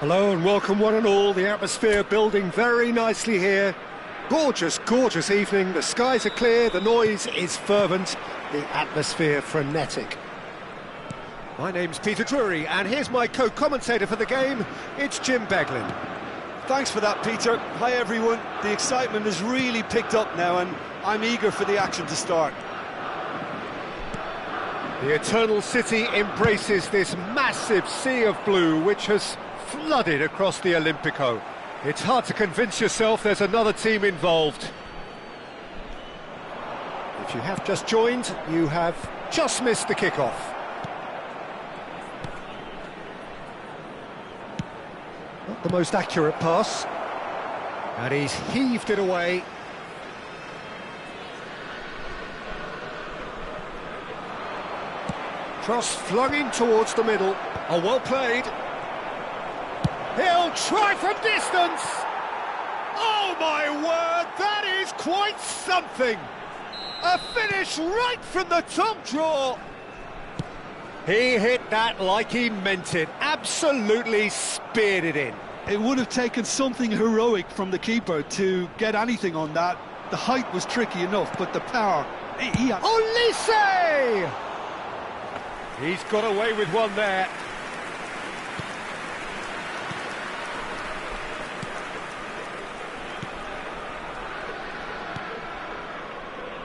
Hello and welcome one and all. The atmosphere building very nicely here. Gorgeous, gorgeous evening. The skies are clear, the noise is fervent, the atmosphere frenetic. My name's Peter Drury and here's my co-commentator for the game. It's Jim Beglin. Thanks for that, Peter. Hi everyone. The excitement has really picked up now and I'm eager for the action to start. The Eternal City embraces this massive sea of blue which has flooded across the Olympico. It's hard to convince yourself there's another team involved. If you have just joined, you have just missed the kickoff. Not the most accurate pass. And he's heaved it away. Cross flung in towards the middle. Oh, well played. He'll try from distance! Oh my word, that is quite something! A finish right from the top draw! He hit that like he meant it, absolutely speared it in. It would have taken something heroic from the keeper to get anything on that. The height was tricky enough, but the power... Olise! He's got away with one there.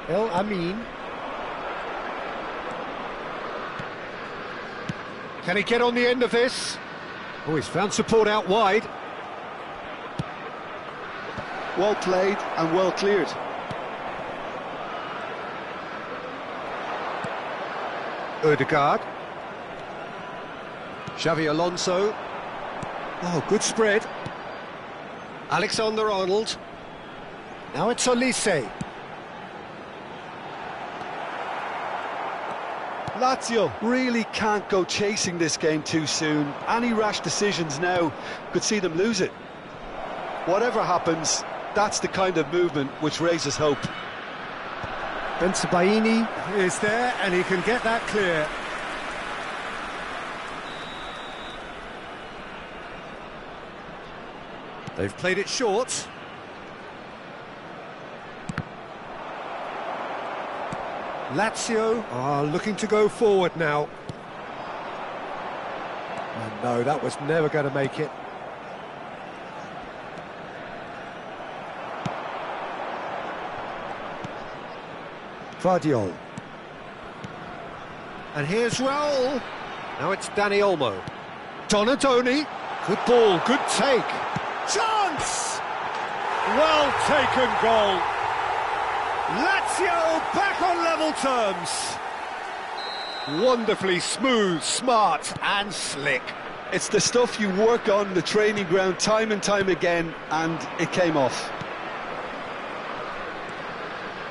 El Amin. Can he get on the end of this? Oh, he's found support out wide. Well played and well cleared. Ødegaard. Xavi Alonso. Oh, good spread. Alexander-Arnold. Now it's Olise. Lazio really can't go chasing this game too soon. Any rash decisions now could see them lose it. Whatever happens, that's the kind of movement which raises hope. Bensebaini is there and he can get that clear. They've played it short. Lazio are looking to go forward now. And no, that was never going to make it. Vardiol. And here's Raul. Now it's Dani Olmo. Donadoni. Good ball, good take. Chance! Well taken goal. Lazio back on level terms. Wonderfully smooth, smart and slick. It's the stuff you work on the training ground time and time again, and it came off.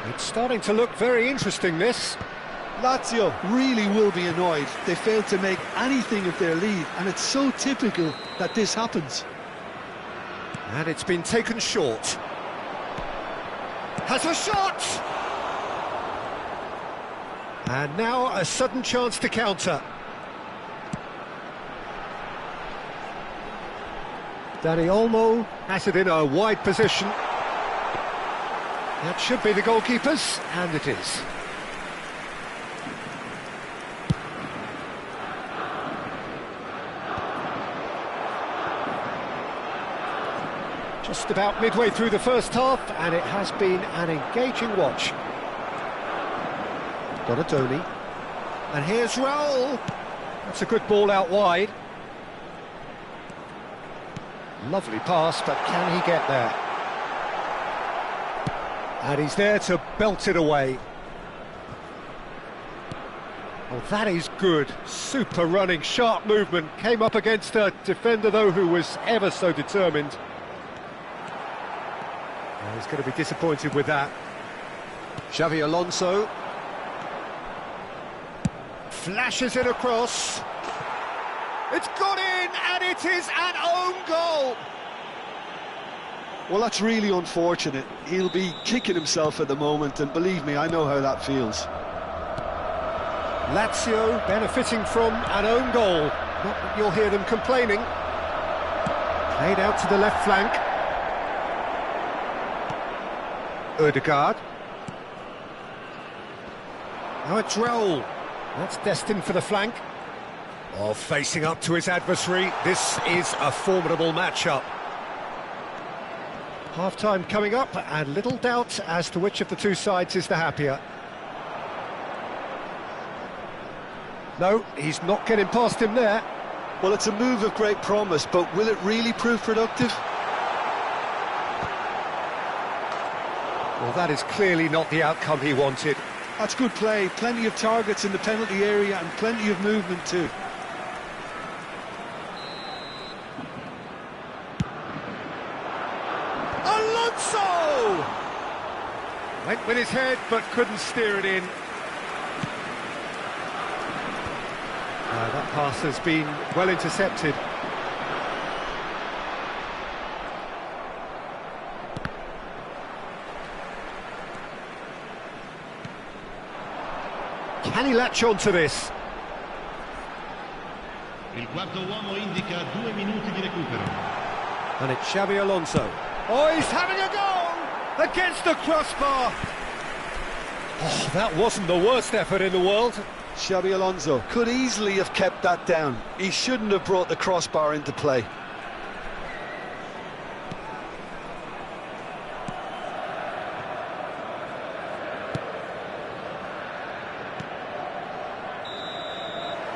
It's starting to look very interesting, this. Lazio really will be annoyed. They failed to make anything of their lead, and it's so typical that this happens. And it's been taken short. Has a shot! And now a sudden chance to counter. Dani Olmo has it in a wide position. That should be the goalkeeper's, and it is. Just about midway through the first half, and it has been an engaging watch. Donadoni. And here's Raul. That's a good ball out wide. Lovely pass, but can he get there? And he's there to belt it away. Oh, that is good. Super running, sharp movement. Came up against a defender, though, who was ever so determined. Oh, he's going to be disappointed with that. Xavi Alonso. Flashes it across. It's got in, and it is an own goal. Well, that's really unfortunate. He'll be kicking himself at the moment, and believe me, I know how that feels. Lazio benefiting from an own goal. Not that you'll hear them complaining. Played out to the left flank. Ødegaard. Now it's Raul. That's destined for the flank. Oh, facing up to his adversary. This is a formidable matchup. Half-time coming up, and little doubt as to which of the two sides is the happier. No, he's not getting past him there. Well, it's a move of great promise, but will it really prove productive? Well, that is clearly not the outcome he wanted. That's good play. Plenty of targets in the penalty area and plenty of movement too. Alonso! Went with his head, but couldn't steer it in. That pass has been well intercepted. Can he latch on to this? Il quarto uomo indica 2 minuti di recupero. And it's Xabi Alonso. Oh, he's having a go! Against the crossbar! Oh, that wasn't the worst effort in the world. Xabi Alonso could easily have kept that down. He shouldn't have brought the crossbar into play.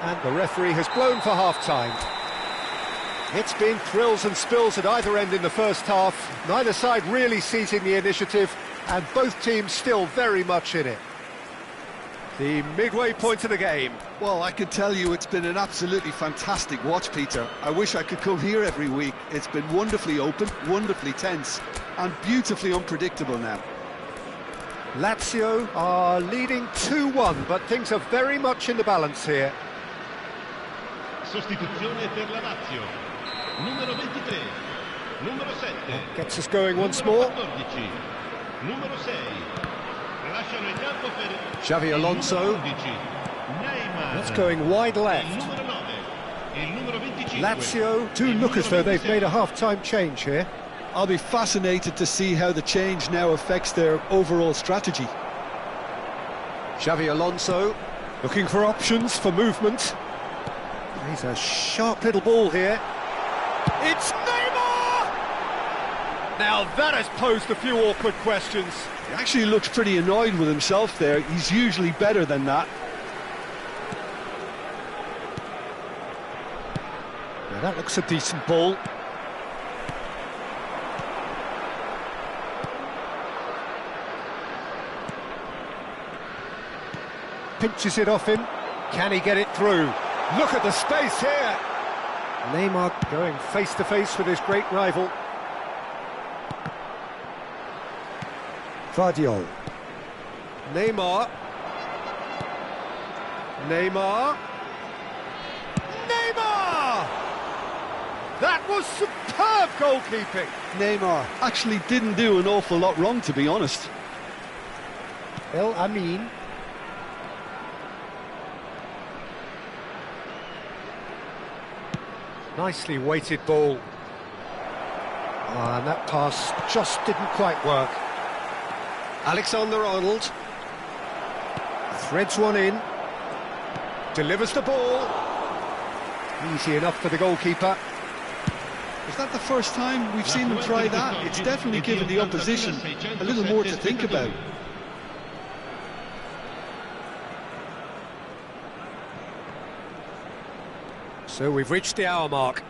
And the referee has blown for half-time. It's been thrills and spills at either end in the first half. Neither side really seizing the initiative, and both teams still very much in it. The midway point of the game. Well, I can tell you it's been an absolutely fantastic watch, Peter. I wish I could come here every week. It's been wonderfully open, wonderfully tense, and beautifully unpredictable now. Lazio are leading 2-1, but things are very much in the balance here. Sostituzione per la Lazio. Numero 23. Numero 7. Gets us going once more. 14. Numero 6. Lasciano il campo per Xabi Alonso. 11. Neymar. That's going wide Il left. numero 9. Il numero 25. Lazio do look as though they've made a half-time change here. I'll be fascinated to see how the change now affects their overall strategy. Xabi Alonso looking for options for movement. He's a sharp little ball here. It's Neymar! Now that has posed a few awkward questions. He actually looks pretty annoyed with himself there. He's usually better than that. Now that looks a decent ball. Pinches it off him. Can he get it through? Look at the space here. Neymar going face-to-face with his great rival. Vardiol. Neymar. Neymar. Neymar! That was superb goalkeeping. Neymar actually didn't do an awful lot wrong, to be honest. El Amin. Nicely weighted ball. And that pass just didn't quite work. Alexander-Arnold threads one in, delivers the ball. Easy enough for the goalkeeper. Is that the first time we've seen them try that? It's definitely given the opposition a little more to think about. So we've reached the hour mark.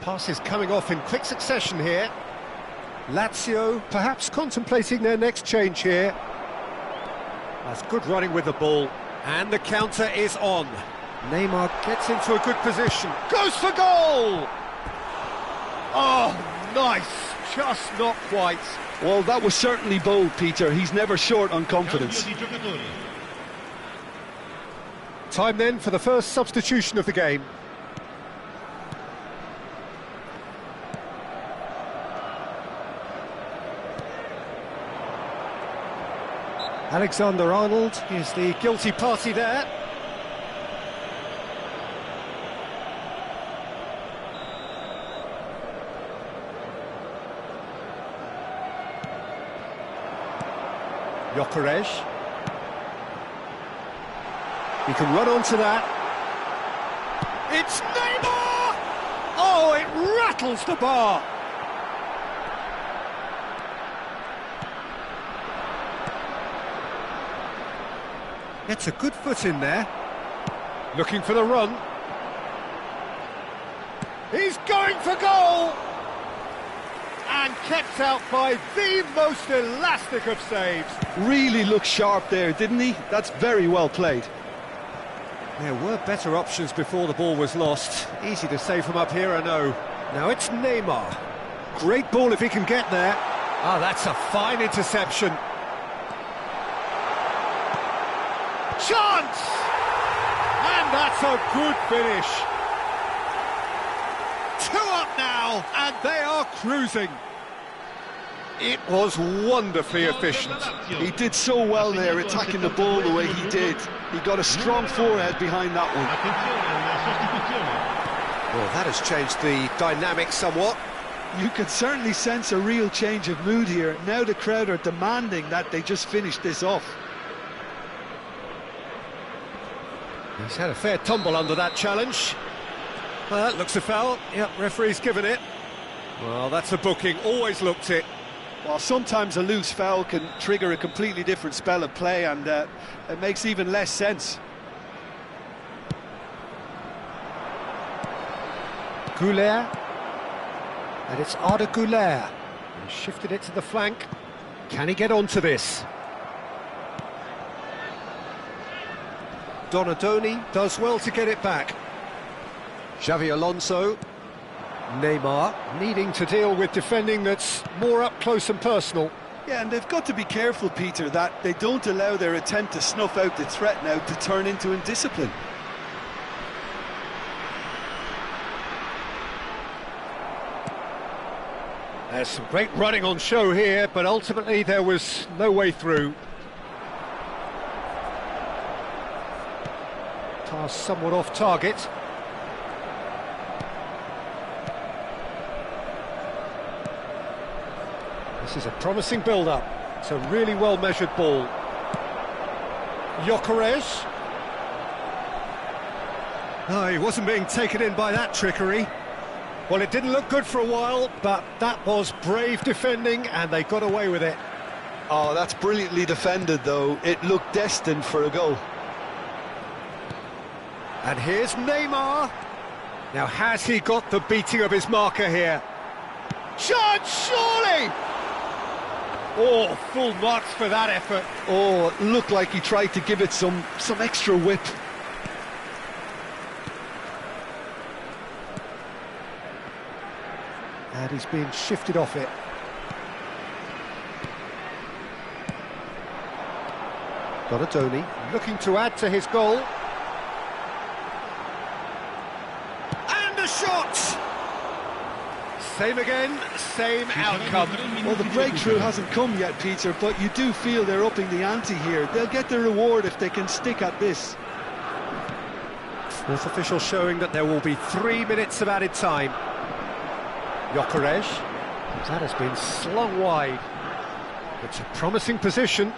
Passes coming off in quick succession here. Lazio perhaps contemplating their next change here. That's good running with the ball. And the counter is on. Neymar gets into a good position. Goes for goal! Oh, nice. Just not quite. Well, that was certainly bold, Peter. He's never short on confidence. Time then for the first substitution of the game. Alexander-Arnold is the guilty party there. Gyökeres. He can run onto that. It's Neymar! Oh, it rattles the bar. Gets a good foot in there. Looking for the run. He's going for goal! And kept out by the most elastic of saves. Really looked sharp there, didn't he? That's very well played. There were better options before the ball was lost. Easy to say from up here, I know. Now it's Neymar. Great ball if he can get there. Ah, that's a fine interception. Chance! And that's a good finish. 2 up now, and they are cruising. It was wonderfully efficient. He did so well there, attacking the ball the way he did. He got a strong forehead behind that one. Well, that has changed the dynamic somewhat. You can certainly sense a real change of mood here. Now the crowd are demanding that they just finish this off. He's had a fair tumble under that challenge. Well, that looks a foul. Yep, referee's given it. Well, that's a booking, always looked it. Well, sometimes a loose foul can trigger a completely different spell of play, and it makes even less sense. Goulet. And it's Arda Goulet. He shifted it to the flank. Can he get onto this? Donadoni does well to get it back. Xavi Alonso. Neymar needing to deal with defending that's more up close and personal. Yeah, and they've got to be careful, Peter, that they don't allow their attempt to snuff out the threat now to turn into indiscipline. There's some great running on show here, but ultimately there was no way through. Pass somewhat off target. This is a promising build-up. It's a really well-measured ball. Gyökeres. No, he wasn't being taken in by that trickery. Well, it didn't look good for a while, but that was brave defending, and they got away with it. Oh, that's brilliantly defended, though. It looked destined for a goal. And here's Neymar. Now, has he got the beating of his marker here? Chance, surely! Oh, full marks for that effort. Oh, it looked like he tried to give it some extra whip. And he's being shifted off it. Donadoni looking to add to his goal. And a shot! Same again, same outcome. Well, the breakthrough hasn't come yet, Peter, but you do feel they're upping the ante here. They'll get their reward if they can stick at this. Fourth official showing that there will be 3 minutes of added time. Gyökeres. That has been slung wide. It's a promising position.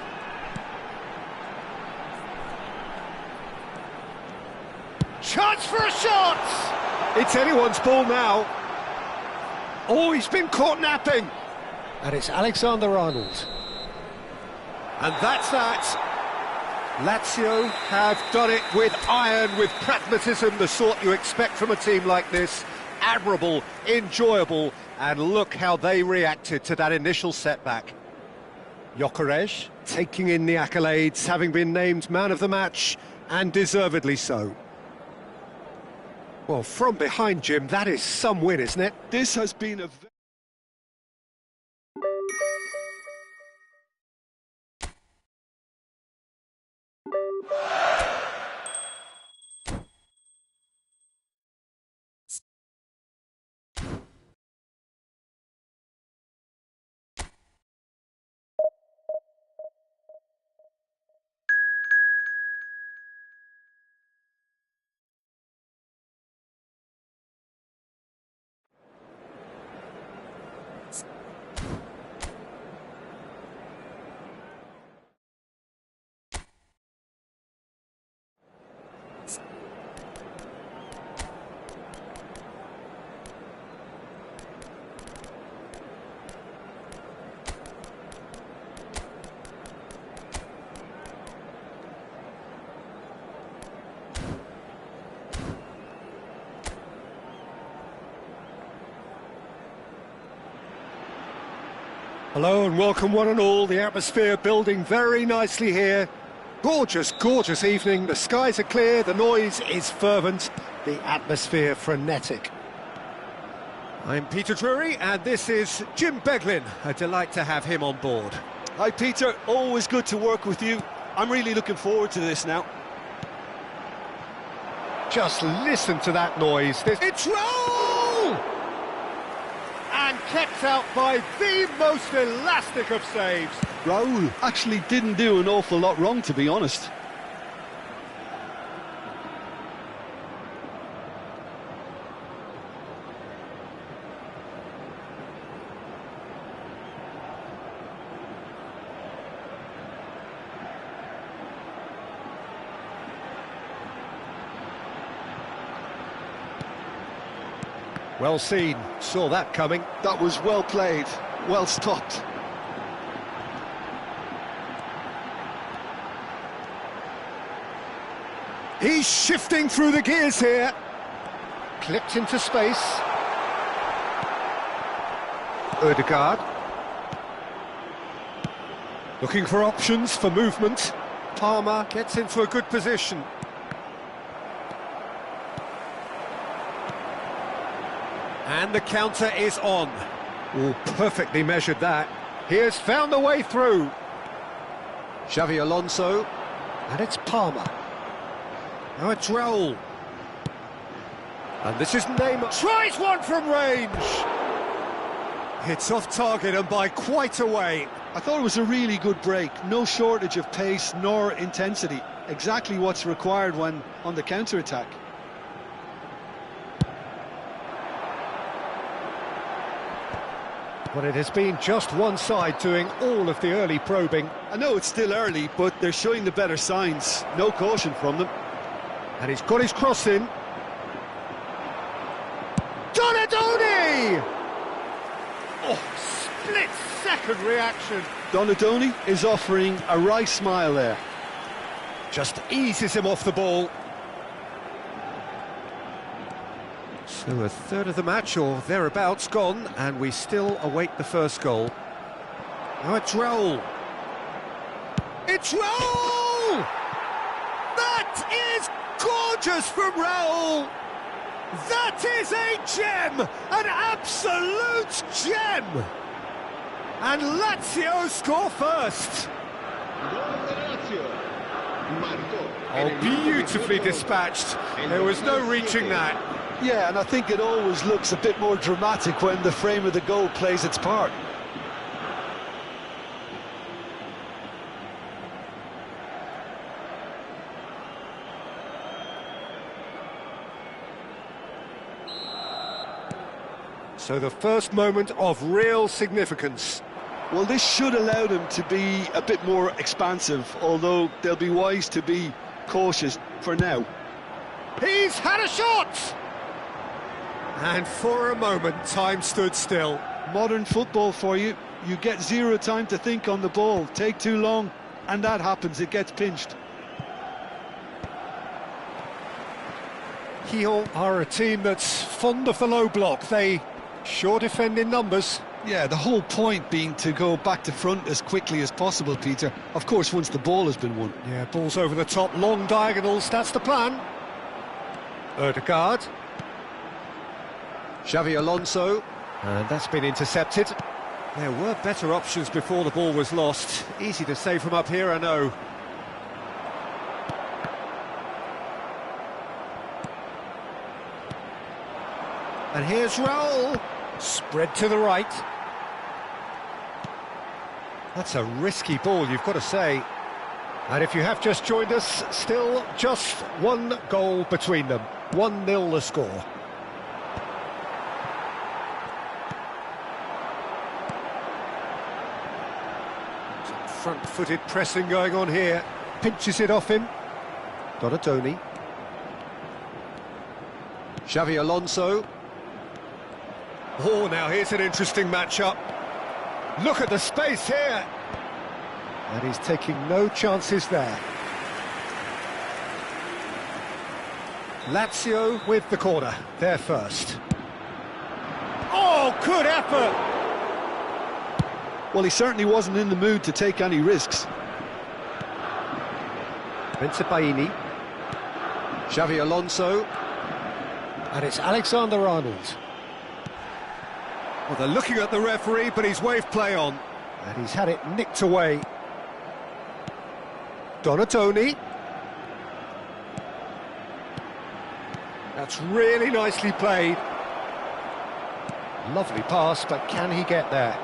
Chance for a shot! It's anyone's ball now. Oh, he's been caught napping. And it's Alexander-Arnold. And that's that. Lazio have done it with iron, with pragmatism, the sort you expect from a team like this. Admirable, enjoyable, and look how they reacted to that initial setback. Gyökeres taking in the accolades, having been named man of the match, and deservedly so. Well, from behind, Jim, that is some win, isn't it? This has been a... Hello and welcome one and all. The atmosphere building very nicely here. Gorgeous, gorgeous evening. The skies are clear, the noise is fervent, the atmosphere frenetic. I'm Peter Drury and this is Jim Beglin. A delight to have him on board. Hi Peter, always good to work with you. I'm really looking forward to this now. Just listen to that noise. It's roll! And kept out by the most elastic of saves. Raul actually didn't do an awful lot wrong, to be honest. Well seen, saw that coming. That was well played, well stopped. He's shifting through the gears here. Clipped into space. Ødegaard. Looking for options for movement. Palmer gets into a good position. And the counter is on. Oh, perfectly measured that. He has found a way through. Xavi Alonso. And it's Palmer. Now it's Raul. And this is Neymar. Tries one from range. It's off target and by quite a way. I thought it was a really good break. No shortage of pace nor intensity. Exactly what's required when on the counter-attack. But it has been just one side doing all of the early probing. I know it's still early, but they're showing the better signs. No caution from them. And he's got his cross in. Donadoni! Oh, split-second reaction. Donadoni is offering a wry smile there. Just eases him off the ball. So a third of the match, or thereabouts, gone, and we still await the first goal. Now it's Raul. It's Raul! That is gorgeous from Raul! That is a gem! An absolute gem! And Lazio score first! Oh, beautifully dispatched. There was no reaching that. Yeah, and I think it always looks a bit more dramatic when the frame of the goal plays its part. So the first moment of real significance. Well, this should allow them to be a bit more expansive, although they'll be wise to be cautious for now. He's had a shot! And for a moment, time stood still. Modern football for you. You get zero time to think on the ball. Take too long, and that happens. It gets pinched. Lyon are a team that's fond of the low block. They sure defend in numbers. Yeah, the whole point being to go back to front as quickly as possible, Peter. Of course, once the ball has been won. Yeah, balls over the top, long diagonals, that's the plan. Ødegaard. Xavi Alonso. And that's been intercepted. There were better options before the ball was lost. Easy to save from up here, I know. And here's Raul. Spread to the right. That's a risky ball, you've got to say. And if you have just joined us, still just one goal between them. 1-0 the score. Some front-footed pressing going on here. Pinches it off him. Donadoni. Xavi Alonso. Oh, now here's an interesting matchup. Look at the space here. And he's taking no chances there. Lazio with the corner, they're first. Oh, good effort! Well, he certainly wasn't in the mood to take any risks. Benzebaini. Xavi Alonso. And it's Alexander-Arnold. Well, they're looking at the referee, but he's waved play on. And he's had it nicked away. Donatoni. That's really nicely played. Lovely pass, but can he get there?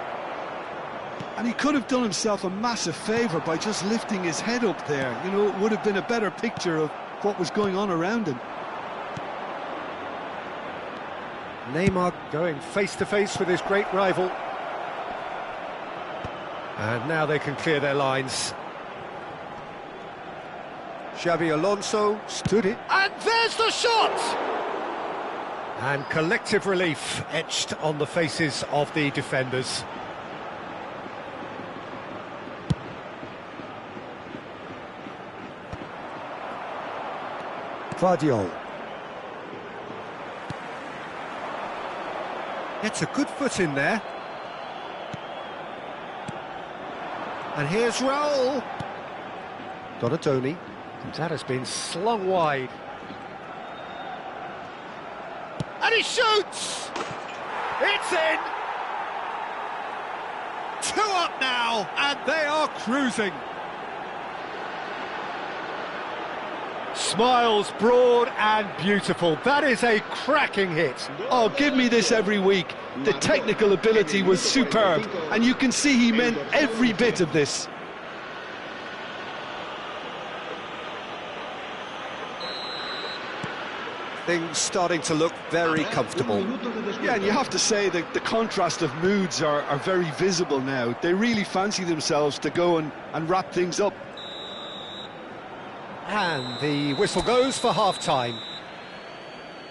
And he could have done himself a massive favour by just lifting his head up there. You know, it would have been a better picture of what was going on around him. Neymar going face-to-face with his great rival. And now they can clear their lines. Xavi Alonso stood it. And there's the shot! And collective relief etched on the faces of the defenders. Vardiol. Gets a good foot in there. And here's Raul. Donatoni. And that has been slung wide. And he shoots! It's in! 2 up now, and they are cruising. Smiles broad and beautiful. That is a cracking hit. Oh, give me this every week. The technical ability was superb, and you can see he meant every bit of this. Things starting to look very comfortable. Yeah, and you have to say that the contrast of moods are very visible now. They really fancy themselves to go and wrap things up. And the whistle goes for half-time.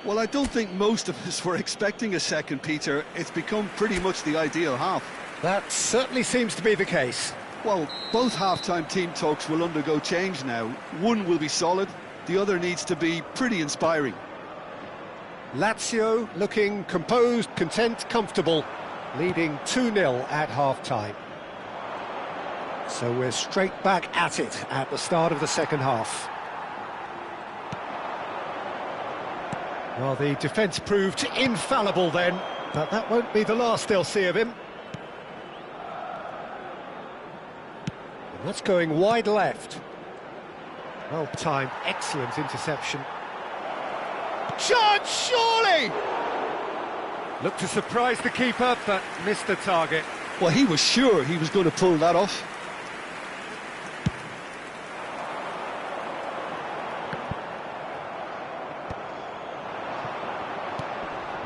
Well, I don't think most of us were expecting a second, Peter. It's become pretty much the ideal half. That certainly seems to be the case. Well, both half-time team talks will undergo change now. One will be solid, the other needs to be pretty inspiring. Lazio looking composed, content, comfortable, leading 2-0 at half-time. So we're straight back at it at the start of the second half. Well, the defence proved infallible then, but that won't be the last they'll see of him. And that's going wide left. Well-timed, excellent interception. Chance, surely! Looked to surprise the keeper, but missed the target. Well, he was sure he was going to pull that off.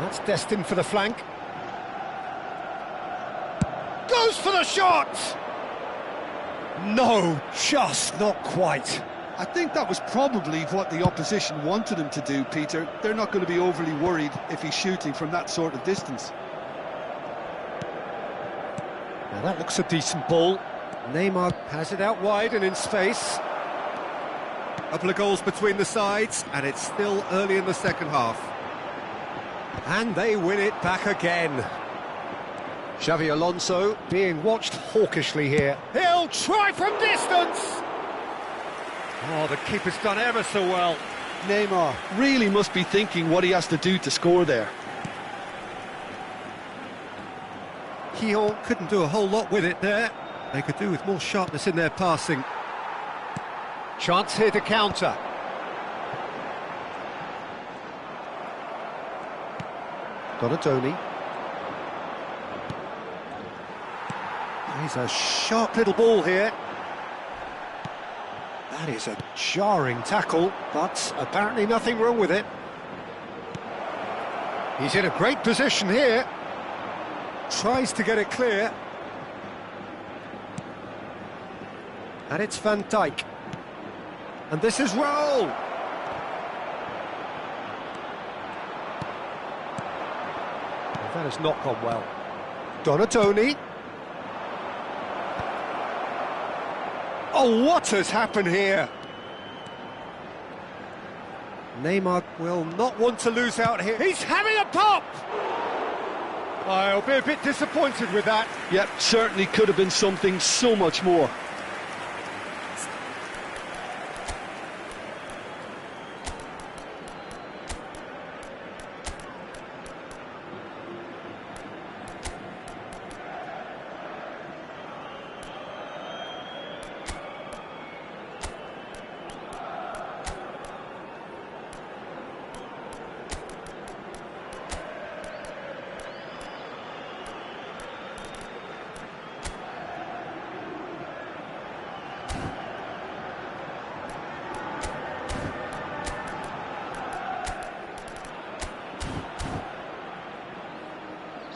That's destined for the flank. Goes for the shot! No, just not quite. I think that was probably what the opposition wanted him to do, Peter. They're not going to be overly worried if he's shooting from that sort of distance. Now that looks a decent ball. Neymar has it out wide and in space. A couple of goals between the sides, and it's still early in the second half. And they win it back again. Xavi Alonso being watched hawkishly here. He'll try from distance! Oh, the keeper's done ever so well. Neymar really must be thinking what he has to do to score there. Keogh couldn't do a whole lot with it there. They could do with more sharpness in their passing. Chance here to counter. Donatoni. He's a sharp little ball here. That is a jarring tackle, but apparently nothing wrong with it. He's in a great position here. Tries to get it clear. And it's Van Dijk. And this is Raul. Well, that has not gone well. Donatoni. Oh, what has happened here? Neymar will not want to lose out here. He's having a pop! I'll be a bit disappointed with that. Yep, certainly could have been something so much more.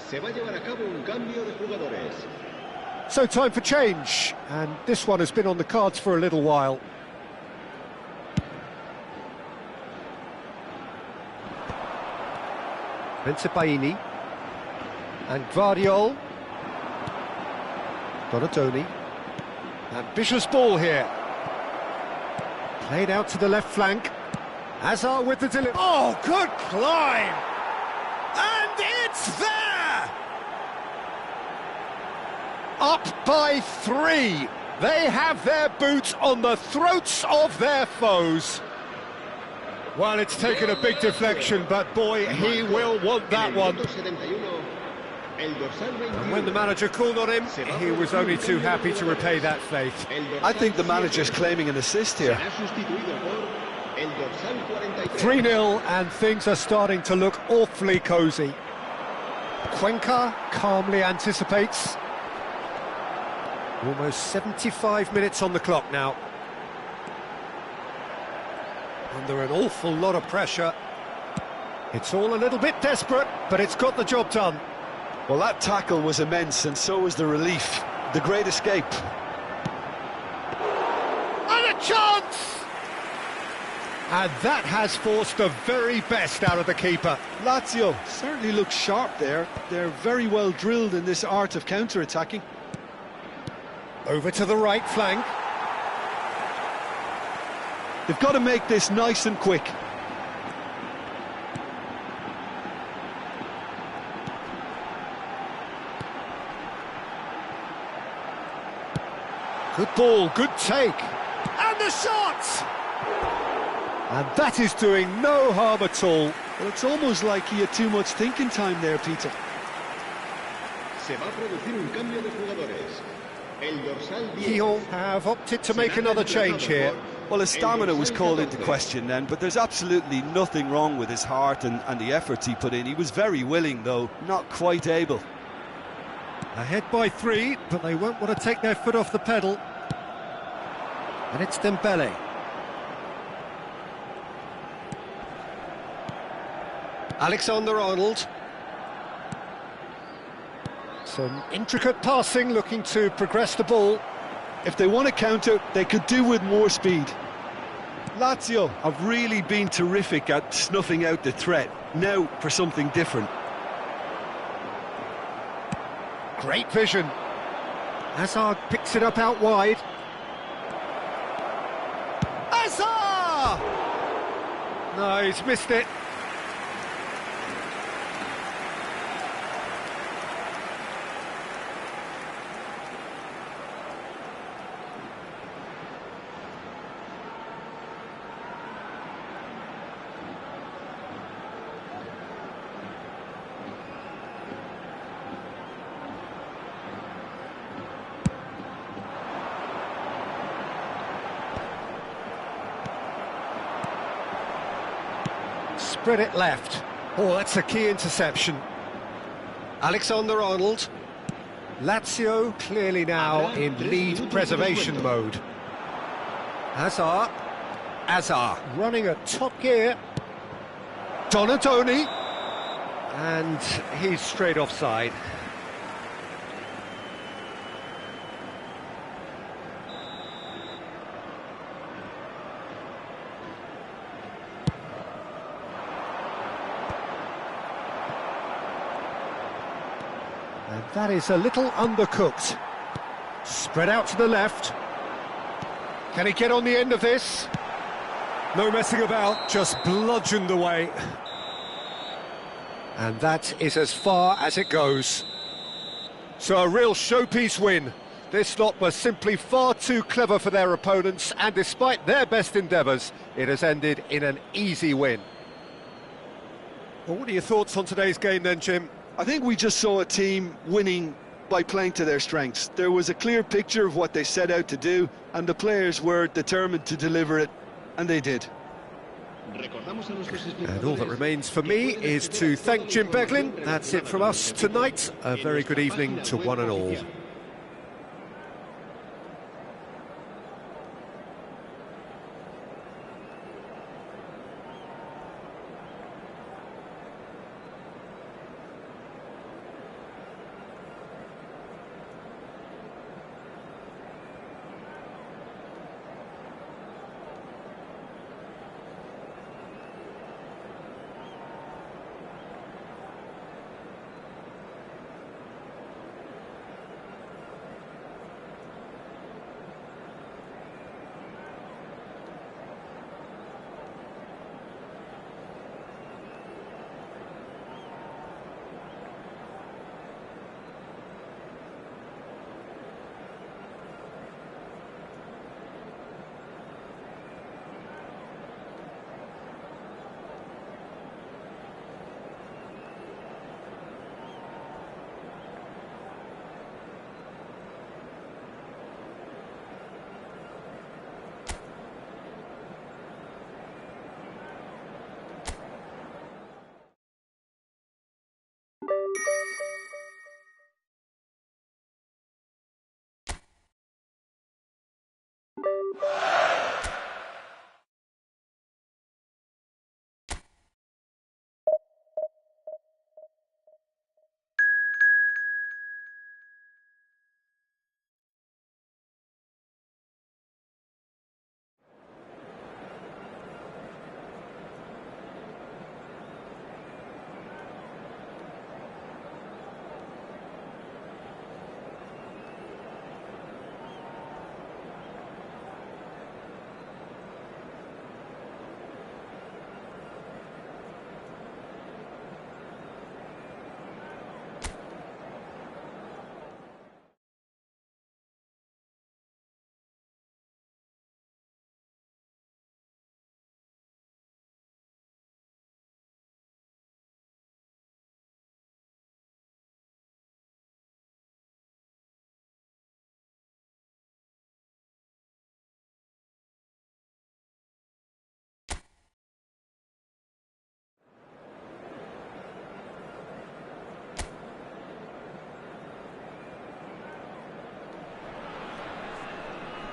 Se va a llevar a cabo un cambio de jugadores. So time for change, and this one has been on the cards for a little while. Benzebaini and Guardiol. Donatoni. Ambitious ball here. Played out to the left flank. Hazard with the delivery. Oh, good climb! And it's there! Up by 3. They have their boots on the throats of their foes. Well, it's taken a big deflection, but boy, he will want that one. And when the manager called on him, he was only too happy to repay that faith. I think the manager's claiming an assist here. 3-0, and things are starting to look awfully cosy. Cuenca calmly anticipates. Almost 75 minutes on the clock now. Under an awful lot of pressure. It's all a little bit desperate, but it's got the job done. Well, that tackle was immense, and so was the relief. The great escape. And a chance! And that has forced the very best out of the keeper. Lazio certainly look sharp there. They're very well drilled in this art of counter-attacking. Over to the right flank. They've got to make this nice and quick. Good ball, good take. And the shot! And that is doing no harm at all. Well, it's almost like he had too much thinking time there, Peter. Se va a producir un cambio de jugadores. El dorsal 10. He'll have opted to make another change here. Well, his stamina was called into question then, but there's absolutely nothing wrong with his heart and the efforts he put in. He was very willing, though, not quite able. Ahead by 3, but they won't want to take their foot off the pedal. And it's Dembele. Alexander-Arnold. Some intricate passing, looking to progress the ball. If they want to counter, they could do with more speed. Lazio have really been terrific at snuffing out the threat. Now for something different. Great vision. Hazard picks it up out wide. Hazard! No, he's missed it. Spread it left. Oh, that's a key interception. Alexander-Arnold. Lazio clearly now in lead preservation mode. Hazard running at top gear. Donatoni. And he's straight offside. And that is a little undercooked. Spread out to the left. Can he get on the end of this? No messing about, just bludgeoned away. And that is as far as it goes. So a real showpiece win. This lot were simply far too clever for their opponents, and despite their best endeavours, it has ended in an easy win. Well, what are your thoughts on today's game then, Jim? I think we just saw a team winning by playing to their strengths. There was a clear picture of what they set out to do, and the players were determined to deliver it, and they did. And all that remains for me is to thank Jim Beglin. That's it from us tonight. A very good evening to one and all.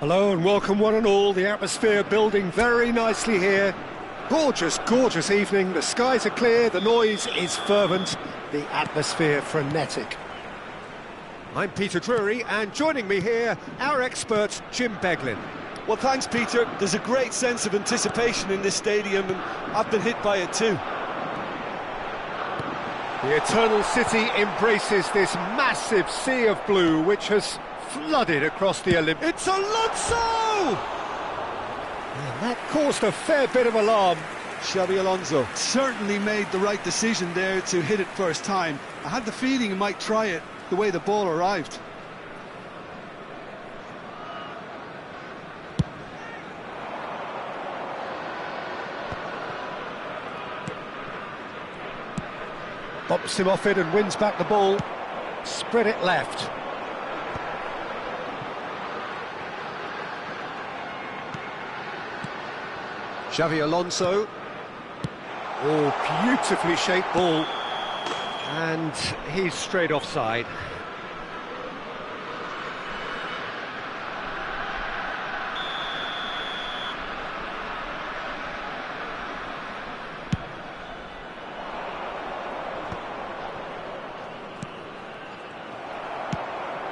Hello and welcome one and all. The atmosphere building very nicely here. Gorgeous, gorgeous evening. The skies are clear, the noise is fervent, the atmosphere frenetic. I'm Peter Drury, and joining me here, our expert Jim Beglin. Well, thanks, Peter. There's a great sense of anticipation in this stadium, and I've been hit by it too. The Eternal City embraces this massive sea of blue, which has flooded across the Olympic. It's Alonso! And that caused a fair bit of alarm. Xabi Alonso certainly made the right decision there to hit it first time. I had the feeling he might try it the way the ball arrived. Bumps him off it and wins back the ball. Spread it left. Xabi Alonso. Oh, beautifully shaped ball. And he's straight offside.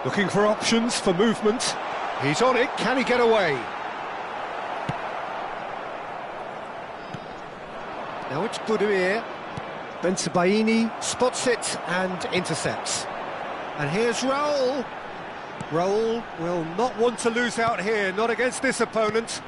Looking for options for movement. He's on it. Can he get away? Now it's Budimir. Bensebaini spots it and intercepts. And here's Raul. Raul will not want to lose out here, not against this opponent.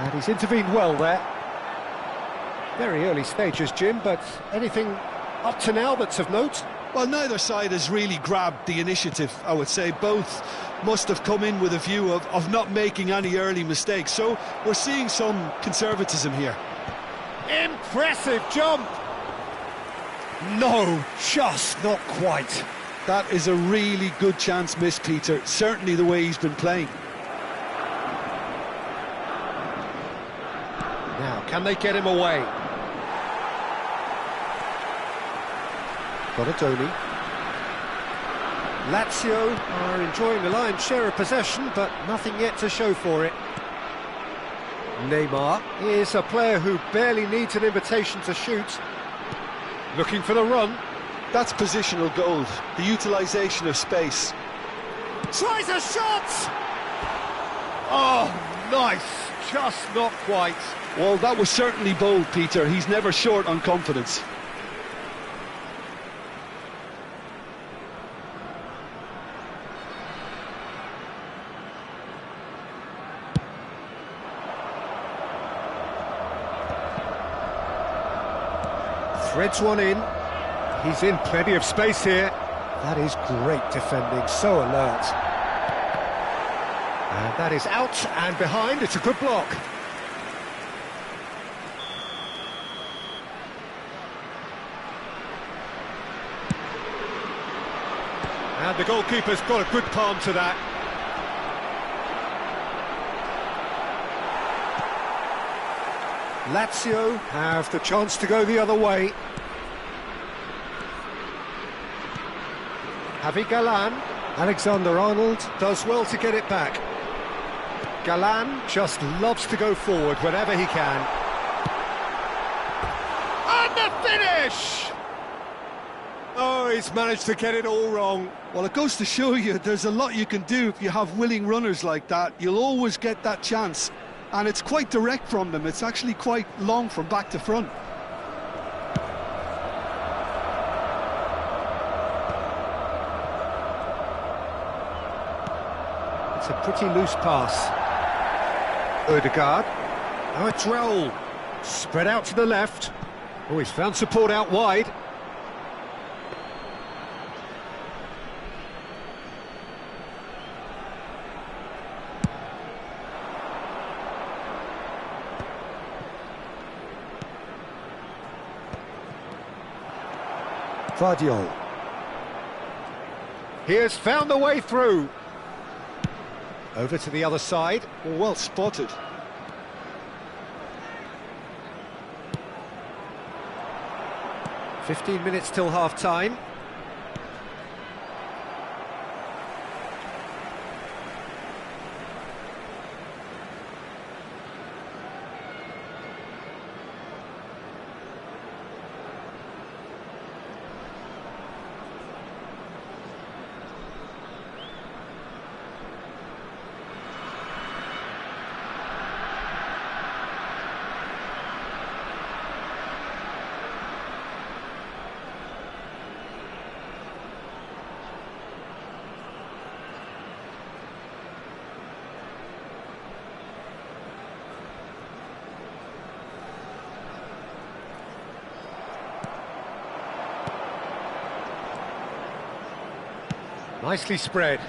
And he's intervened well there. Very early stages, Jim, but anything up to now that's of note? Well, neither side has really grabbed the initiative, I would say. Both must have come in with a view of not making any early mistakes. So we're seeing some conservatism here. Impressive jump! No, just not quite. That is a really good chance missed, Peter. Certainly the way he's been playing. Now, can they get him away? Donatoni. Lazio are enjoying the lion's share of possession, but nothing yet to show for it. Neymar is a player who barely needs an invitation to shoot. Looking for the run. That's positional gold, the utilisation of space. Tries a shot! Oh, nice, just not quite. Well, that was certainly bold, Peter. He's never short on confidence. Threads one in. He's in plenty of space here. That is great defending, so alert. And that is out and behind. It's a good block. And the goalkeeper's got a good palm to that. Lazio have the chance to go the other way. Javi Galan. Alexander-Arnold does well to get it back. Galan just loves to go forward whenever he can. And the finish! Oh, he's managed to get it all wrong. Well, it goes to show you there's a lot you can do if you have willing runners like that. You'll always get that chance. And it's quite direct from them. It's actually quite long from back to front. It's a pretty loose pass. Ødegaard. Now it's Raul. Spread out to the left. Oh, he's found support out wide. Vardiol. He has found the way through. Over to the other side. Well spotted. "15 minutes till half-time. Nicely spread.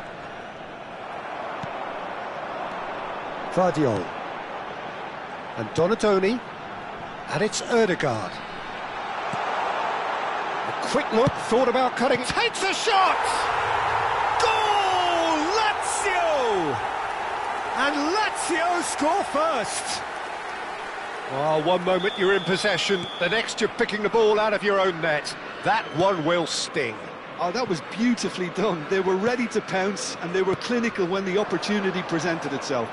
Vardiol. And Donatoni. And it's Ødegaard. A quick look, thought about cutting. Takes a shot! Goal! Lazio! And Lazio score first. Oh, one moment you're in possession, the next you're picking the ball out of your own net. That one will sting. Oh, that was beautifully done. They were ready to pounce and they were clinical when the opportunity presented itself.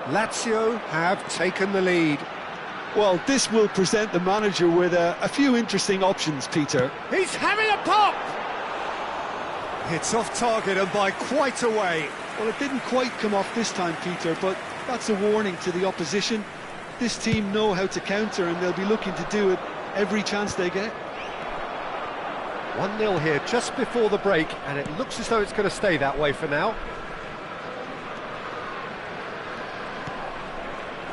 Lazio have taken the lead. Well, this will present the manager with a few interesting options, Peter. He's having a pop! It's off target and by quite a way. Well, it didn't quite come off this time, Peter, but that's a warning to the opposition. This team know how to counter and they'll be looking to do it every chance they get. 1-0 here just before the break, and it looks as though it's going to stay that way for now.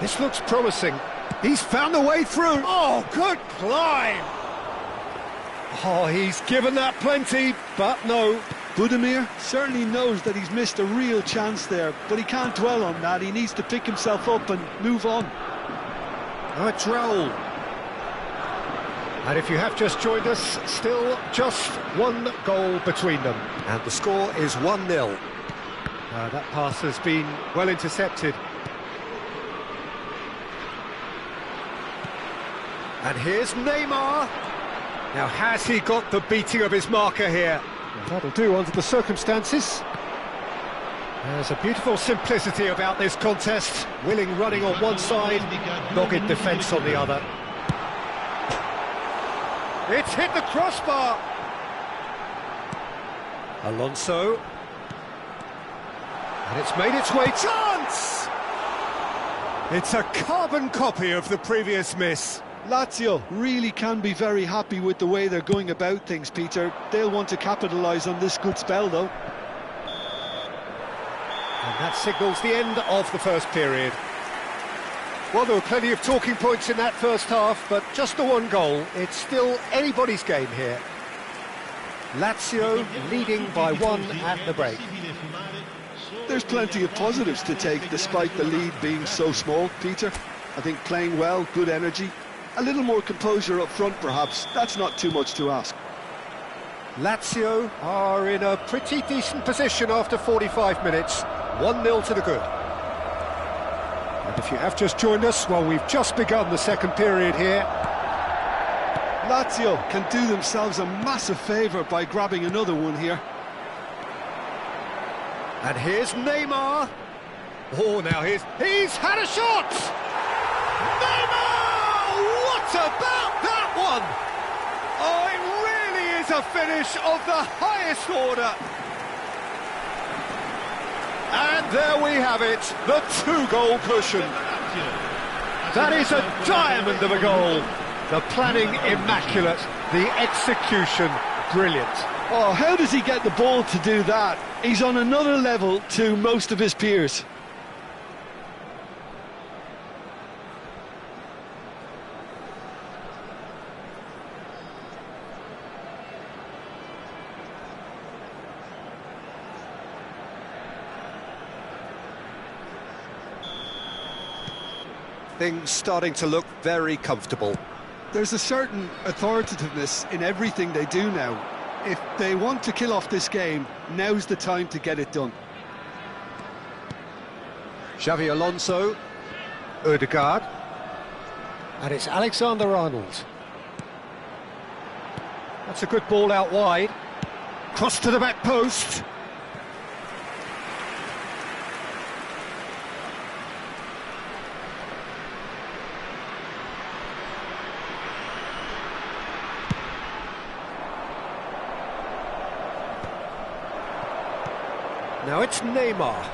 This looks promising. He's found the way through. Oh, good climb! Oh, he's given that plenty, but no. Budimir certainly knows that he's missed a real chance there, but he can't dwell on that. He needs to pick himself up and move on. Oh, it's Raul. And if you have just joined us, still just one goal between them. And the score is 1-0. That pass has been well intercepted. And here's Neymar. Now, has he got the beating of his marker here? Well, that'll do under the circumstances. There's a beautiful simplicity about this contest. Willing running on one side, dogged defence on the other. It's hit the crossbar. Alonso. And it's made its way. Chance! It's a carbon copy of the previous miss. Lazio really can be very happy with the way they're going about things, Peter. They'll want to capitalise on this good spell, though. And that signals the end of the first period. Well, there were plenty of talking points in that first half, but just the one goal. It's still anybody's game here. Lazio leading by 1 at the break. There's plenty of positives to take despite the lead being so small, Peter. I think playing well, good energy. A little more composure up front, perhaps. That's not too much to ask. Lazio are in a pretty decent position after 45 minutes. 1-0 to the good. And if you have just joined us, well, we've just begun the second period here. Lazio can do themselves a massive favour by grabbing another one here. And here's Neymar. Oh, now he's had a shot! Neymar! What about that one? Oh, it really is a finish of the highest order. And there we have it, the 2-goal cushion. That is a diamond of a goal. The planning immaculate, the execution brilliant. Oh, how does he get the ball to do that? He's on another level to most of his peers. Things starting to look very comfortable. There's a certain authoritativeness in everything they do now. If they want to kill off this game, now's the time to get it done. Xavi Alonso, Ødegaard, and it's Alexander-Arnold. That's a good ball out wide. Cross to the back post. Now it's Neymar.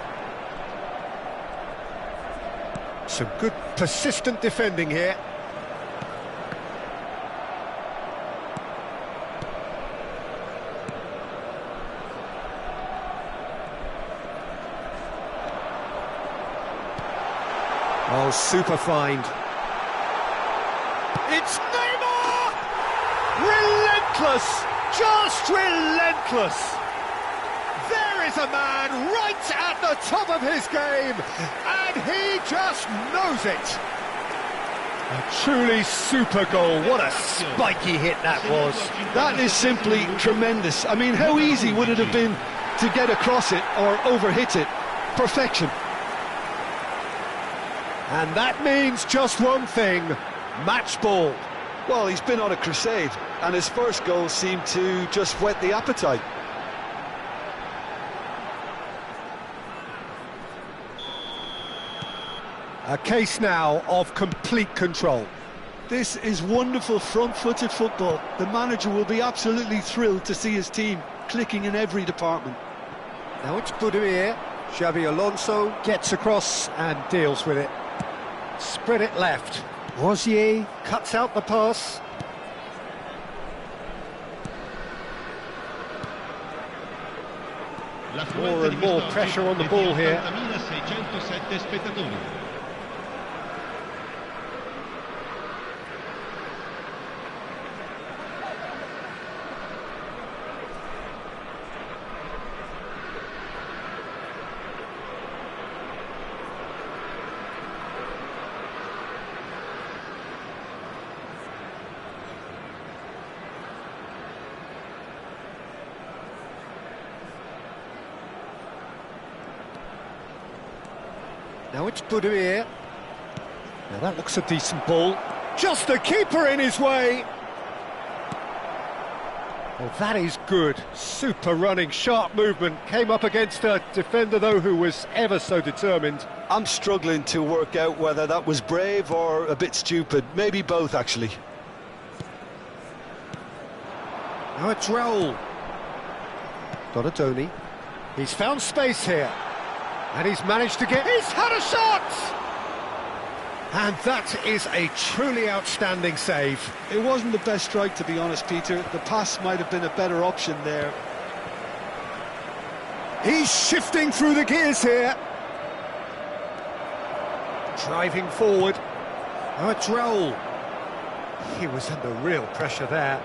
Some good persistent defending here. Oh, super find. It's Neymar! Relentless! Just relentless! There is a man right at the top of his game, and he just knows it. A truly super goal. What a spiky hit that was. That is simply tremendous. I mean, how easy would it have been to get across it or overhit it? Perfection. And that means just one thing, match ball. Well, he's been on a crusade, and his first goal seemed to just whet the appetite. A case now of complete control. This is wonderful front-footed football. The manager will be absolutely thrilled to see his team clicking in every department. Now it's Budimir. Xavi Alonso gets across and deals with it. Spread it left. Rosier cuts out the pass. More and more pressure on the ball here. Now it's Budimir. Now that looks a decent ball. Just the keeper in his way. Well, that is good. Super running, sharp movement. Came up against a defender, though, who was ever so determined. I'm struggling to work out whether that was brave or a bit stupid. Maybe both, actually. Now it's Raul. Donadoni. He's found space here. And he's managed to get... He's had a shot! And that is a truly outstanding save. It wasn't the best strike, to be honest, Peter. The pass might have been a better option there. He's shifting through the gears here. Driving forward. Now it's Raul. He was under real pressure there.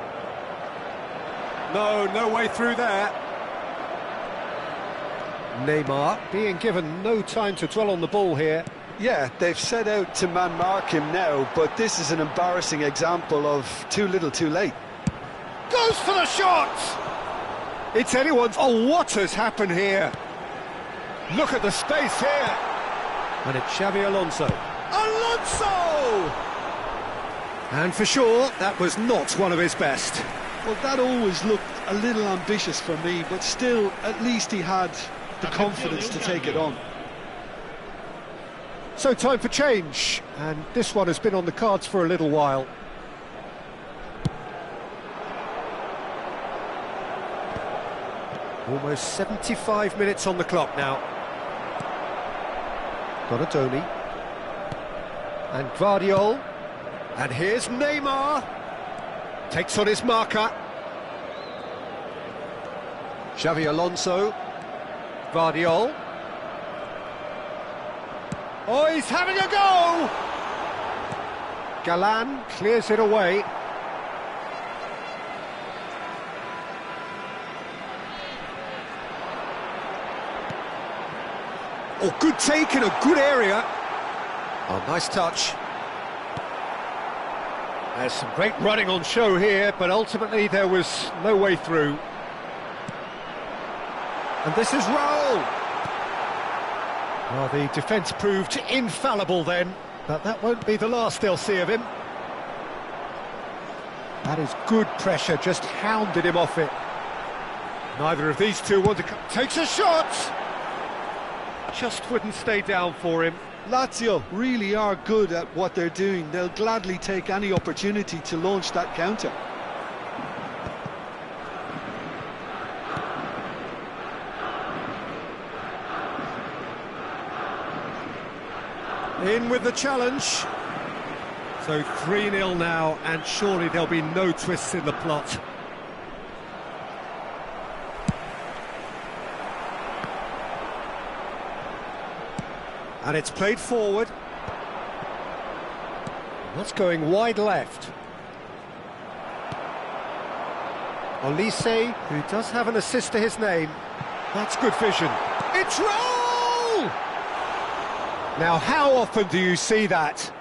No way through there. Neymar being given no time to dwell on the ball here. Yeah, they've set out to man-mark him now, but this is an embarrassing example of too little too late. Goes for the shot! It's anyone's... Oh, what has happened here? Look at the space here! And it's Xavi Alonso. Alonso! And for sure, that was not one of his best. Well, that always looked a little ambitious for me, but still, at least he had the confidence to take it on. So time for change, and this one has been on the cards for a little while. Almost 75 minutes on the clock now. Donadoni. And Guardiol. And here's Neymar. Takes on his marker. Xavi Alonso. Guardiol. Oh, he's having a go! Galan clears it away. Oh, good take in a good area. Oh, nice touch. There's some great running on show here, but ultimately there was no way through. And this is Raul. Well, the defence proved infallible then, but that won't be the last they'll see of him. That is good pressure, just hounded him off it. Neither of these two want to come. Takes a shot! Just wouldn't stay down for him. Lazio really are good at what they're doing. They'll gladly take any opportunity to launch that counter. In with the challenge. So 3-0 now, and surely there'll be no twists in the plot. And it's played forward. That's going wide left. Olise, who does have an assist to his name. That's good vision. It's Raul! Now, how often do you see that?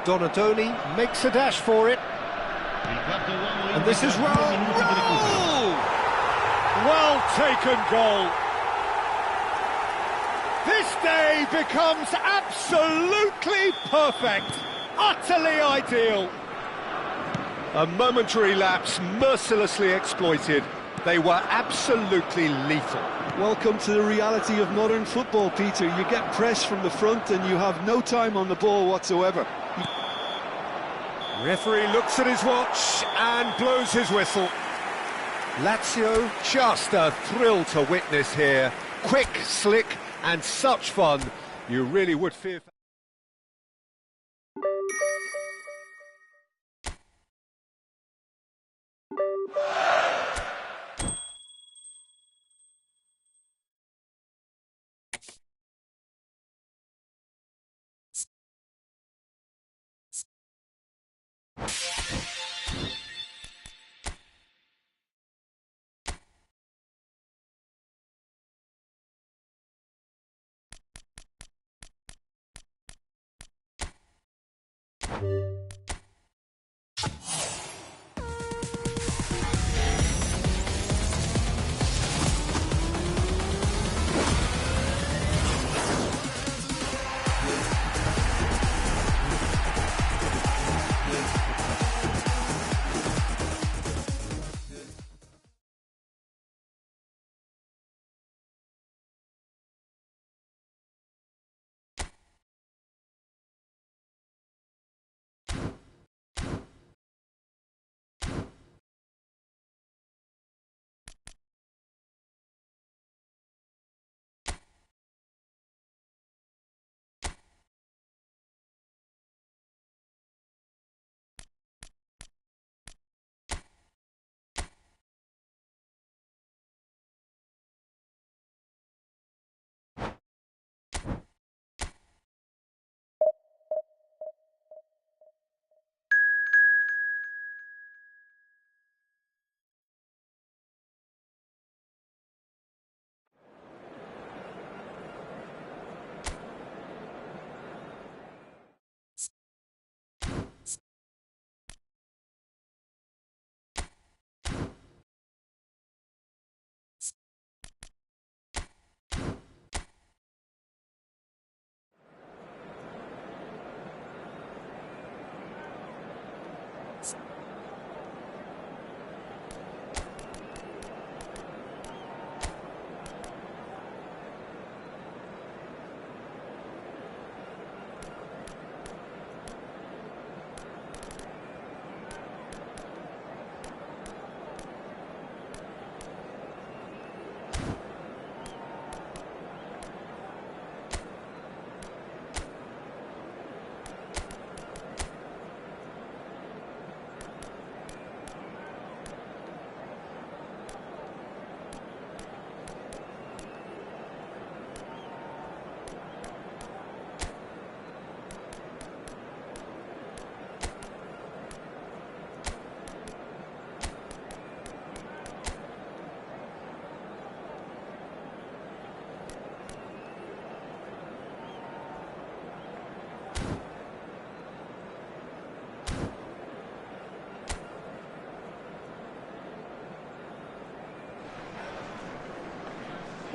Donadoni makes a dash for it. And this is Raul. Raul! Well taken goal. This day becomes absolutely perfect. Utterly ideal. A momentary lapse mercilessly exploited. They were absolutely lethal. Welcome to the reality of modern football, Peter. You get press from the front and you have no time on the ball whatsoever. Referee looks at his watch and blows his whistle. Lazio, just a thrill to witness here. Quick, slick, and such fun. You really would fear...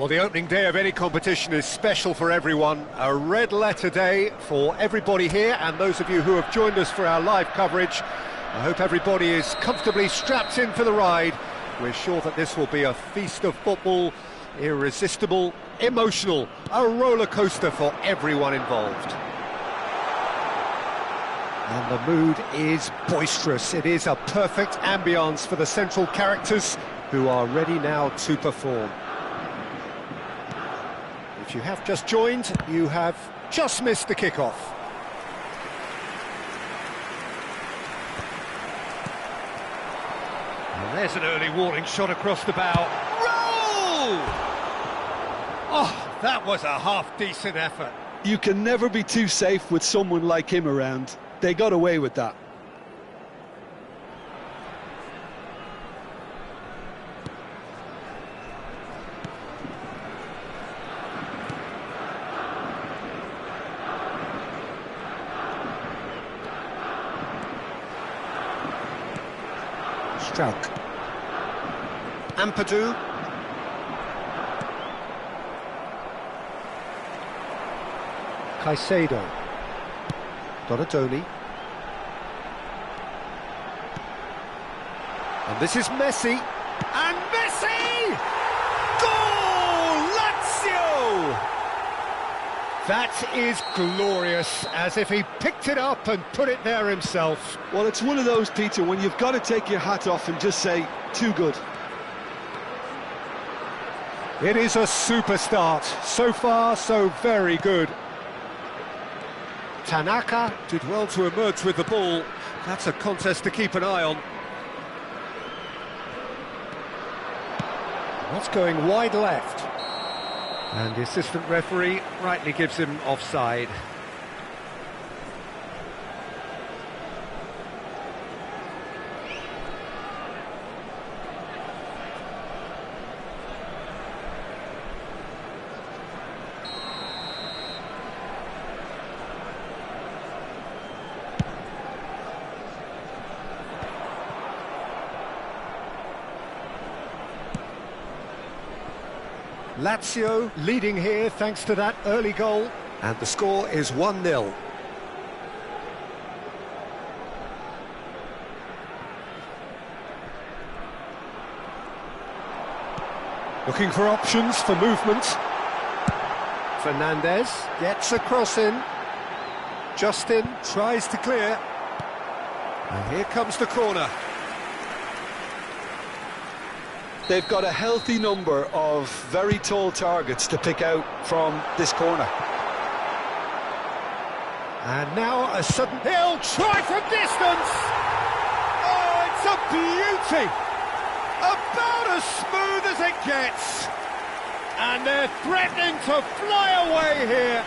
Well, the opening day of any competition is special for everyone. A red letter day for everybody here, and those of you who have joined us for our live coverage. I hope everybody is comfortably strapped in for the ride. We're sure that this will be a feast of football, irresistible, emotional, a roller coaster for everyone involved. And the mood is boisterous. It is a perfect ambience for the central characters who are ready now to perform. If you have just joined, you have just missed the kickoff. And there's an early warning shot across the bow. Roll! Oh, that was a half-decent effort. You can never be too safe with someone like him around. They got away with that. Struck. Ampadu. Caicedo. Donatoni. And this is Messi. And Messi! Goal! Lazio! That is glorious, as if he picked it up and put it there himself. Well, it's one of those, Peter, when you've got to take your hat off and just say, too good. It is a super start. So far, so very good. Tanaka did well to emerge with the ball. That's a contest to keep an eye on. That's going wide left. And the assistant referee rightly gives him offside. Lazio leading here thanks to that early goal, and the score is 1-0. Looking for options for movement. Fernandez gets a cross in. Justin tries to clear. And here comes the corner. They've got a healthy number of very tall targets to pick out from this corner. And now a sudden... He'll try from distance! Oh, it's a beauty! About as smooth as it gets! And they're threatening to fly away here.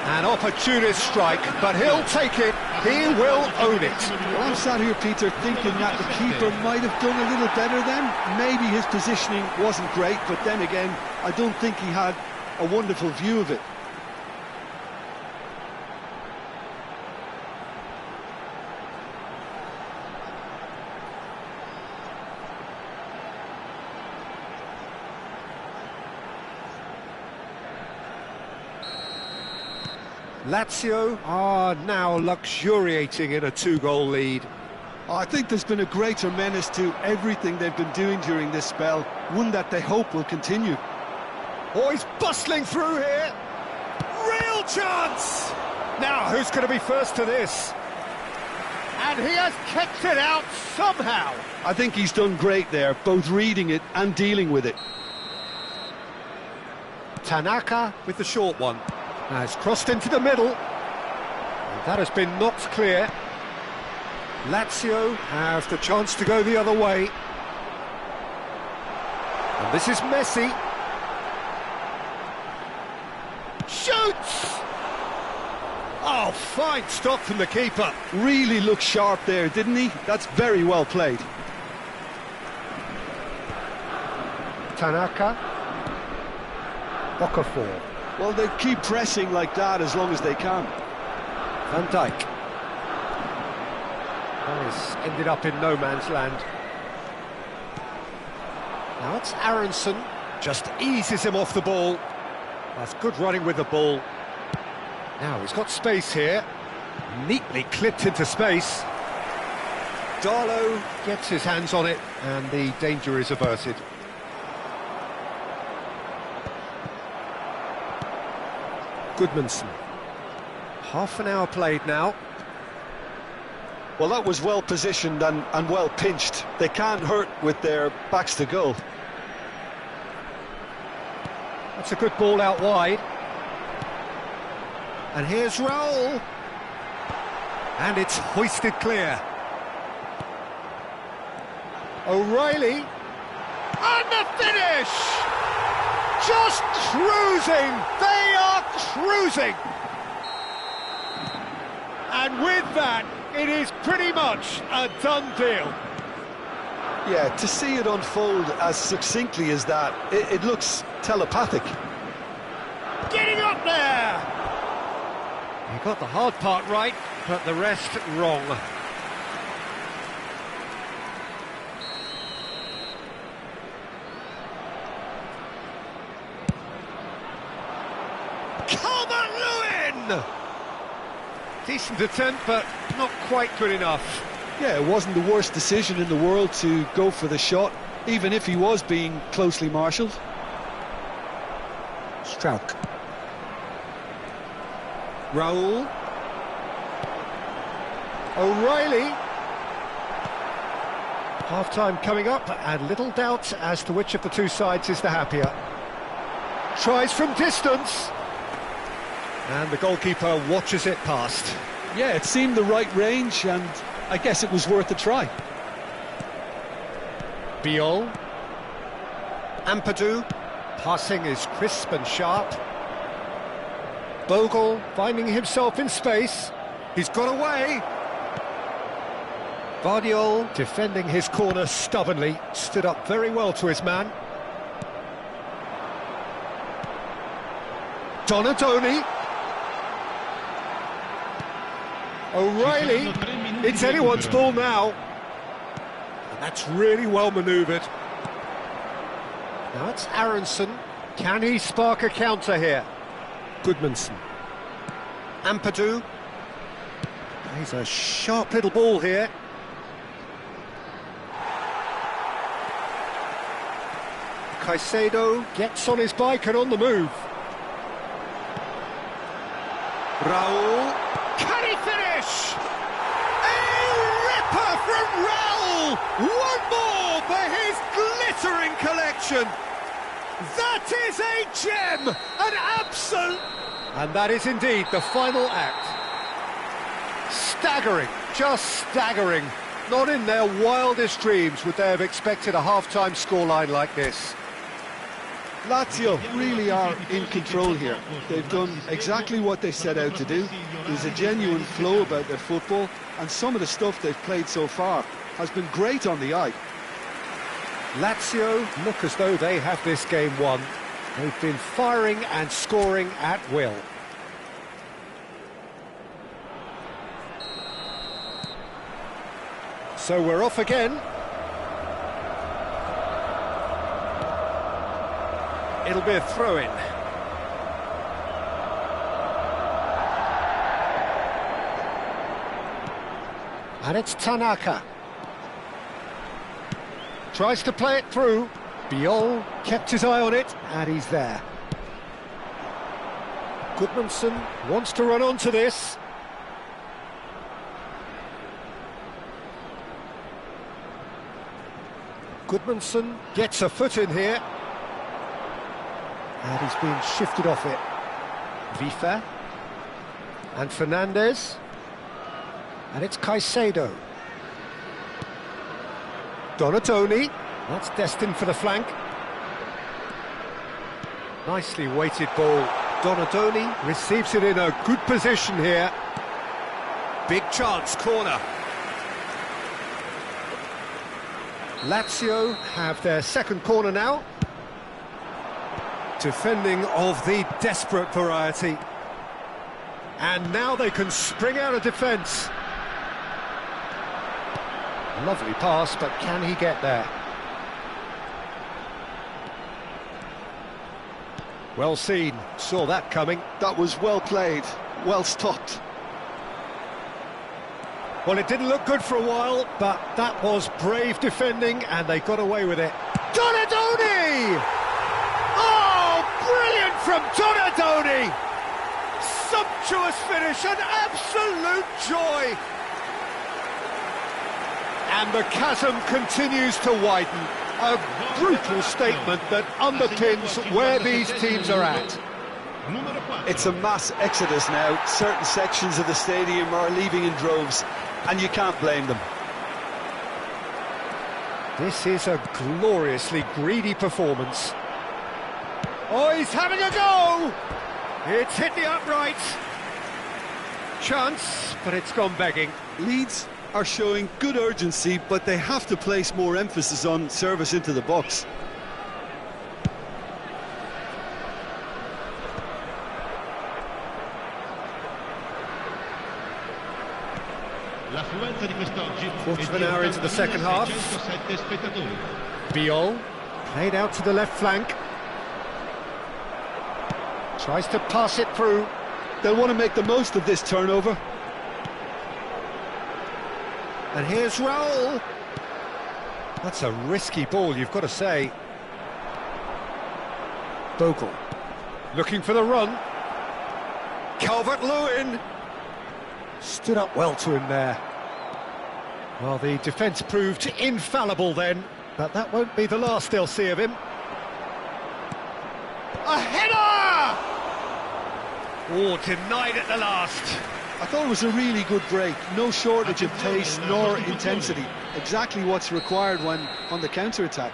An opportunist strike, but he'll take it. He will own it. Well, I'm sat here, Peter, thinking that the keeper might have done a little better then. Maybe his positioning wasn't great, but then again, I don't think he had a wonderful view of it. Lazio are now luxuriating in a two-goal lead. I think there's been a greater menace to everything they've been doing during this spell, one that they hope will continue. Oh, he's bustling through here. Real chance! Now, who's going to be first to this? And he has kept it out somehow. I think he's done great there, both reading it and dealing with it. Tanaka with the short one. Now it's crossed into the middle. And that has been knocked clear. Lazio have the chance to go the other way. And this is Messi. Shoots! Oh, fine stop from the keeper. Really looked sharp there, didn't he? That's very well played. Tanaka. Okafor. Well, they keep pressing like that as long as they can. Van Dijk. Has ended up in no man's land. Now it's Aronson, just eases him off the ball. That's good running with the ball. Now he's got space here, neatly clipped into space. Darlow gets his hands on it, and the danger is averted. Goodmanson. Half an hour played now. Well, that was well positioned and well pinched. They can't hurt with their backs to goal. That's a good ball out wide. And here's Raul. And it's hoisted clear. O'Reilly. And the finish! Just cruising! They are cruising! And with that, it is pretty much a done deal. Yeah, to see it unfold as succinctly as that, it looks telepathic. Getting up there! He got the hard part right, but the rest wrong. Calvert-Lewin! Decent attempt, but not quite good enough. Yeah, it wasn't the worst decision in the world to go for the shot, even if he was being closely marshalled. Strauch. Raul. O'Reilly. Half-time coming up, and little doubt as to which of the two sides is the happier. Tries from distance. And the goalkeeper watches it past. Yeah, it seemed the right range, and I guess it was worth a try. Biol. Ampadu. Passing is crisp and sharp. Bogle finding himself in space. He's got away. Vardiol defending his corner stubbornly. Stood up very well to his man. Donadoni. O'Reilly. It's anyone's ball now. And that's really well manoeuvred. Now it's Aronson. Can he spark a counter here? Goodmanson. Ampadu. He's a sharp little ball here. Caicedo gets on his bike and on the move. Raul. Can he finish? A ripper from Raul! One more for his glittering collection. That is a gem, an absolute... And that is indeed the final act. Staggering, just staggering. Not in their wildest dreams would they have expected a half-time scoreline like this. Lazio really are in control here. They've done exactly what they set out to do. There's a genuine flow about their football, and some of the stuff they've played so far has been great on the eye. Lazio look as though they have this game won. They've been firing and scoring at will. So we're off again. It'll be a throw-in. And it's Tanaka. Tries to play it through. Biol kept his eye on it, and he's there. Goodmanson wants to run onto this. Goodmanson gets a foot in here. And he's being shifted off it. Vifa. And Fernandez. And it's Caicedo. Donatoni. That's destined for the flank. Nicely weighted ball. Donatoni receives it in a good position here. Big chance, corner. Lazio have their second corner now. Defending of the desperate variety. And now they can spring out of defence. Lovely pass, but can he get there? Well seen, saw that coming. That was well played, well stopped. Well, it didn't look good for a while, but that was brave defending, and they got away with it. Donadoni! Oh, brilliant from Donadoni! Sumptuous finish, an absolute joy! And the chasm continues to widen. A brutal statement that underpins where these teams are at. It's a mass exodus now. Certain sections of the stadium are leaving in droves, and you can't blame them. This is a gloriously greedy performance. Oh, he's having a go! It's hit the uprights. Chance, but it's gone begging. Leeds are showing good urgency, but they have to place more emphasis on service into the box. Quarter of an hour into the second half. Biol, played out to the left flank. Tries to pass it through. They'll want to make the most of this turnover. And here's Raul. That's a risky ball, you've got to say. Bogle, looking for the run. Calvert-Lewin. Stood up well to him there. Well, the defence proved infallible then, but that won't be the last they'll see of him. A header! Oh, denied at the last. I thought it was a really good break. No shortage of pace nor intensity. Exactly what's required when on the counter-attack.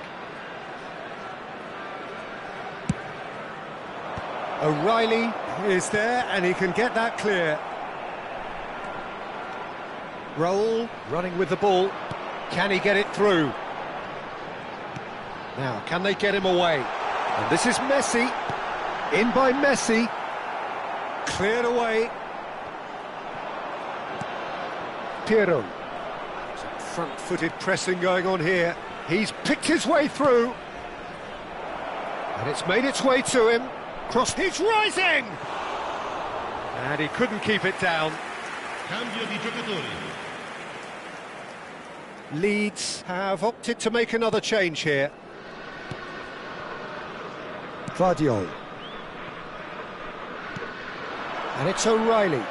O'Reilly is there and he can get that clear. Raul running with the ball. Can he get it through? Now, can they get him away? And this is Messi. In by Messi. Cleared away. Piero. Some front-footed pressing going on here. He's picked his way through. And it's made its way to him. Cross, he's rising! And he couldn't keep it down. Cambio di giocatori. Leeds have opted to make another change here. Vardiol. And it's O'Reilly.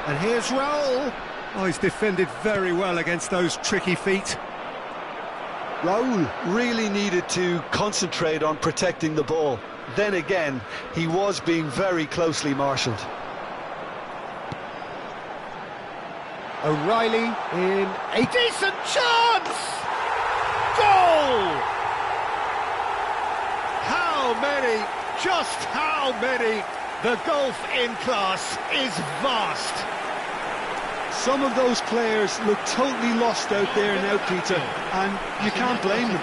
And here's Raul. Oh, he's defended very well against those tricky feet. Raul really needed to concentrate on protecting the ball. Then again, he was being very closely marshalled. O'Reilly in a decent chance! Goal! How many? Just how many? The gulf in class is vast. Some of those players look totally lost out there now, Peter, and you can't blame them.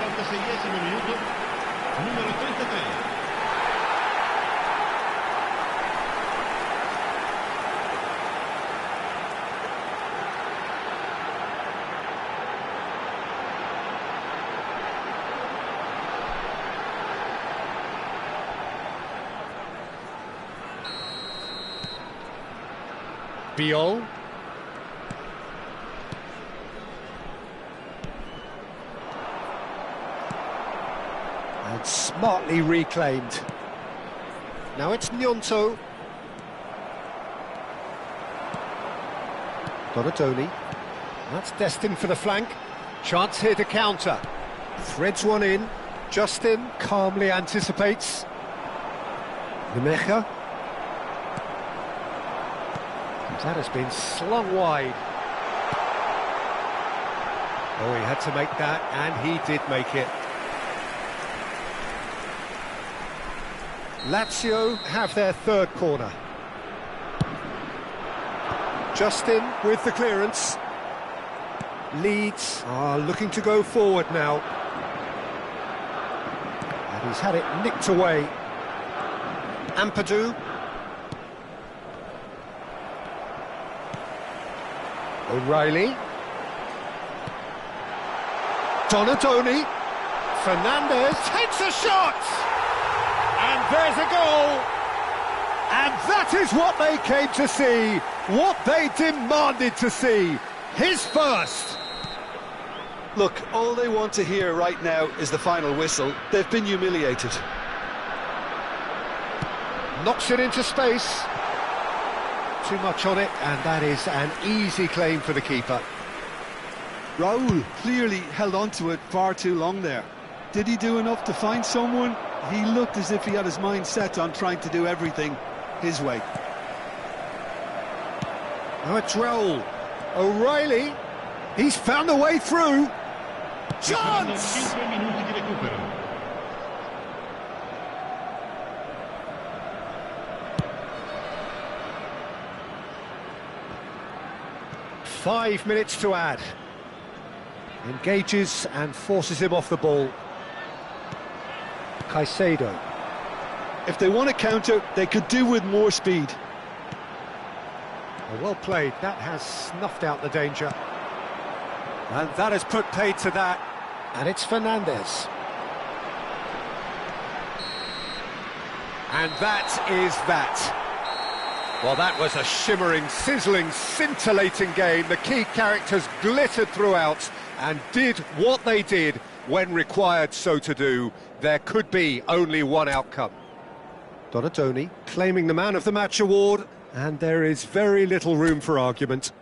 Biol. And smartly reclaimed. Now it's Gnonto. Donadoni. That's destined for the flank. Chance here to counter. Threads one in. Justin calmly anticipates. Nemecha. That has been slung wide. Oh, he had to make that, and he did make it. Lazio have their third corner. Justin with the clearance. Leeds are looking to go forward now. And he's had it nicked away. Ampadu. O'Reilly. Donadoni. Fernandez takes a shot! And there's a goal! And that is what they came to see, what they demanded to see. His first! Look, all they want to hear right now is the final whistle. They've been humiliated. Knocks it into space. Too much on it, and that is an easy claim for the keeper. Raul clearly held on to it far too long there. Did he do enough to find someone? He looked as if he had his mind set on trying to do everything his way. Now it's Raul. O'Reilly. He's found a way through. Chance! 5 minuti di recupero. Five minutes to add. Engages and forces him off the ball. Caicedo. If they want to counter, they could do with more speed. Oh, well played. That has snuffed out the danger. And that has put paid to that. And it's Fernandez. And that is that. Well, that was a shimmering, sizzling, scintillating game. The key characters glittered throughout and did what they did when required so to do. There could be only one outcome. Donadoni claiming the Man of the Match award, and there is very little room for argument.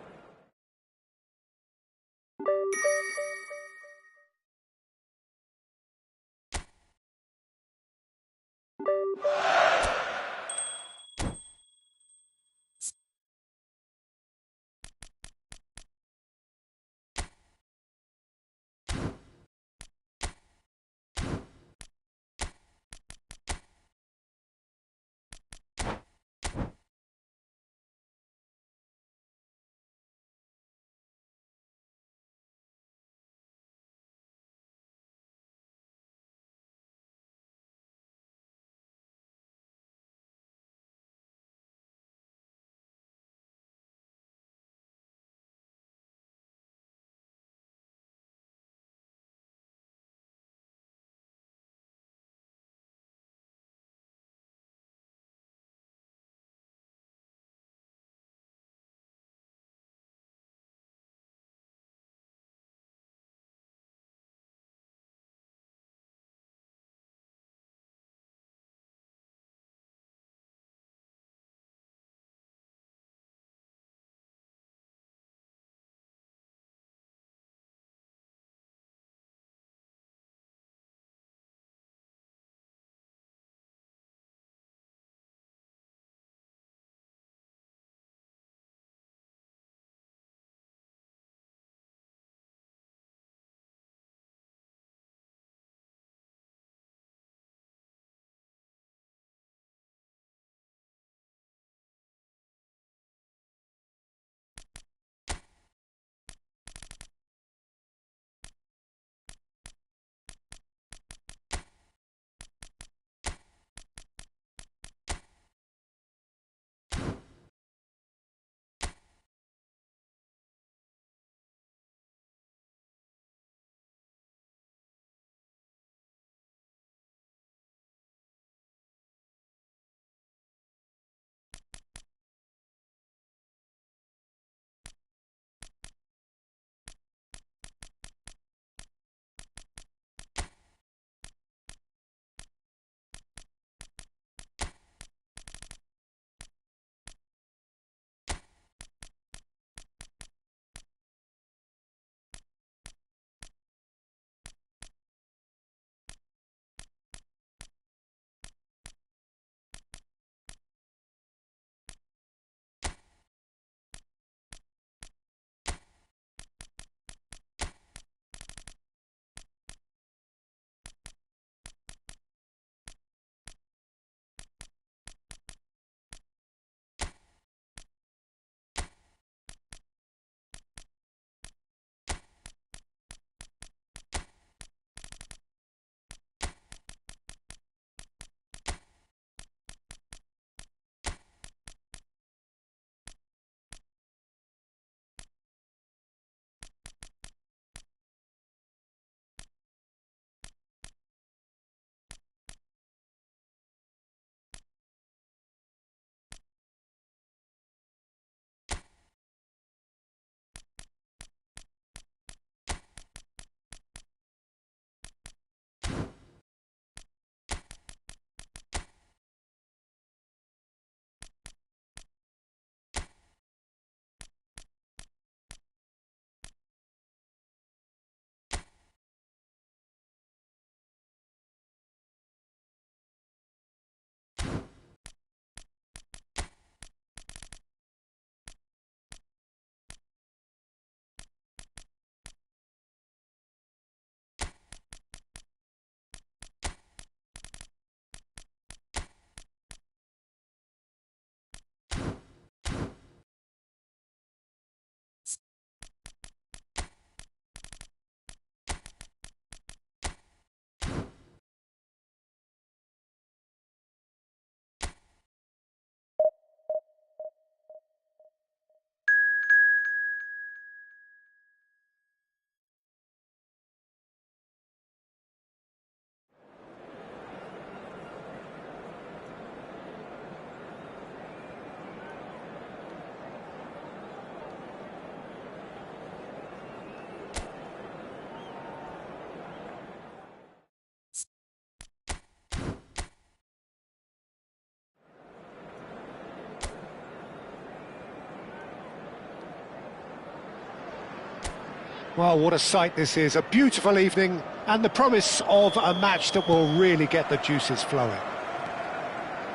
Well, what a sight this is, a beautiful evening, and the promise of a match that will really get the juices flowing.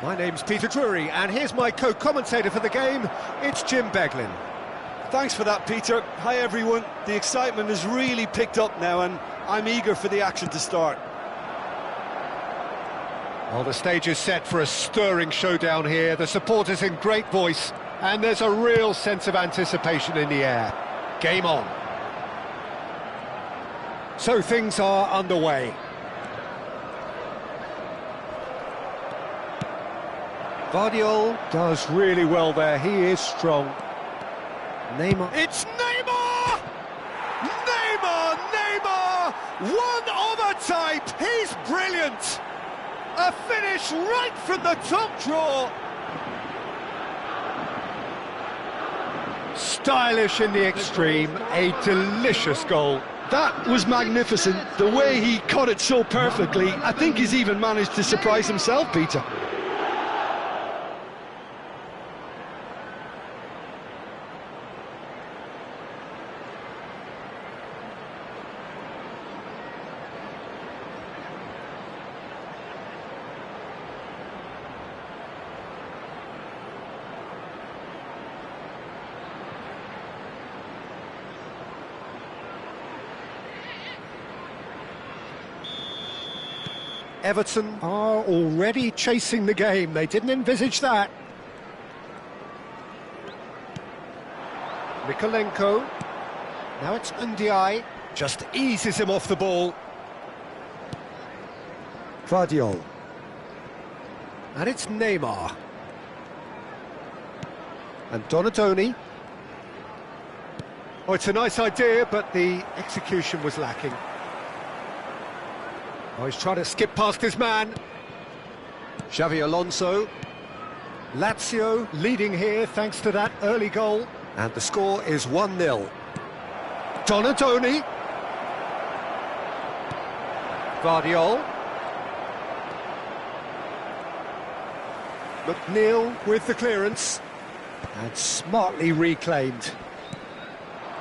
My name's Peter Drury, and here's my co-commentator for the game, it's Jim Beglin. Thanks for that, Peter. Hi, everyone. The excitement has really picked up now, and I'm eager for the action to start. Well, the stage is set for a stirring showdown here, the supporters in great voice, and there's a real sense of anticipation in the air. Game on. So things are underway. Guardiola does really well there, he is strong. Neymar. It's Neymar! Neymar! One of a type! He's brilliant! A finish right from the top draw! Stylish in the extreme, a delicious goal. That was magnificent. The way he cut it so perfectly, I think he's even managed to surprise himself, Peter. Everton are already chasing the game. They didn't envisage that. Mikolenko. Now it's Ndiaye. Just eases him off the ball. Guardiola. And it's Neymar. And Donatoni. Oh, it's a nice idea, but the execution was lacking. Oh, he's trying to skip past his man. Xavi Alonso. Lazio leading here thanks to that early goal. And the score is 1-0. Donatoni. Guardiola. McNeil with the clearance. And smartly reclaimed.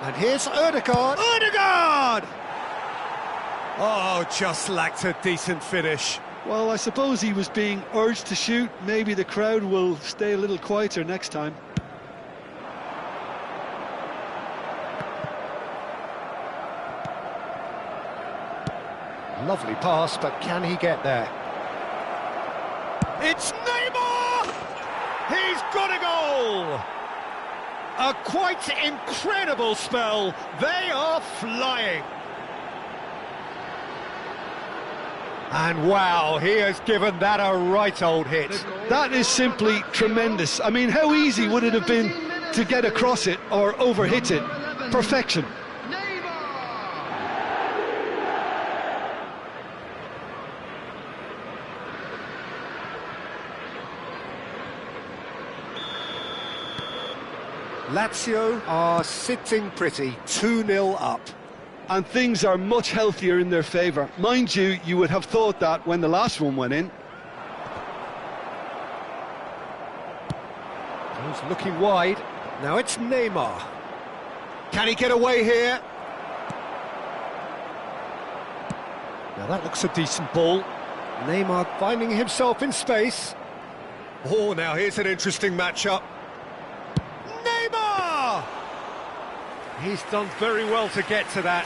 And here's Ødegaard. Ødegaard! Oh, just lacked a decent finish. Well, I suppose he was being urged to shoot. Maybe the crowd will stay a little quieter next time. Lovely pass, but can he get there? It's Neymar! He's got a goal! A quite incredible spell. They are flying. And wow, he has given that a right old hit. That is simply tremendous. I mean, how easy would it have been to get across it or overhit it? Perfection. Lazio are sitting pretty, 2-0 up. And things are much healthier in their favour. Mind you, you would have thought that when the last one went in. He's looking wide. Now it's Neymar. Can he get away here? Now that looks a decent ball. Neymar finding himself in space. Oh, now here's an interesting matchup. Neymar! He's done very well to get to that.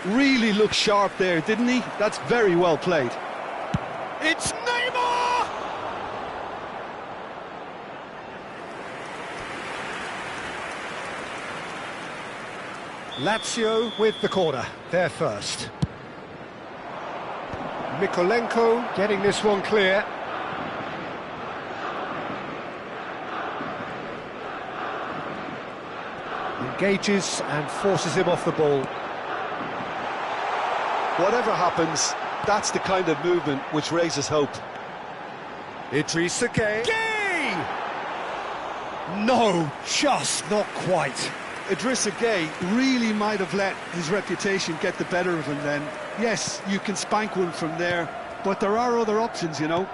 Really looked sharp there, didn't he? That's very well played. It's Neymar! Lazio with the corner, they're first. Mikolenko getting this one clear. Engages and forces him off the ball. Whatever happens, that's the kind of movement which raises hope. Idrissa Gueye! No, just not quite. Idrissa Gueye really might have let his reputation get the better of him then. Yes, you can spank one from there, but there are other options, you know.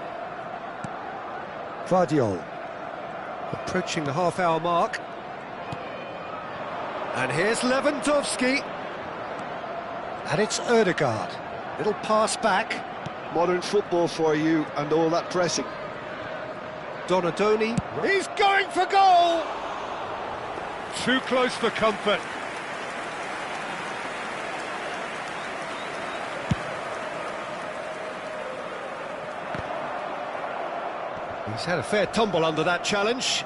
Guardiola. Approaching the half-hour mark. And here's Lewandowski. And it's Ødegaard. Little pass back. Modern football for you and all that pressing. Donadoni. He's going for goal! Too close for comfort. He's had a fair tumble under that challenge.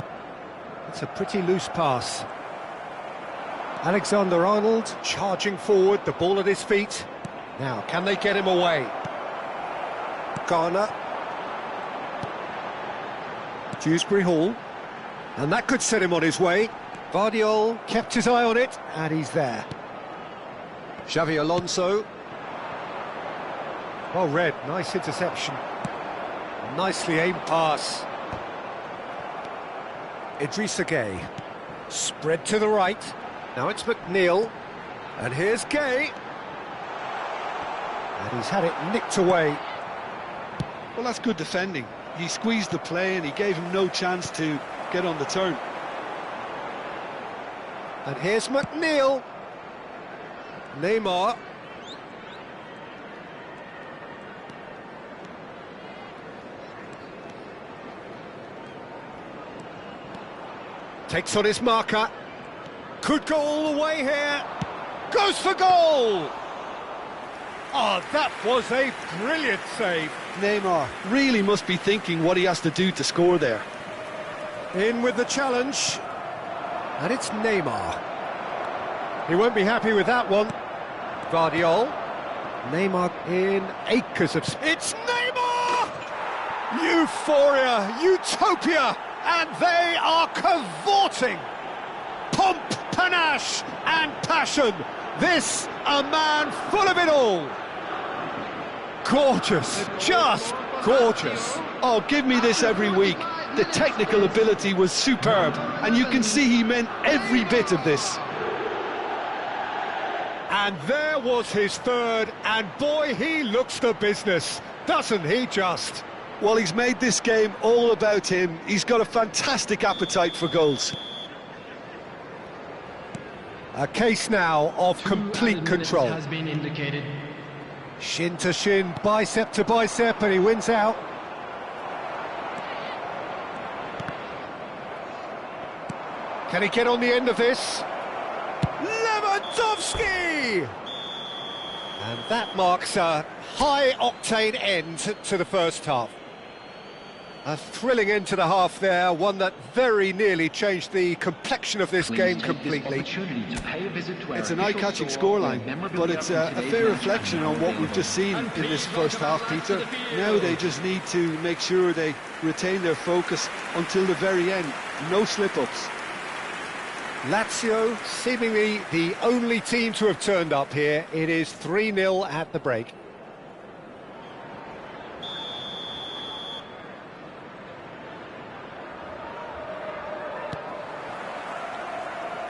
It's a pretty loose pass. Alexander-Arnold charging forward, the ball at his feet. Now, can they get him away? Garner. Dewsbury Hall. And that could set him on his way. Vardiol kept his eye on it, and he's there. Xavi Alonso. Well read, nice interception. Nicely aimed pass. Idrissa Gueye. Spread to the right. Now it's McNeil. And here's Gueye. And he's had it nicked away. Well, that's good defending. He squeezed the play and he gave him no chance to get on the turn. And here's McNeil. Neymar. Takes on his marker. Could go all the way here. Goes for goal! Oh, that was a brilliant save. Neymar really must be thinking what he has to do to score there. In with the challenge. And it's Neymar. He won't be happy with that one. Vardiol. Neymar in acres of... It's Neymar! Euphoria, utopia, and they are cavorting. Pomp, panache, and passion. This, a man full of it all. Gorgeous, just gorgeous. Oh, give me this every week. The technical ability was superb, and you can see he meant every bit of this. And there was his third, and boy, he looks the business, doesn't he just? Well, he's made this game all about him. He's got a fantastic appetite for goals. A case now of complete control. Has been indicated. Shin to shin, bicep to bicep, and he wins out. Can he get on the end of this? Lewandowski! And that marks a high-octane end to the first half. A thrilling end to the half there, one that very nearly changed the complexion of this game completely. It's an eye-catching scoreline, but it's a fair reflection on what we've just seen in this first half, Peter. Now they just need to make sure they retain their focus until the very end. No slip-ups. Lazio, seemingly the only team to have turned up here. It is 3-0 at the break.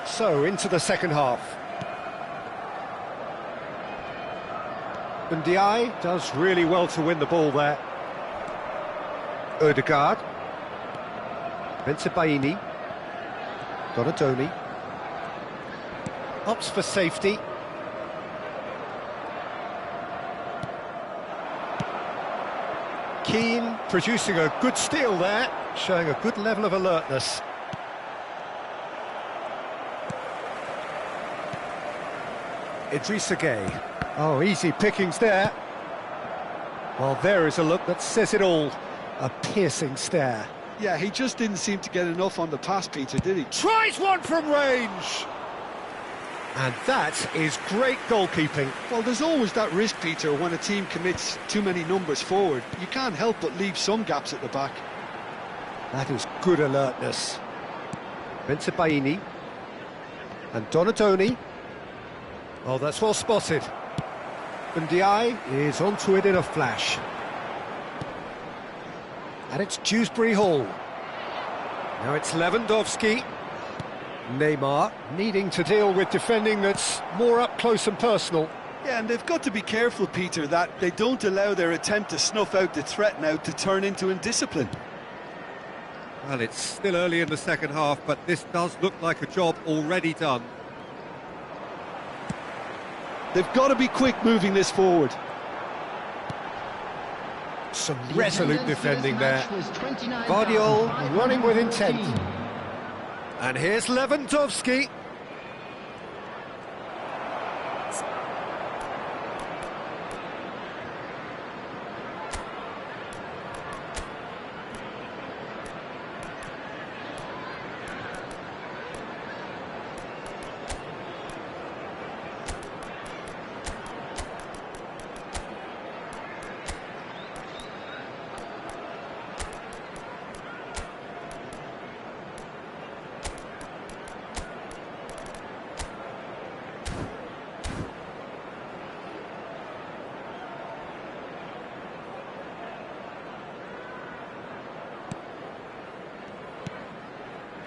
So, into the second half. Ndiaye does really well to win the ball there. Ødegaard. Bensebaini. Donadoni. Opts for safety. Keane producing a good steal there, showing a good level of alertness. Idrissa Gueye. Oh, easy pickings there. Well, there is a look that says it all. A piercing stare. Yeah, he just didn't seem to get enough on the pass, Peter, did he? Tries one from range! And that is great goalkeeping. Well, there's always that risk, Peter, when a team commits too many numbers forward. You can't help but leave some gaps at the back. That is good alertness. Bensebaini. And Donadoni. Oh, that's well spotted. Ndiaye is onto it in a flash. And it's Dewsbury Hall. Now it's Lewandowski. Neymar needing to deal with defending that's more up close and personal. Yeah, and they've got to be careful, Peter, that they don't allow their attempt to snuff out the threat now to turn into indiscipline. Well, it's still early in the second half, but this does look like a job already done. They've got to be quick moving this forward. Some resolute defending there. Guardiola running with intent. And here's Lewandowski.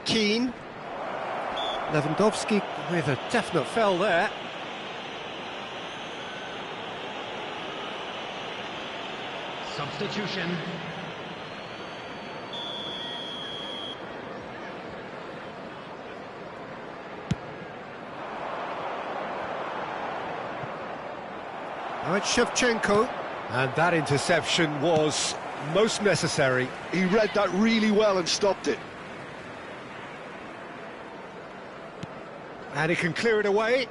Keane. Lewandowski with a definite foul there. Substitution. Now it's Shevchenko. And that interception was most necessary. He read that really well and stopped it. And he can clear it away.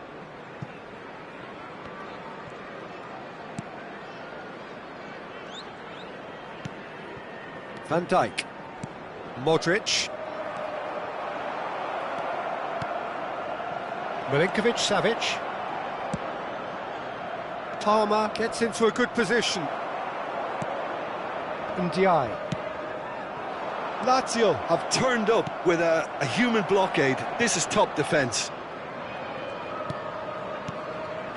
Van Dijk. Modric. Milinkovic-Savic. Palmer gets into a good position. Ndiaye. Lazio have turned up with a human blockade. This is top defence.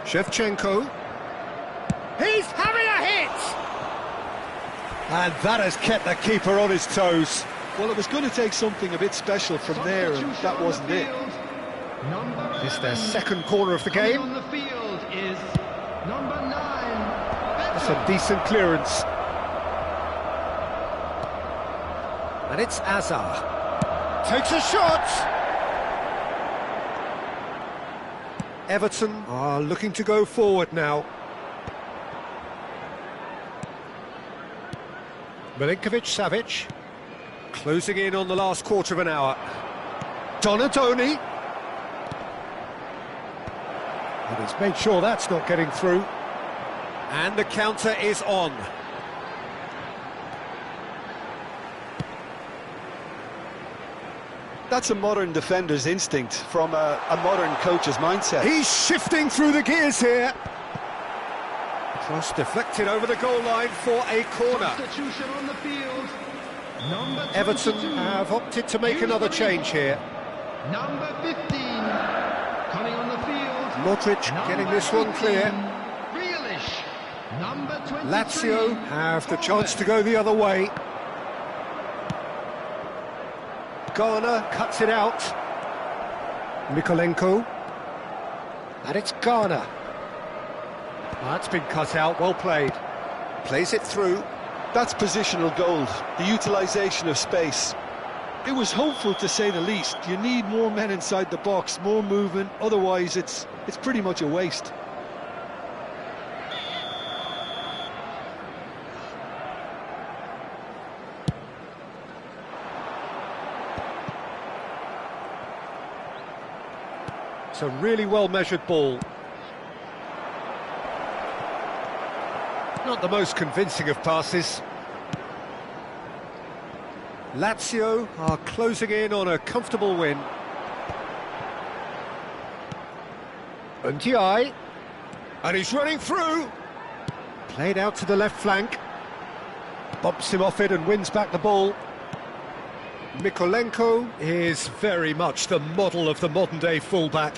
Shevchenko. He's having a hit! And that has kept the keeper on his toes. Well, it was going to take something a bit special from there, and that wasn't it. It's their second corner of the game. On the field is number 9. That's a decent clearance. And it's Azar. Takes a shot! Everton are looking to go forward now. Milinkovic-Savic closing in on the last quarter of an hour. Donadoni. And he's made sure that's not getting through. And the counter is on. That's a modern defender's instinct from a modern coach's mindset. He's shifting through the gears here. Cross deflected over the goal line for a corner. Substitution on the field. Number Everton 22. have opted to make another change here. Number 15. Coming on the field. Modric getting this one clear. Grealish. Number 23. Lazio have the chance to go the other way. Garner cuts it out. Mykolenko. And it's Garner. That's been cut out, well played. Plays it through. That's positional gold, the utilisation of space. It was hopeful to say the least. You need more men inside the box, more movement, otherwise it's pretty much a waste. It's a really well-measured ball. Not the most convincing of passes. Lazio are closing in on a comfortable win. Ndiaye. And he's running through. Played out to the left flank. Bumps him off it and wins back the ball. Mykolenko is very much the model of the modern-day fullback.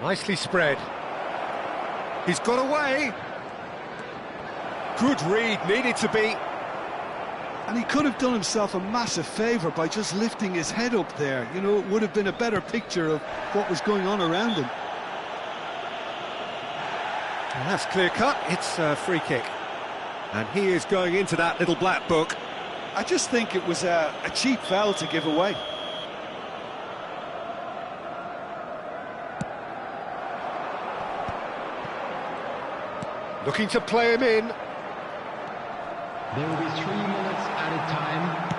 Nicely spread. He's got away. Good read, needed to be. And he could have done himself a massive favour by just lifting his head up there. You know, it would have been a better picture of what was going on around him. And that's clear-cut, it's a free kick. And he is going into that little black book. I just think it was a cheap foul to give away. Looking to play him in. There will be 3 minutes added time.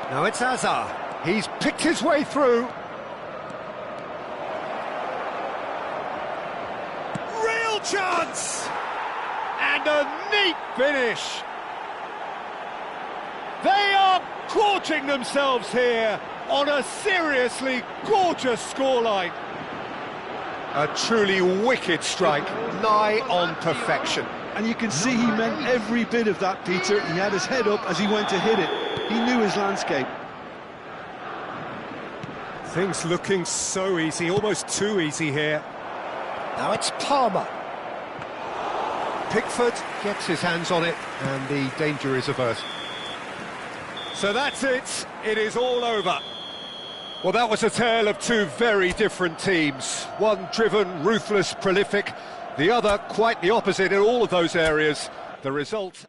Now it's Hazard. He's picked his way through. Real chance! And a neat finish. They are gorging themselves here on a seriously gorgeous scoreline. A truly wicked strike, nigh on perfection. And you can see he meant every bit of that, Peter. He had his head up as he went to hit it. He knew his landscape. Things looking so easy, almost too easy here. Now it's Palmer. Pickford gets his hands on it, and the danger is averted. So that's it. It is all over. Well, that was a tale of two very different teams. One driven, ruthless, prolific. The other quite the opposite in all of those areas. The result...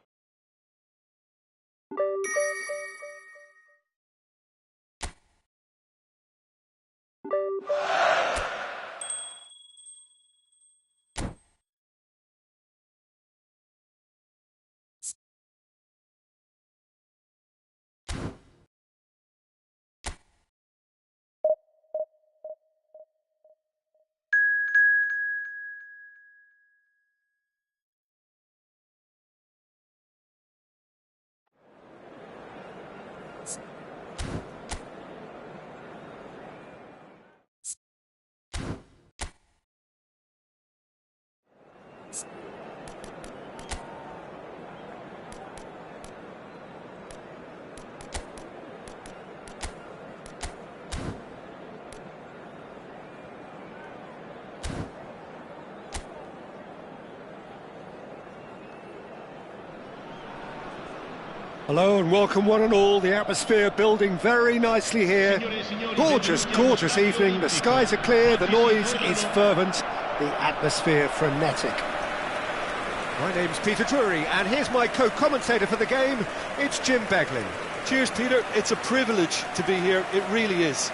Hello and welcome one and all. The atmosphere building very nicely here. Gorgeous, gorgeous evening. The skies are clear, the noise is fervent, the atmosphere frenetic. My name's Peter Drury and here's my co-commentator for the game. It's Jim Beglin. Cheers, Peter. It's a privilege to be here. It really is.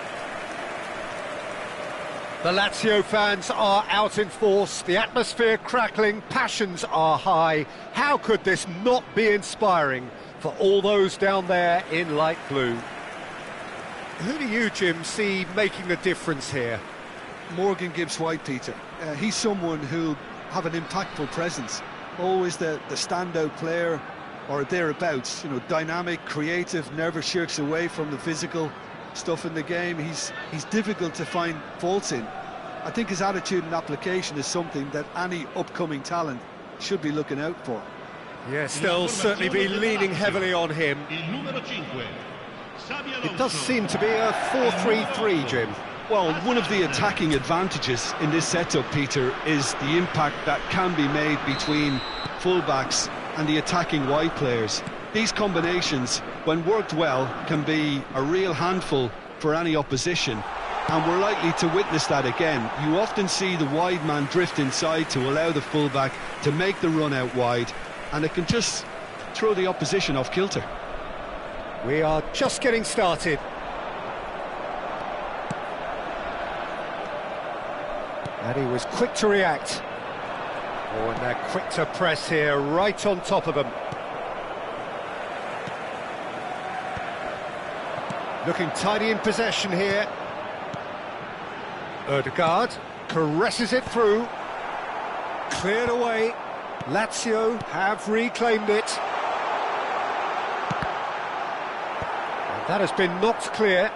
The Lazio fans are out in force, the atmosphere crackling, passions are high. How could this not be inspiring for all those down there in light blue? Who do you, Jim, see making a difference here? Morgan Gibbs-White, Peter. He's someone who'll have an impactful presence. Always the standout player or thereabouts. You know, dynamic, creative, never shirks away from the physical stuff in the game. He's difficult to find faults in. I think his attitude and application is something that any upcoming talent should be looking out for. Yes, they'll certainly be leaning heavily on him. It does seem to be a 4-3-3, Jim. Well, one of the attacking advantages in this setup, Peter, is the impact that can be made between fullbacks and the attacking wide players. These combinations, when worked well, can be a real handful for any opposition, and we're likely to witness that again. You often see the wide man drift inside to allow the fullback to make the run out wide, and it can just throw the opposition off kilter. We are just getting started. And he was quick to react. Oh, and they're quick to press here, right on top of them. Looking tidy in possession here. Ødegaard caresses it through. Cleared away. Lazio have reclaimed it. And that has been knocked clear.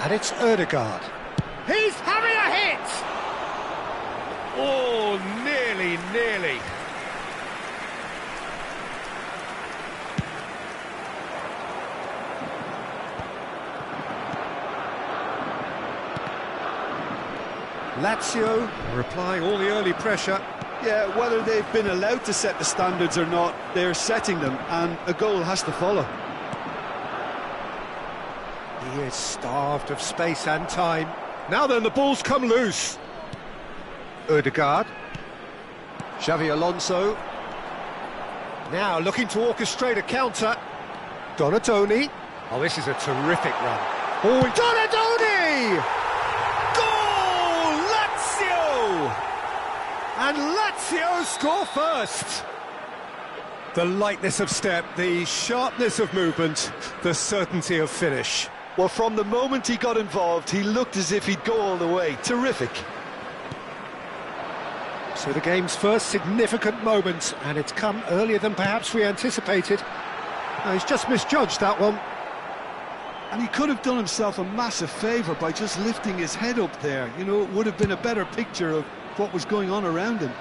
And it's Ødegaard. He's having a hit! Oh, nearly. Lazio are applying all the early pressure. Yeah, whether they've been allowed to set the standards or not, they're setting them, and a goal has to follow. He is starved of space and time. Now then, the ball's come loose. Ødegaard. Xavi Alonso. Now looking to orchestrate a counter. Donatoni. Oh, this is a terrific run. Oh, Donatoni! Goal! Lazio! And Lazio score first. The lightness of step, the sharpness of movement, the certainty of finish. Well, from the moment he got involved, he looked as if he'd go all the way. Terrific. So the game's first significant moment, and it's come earlier than perhaps we anticipated. He's just misjudged that one. And he could have done himself a massive favour by just lifting his head up there. You know, it would have been a better picture of what was going on around him.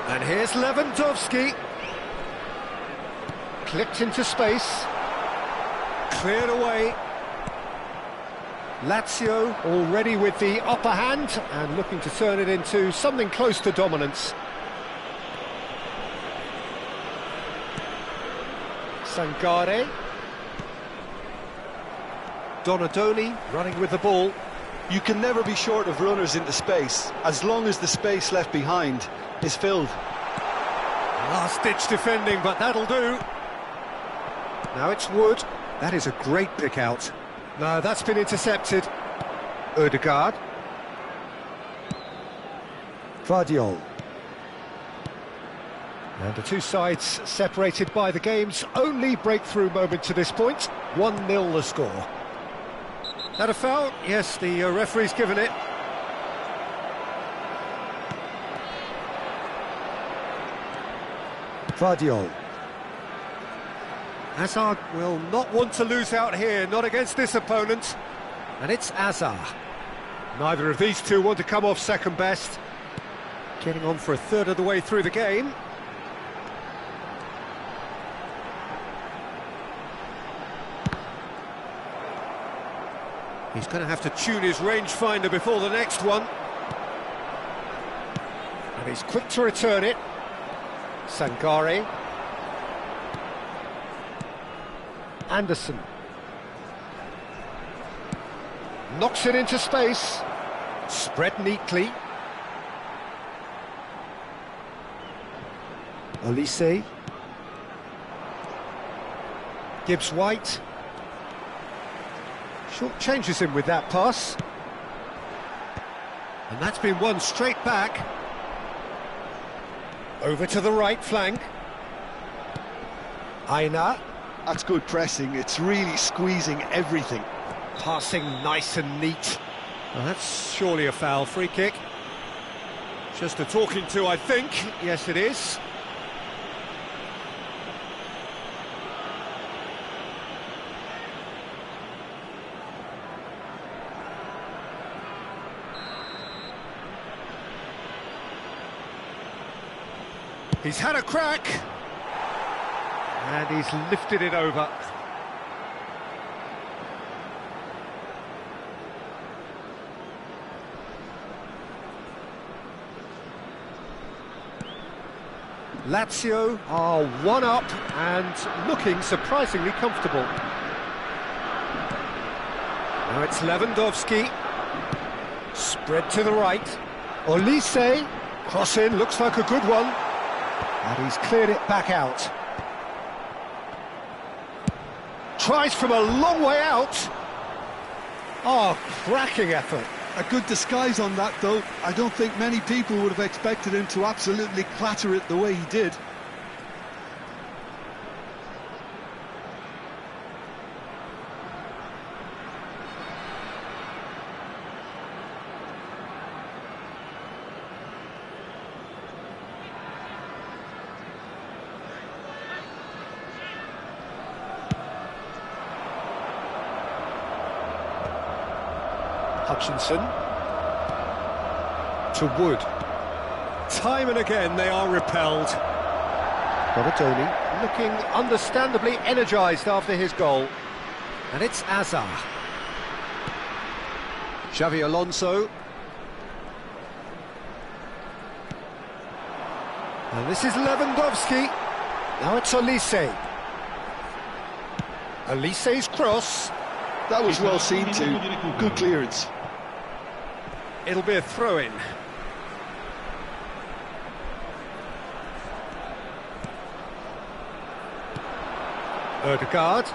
And here's Lewandowski. Clipped into space. Cleared away. Lazio already with the upper hand and looking to turn it into something close to dominance. Sangare. Donadoni running with the ball. You can never be short of runners into space, as long as the space left behind is filled. Last-ditch defending, but that'll do. Now it's Wood. That is a great pick out. No, that's been intercepted. Ødegaard. Vardiol. And the two sides separated by the game's only breakthrough moment to this point. 1-0 the score. That a foul? Yes, the referee's given it. Vardiol. Hazard will not want to lose out here, not against this opponent. And it's Hazard. Neither of these two want to come off second best. Getting on for a third of the way through the game. He's going to have to tune his rangefinder before the next one. And he's quick to return it. Sangare. Anderson. Knocks it into space. Spread neatly. Olise. Gibbs-White. Short changes him with that pass. And that's been won straight back. Over to the right flank. Aina. That's good pressing. It's really squeezing everything. Passing nice and neat. Well, that's surely a foul. Free kick. Just a talking to, I think. Yes, it is. He's had a crack, and he's lifted it over. Lazio are one up and looking surprisingly comfortable. Now it's Lewandowski. Spread to the right. Olise. Cross in, looks like a good one. And he's cleared it back out. Tries from a long way out. Oh, cracking effort. A good disguise on that, though. I don't think many people would have expected him to absolutely clatter it the way he did. Hutchinson to Wood. Time and again they are repelled. Donatoni looking understandably energised after his goal. And it's Hazard. Xavi Alonso. And this is Lewandowski. Now it's Olise. Olise's cross. That was well seen too. Good clearance. It'll be a throw-in. Odegaard.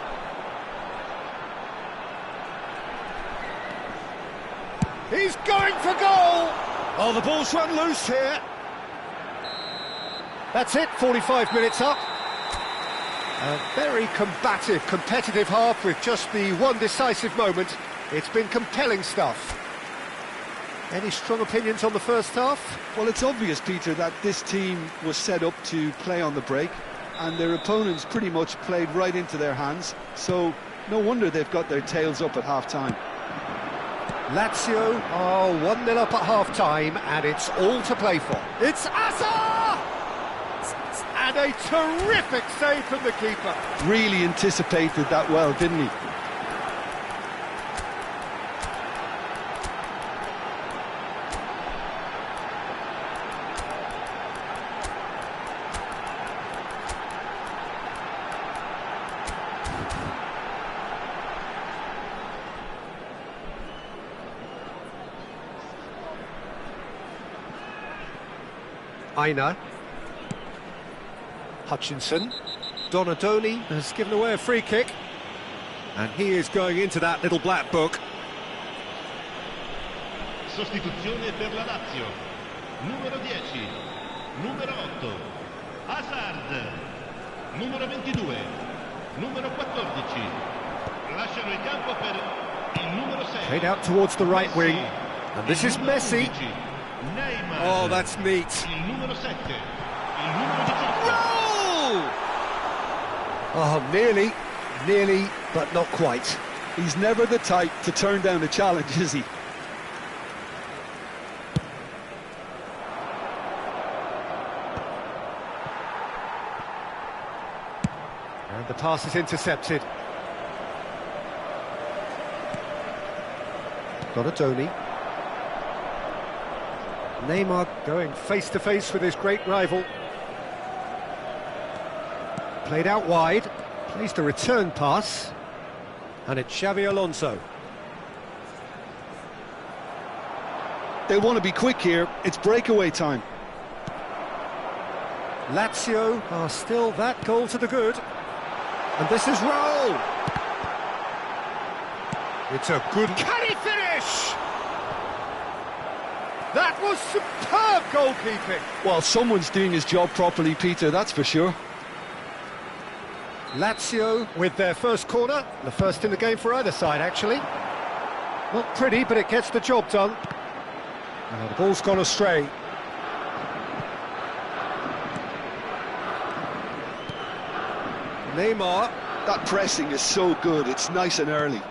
He's going for goal! Oh, the ball's run loose here. That's it, 45 minutes up. A very combative, competitive half with just the one decisive moment. It's been compelling stuff. Any strong opinions on the first half? Well, it's obvious, Peter, that this team was set up to play on the break, and their opponents pretty much played right into their hands, so no wonder they've got their tails up at half-time. Lazio are 1-0 up at half-time, and it's all to play for. It's Asa! And a terrific save from the keeper. Really anticipated that well, didn't he? Aina. Hutchinson. Donadoni has given away a free kick. And he is going into that little black book. Sostituzione per la Lazio. Numero 10. Numero 8. Hazard. Numero 22. Numero 14. Lasciano il campo per il numero 6. Played out towards the right wing. And this is Messi. Neymar. Oh, that's neat. Il numero 7. Il numero 18. Goal! Oh, nearly, but not quite. He's never the type to turn down a challenge, is he? And the pass is intercepted. Donadoni. Neymar going face-to-face with his great rival. Played out wide, plays the return pass, and it's Xavi Alonso. They want to be quick here, it's breakaway time. Lazio are still that goal to the good. And this is Raul. It's a good... Can he finish? That was superb goalkeeping. Well, someone's doing his job properly, Peter, that's for sure. Lazio with their first corner, the first in the game for either side, actually. Not pretty, but it gets the job done. The ball's gone astray. Neymar. That pressing is so good, it's nice and early.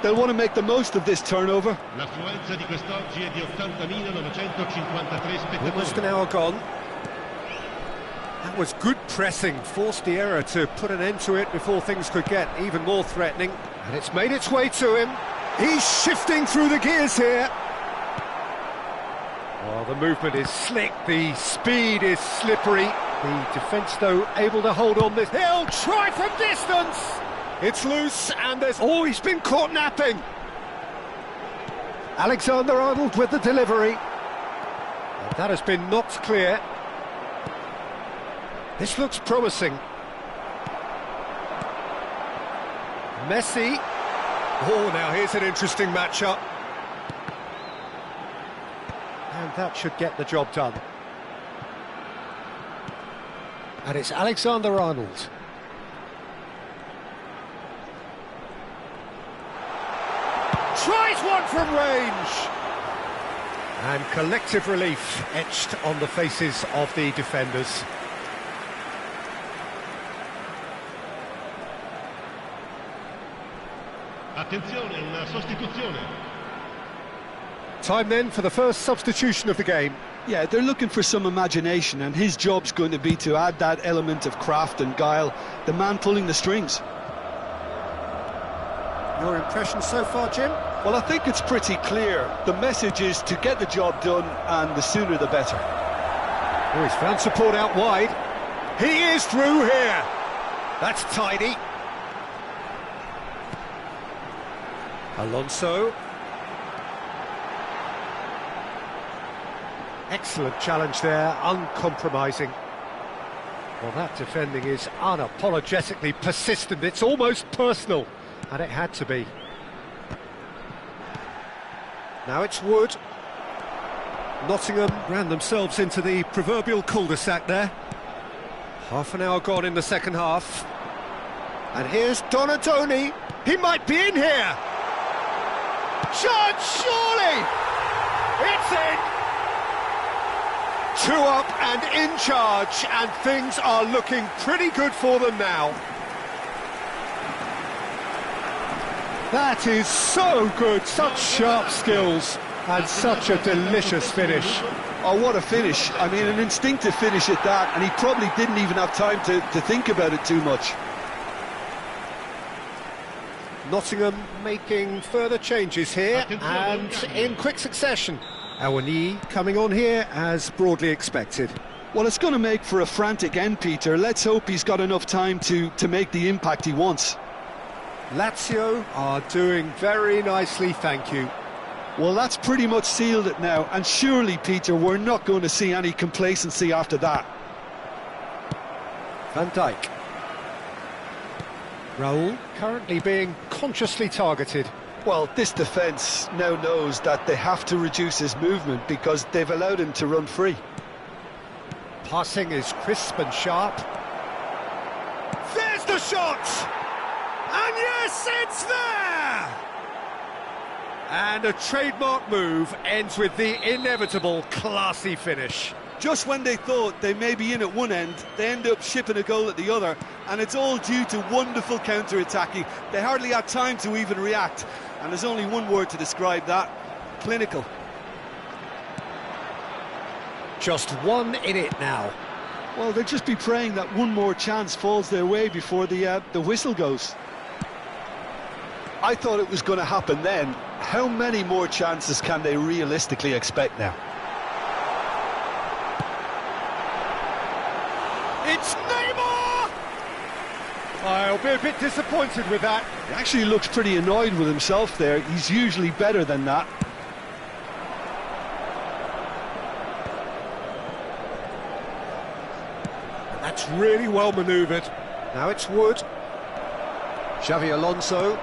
They'll want to make the most of this turnover. L'affluenza di quest'oggi è di 80.953 spettatori. Almost an hour gone. That was good pressing, forced the error to put an end to it before things could get even more threatening. And it's made its way to him. He's shifting through the gears here. Oh, the movement is slick, the speed is slippery. The defence, though, able to hold on this. He'll try from distance! It's loose, and there's... Oh, he's been caught napping! Alexander-Arnold with the delivery. And that has been knocked clear. This looks promising. Messi. Oh, now here's an interesting matchup. And that should get the job done. And it's Alexander-Arnold. Tries one from range. And collective relief etched on the faces of the defenders. Attenzione, una sostituzione. Time then for the first substitution of the game. Yeah, they're looking for some imagination, and his job's going to be to add that element of craft and guile, the man pulling the strings. Your impression so far, Jim? Well, I think it's pretty clear. The message is to get the job done, and the sooner the better. Oh, he's found support out wide. He is through here. That's tidy. Alonso. Excellent challenge there, uncompromising. Well, that defending is unapologetically persistent. It's almost personal, and it had to be. Now it's Wood. Nottingham ran themselves into the proverbial cul-de-sac there. Half an hour gone in the second half. And here's Donatoni. He might be in here. Chance, surely! It's in! 2 up and in charge, and things are looking pretty good for them now. That is so good, such sharp skills, and such a delicious finish. Oh, what a finish. I mean, an instinctive finish at that, and he probably didn't even have time to think about it too much. Nottingham making further changes here, and in quick succession. Awani coming on here as broadly expected. Well, it's going to make for a frantic end, Peter. Let's hope he's got enough time to make the impact he wants. Lazio are doing very nicely, thank you. Well, that's pretty much sealed it now, and surely, Peter, we're not going to see any complacency after that. Van Dijk. Raul currently being consciously targeted. Well, this defence now knows that they have to reduce his movement because they've allowed him to run free. Passing is crisp and sharp. There's the shot! And yes, it's there! And a trademark move ends with the inevitable classy finish. Just when they thought they may be in at one end, they end up shipping a goal at the other, and it's all due to wonderful counter-attacking. They hardly had time to even react, and there's only one word to describe that: clinical. Just one in it now. Well, they'll just be praying that one more chance falls their way before the whistle goes. I thought it was going to happen then. How many more chances can they realistically expect now? It's Neymar! I'll be a bit disappointed with that. He actually looks pretty annoyed with himself there. He's usually better than that. That's really well manoeuvred. Now it's Wood. Xavi Alonso.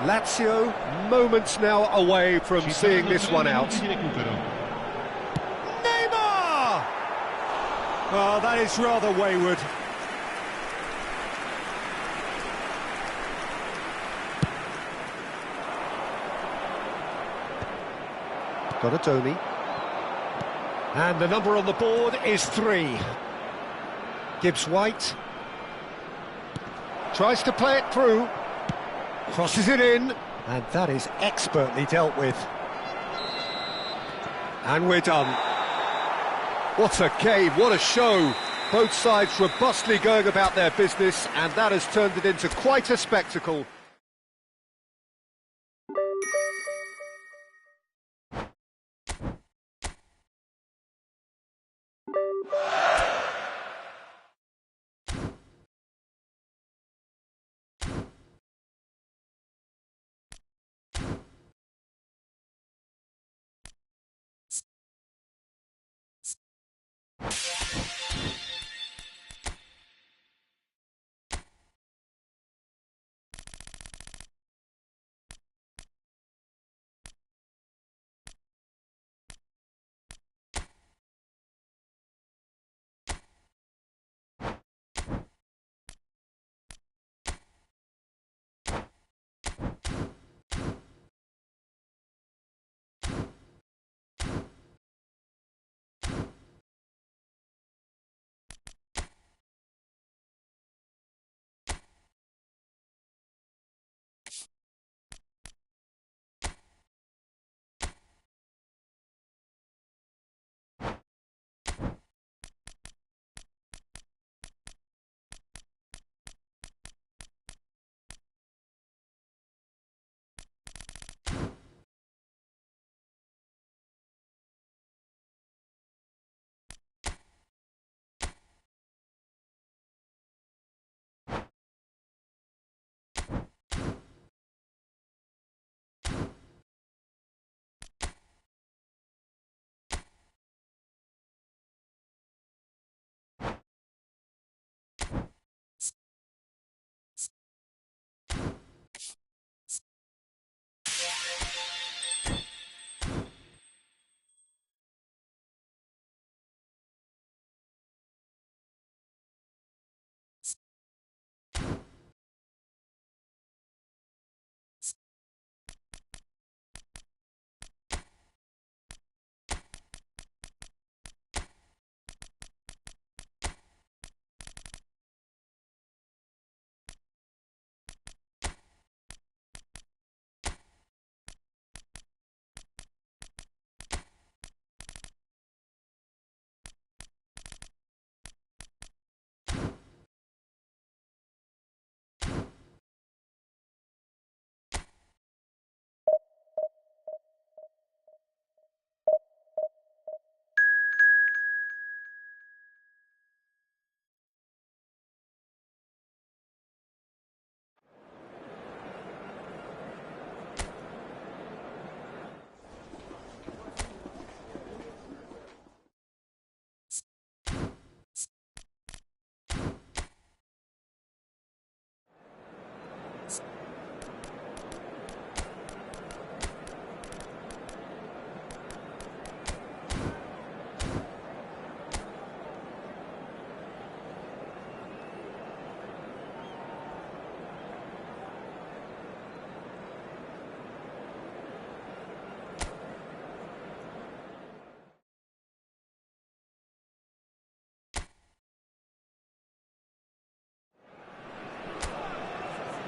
Lazio moments now away from seeing this one out. Neymar! Oh, that is rather wayward. Donatoni. And the number on the board is 3. Gibbs-White. Tries to play it through. Crosses it in. And that is expertly dealt with. And we're done. What a game, what a show. Both sides robustly going about their business, and that has turned it into quite a spectacle.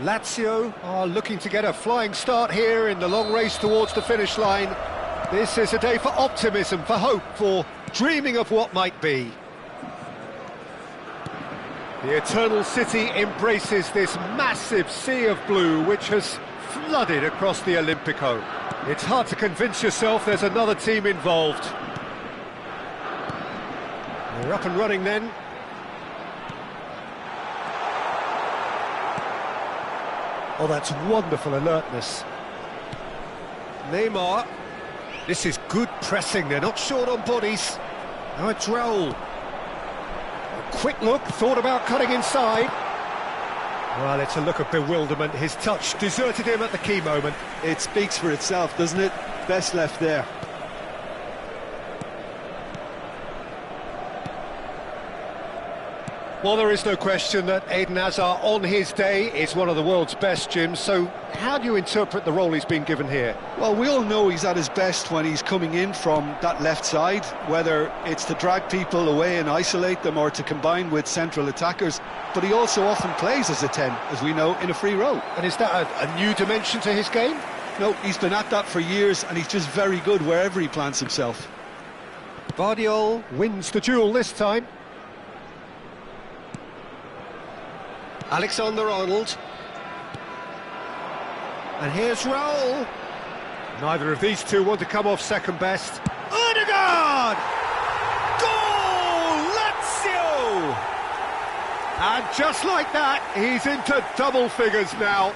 Lazio are looking to get a flying start here in the long race towards the finish line. This is a day for optimism, for hope, for dreaming of what might be. The Eternal City embraces this massive sea of blue which has flooded across the Olimpico. It's hard to convince yourself there's another team involved. They're up and running then. Oh, that's wonderful alertness. Neymar. This is good pressing, they're not short on bodies. Now it's Raul. A quick look, thought about cutting inside. Well, it's a look of bewilderment. His touch deserted him at the key moment. It speaks for itself, doesn't it? Best left there. Well, there is no question that Eden Hazard, on his day, is one of the world's best, Jim. So how do you interpret the role he's been given here? Well, we all know he's at his best when he's coming in from that left side, whether it's to drag people away and isolate them or to combine with central attackers. But he also often plays as a 10, as we know, in a free role. And is that a new dimension to his game? No, he's been at that for years, and he's just very good wherever he plants himself. Guardiola wins the duel this time. Alexander-Arnold. And here's Raul. Neither of these two want to come off second best. Odegaard! Goal! Lazio! And just like that, he's into double figures now.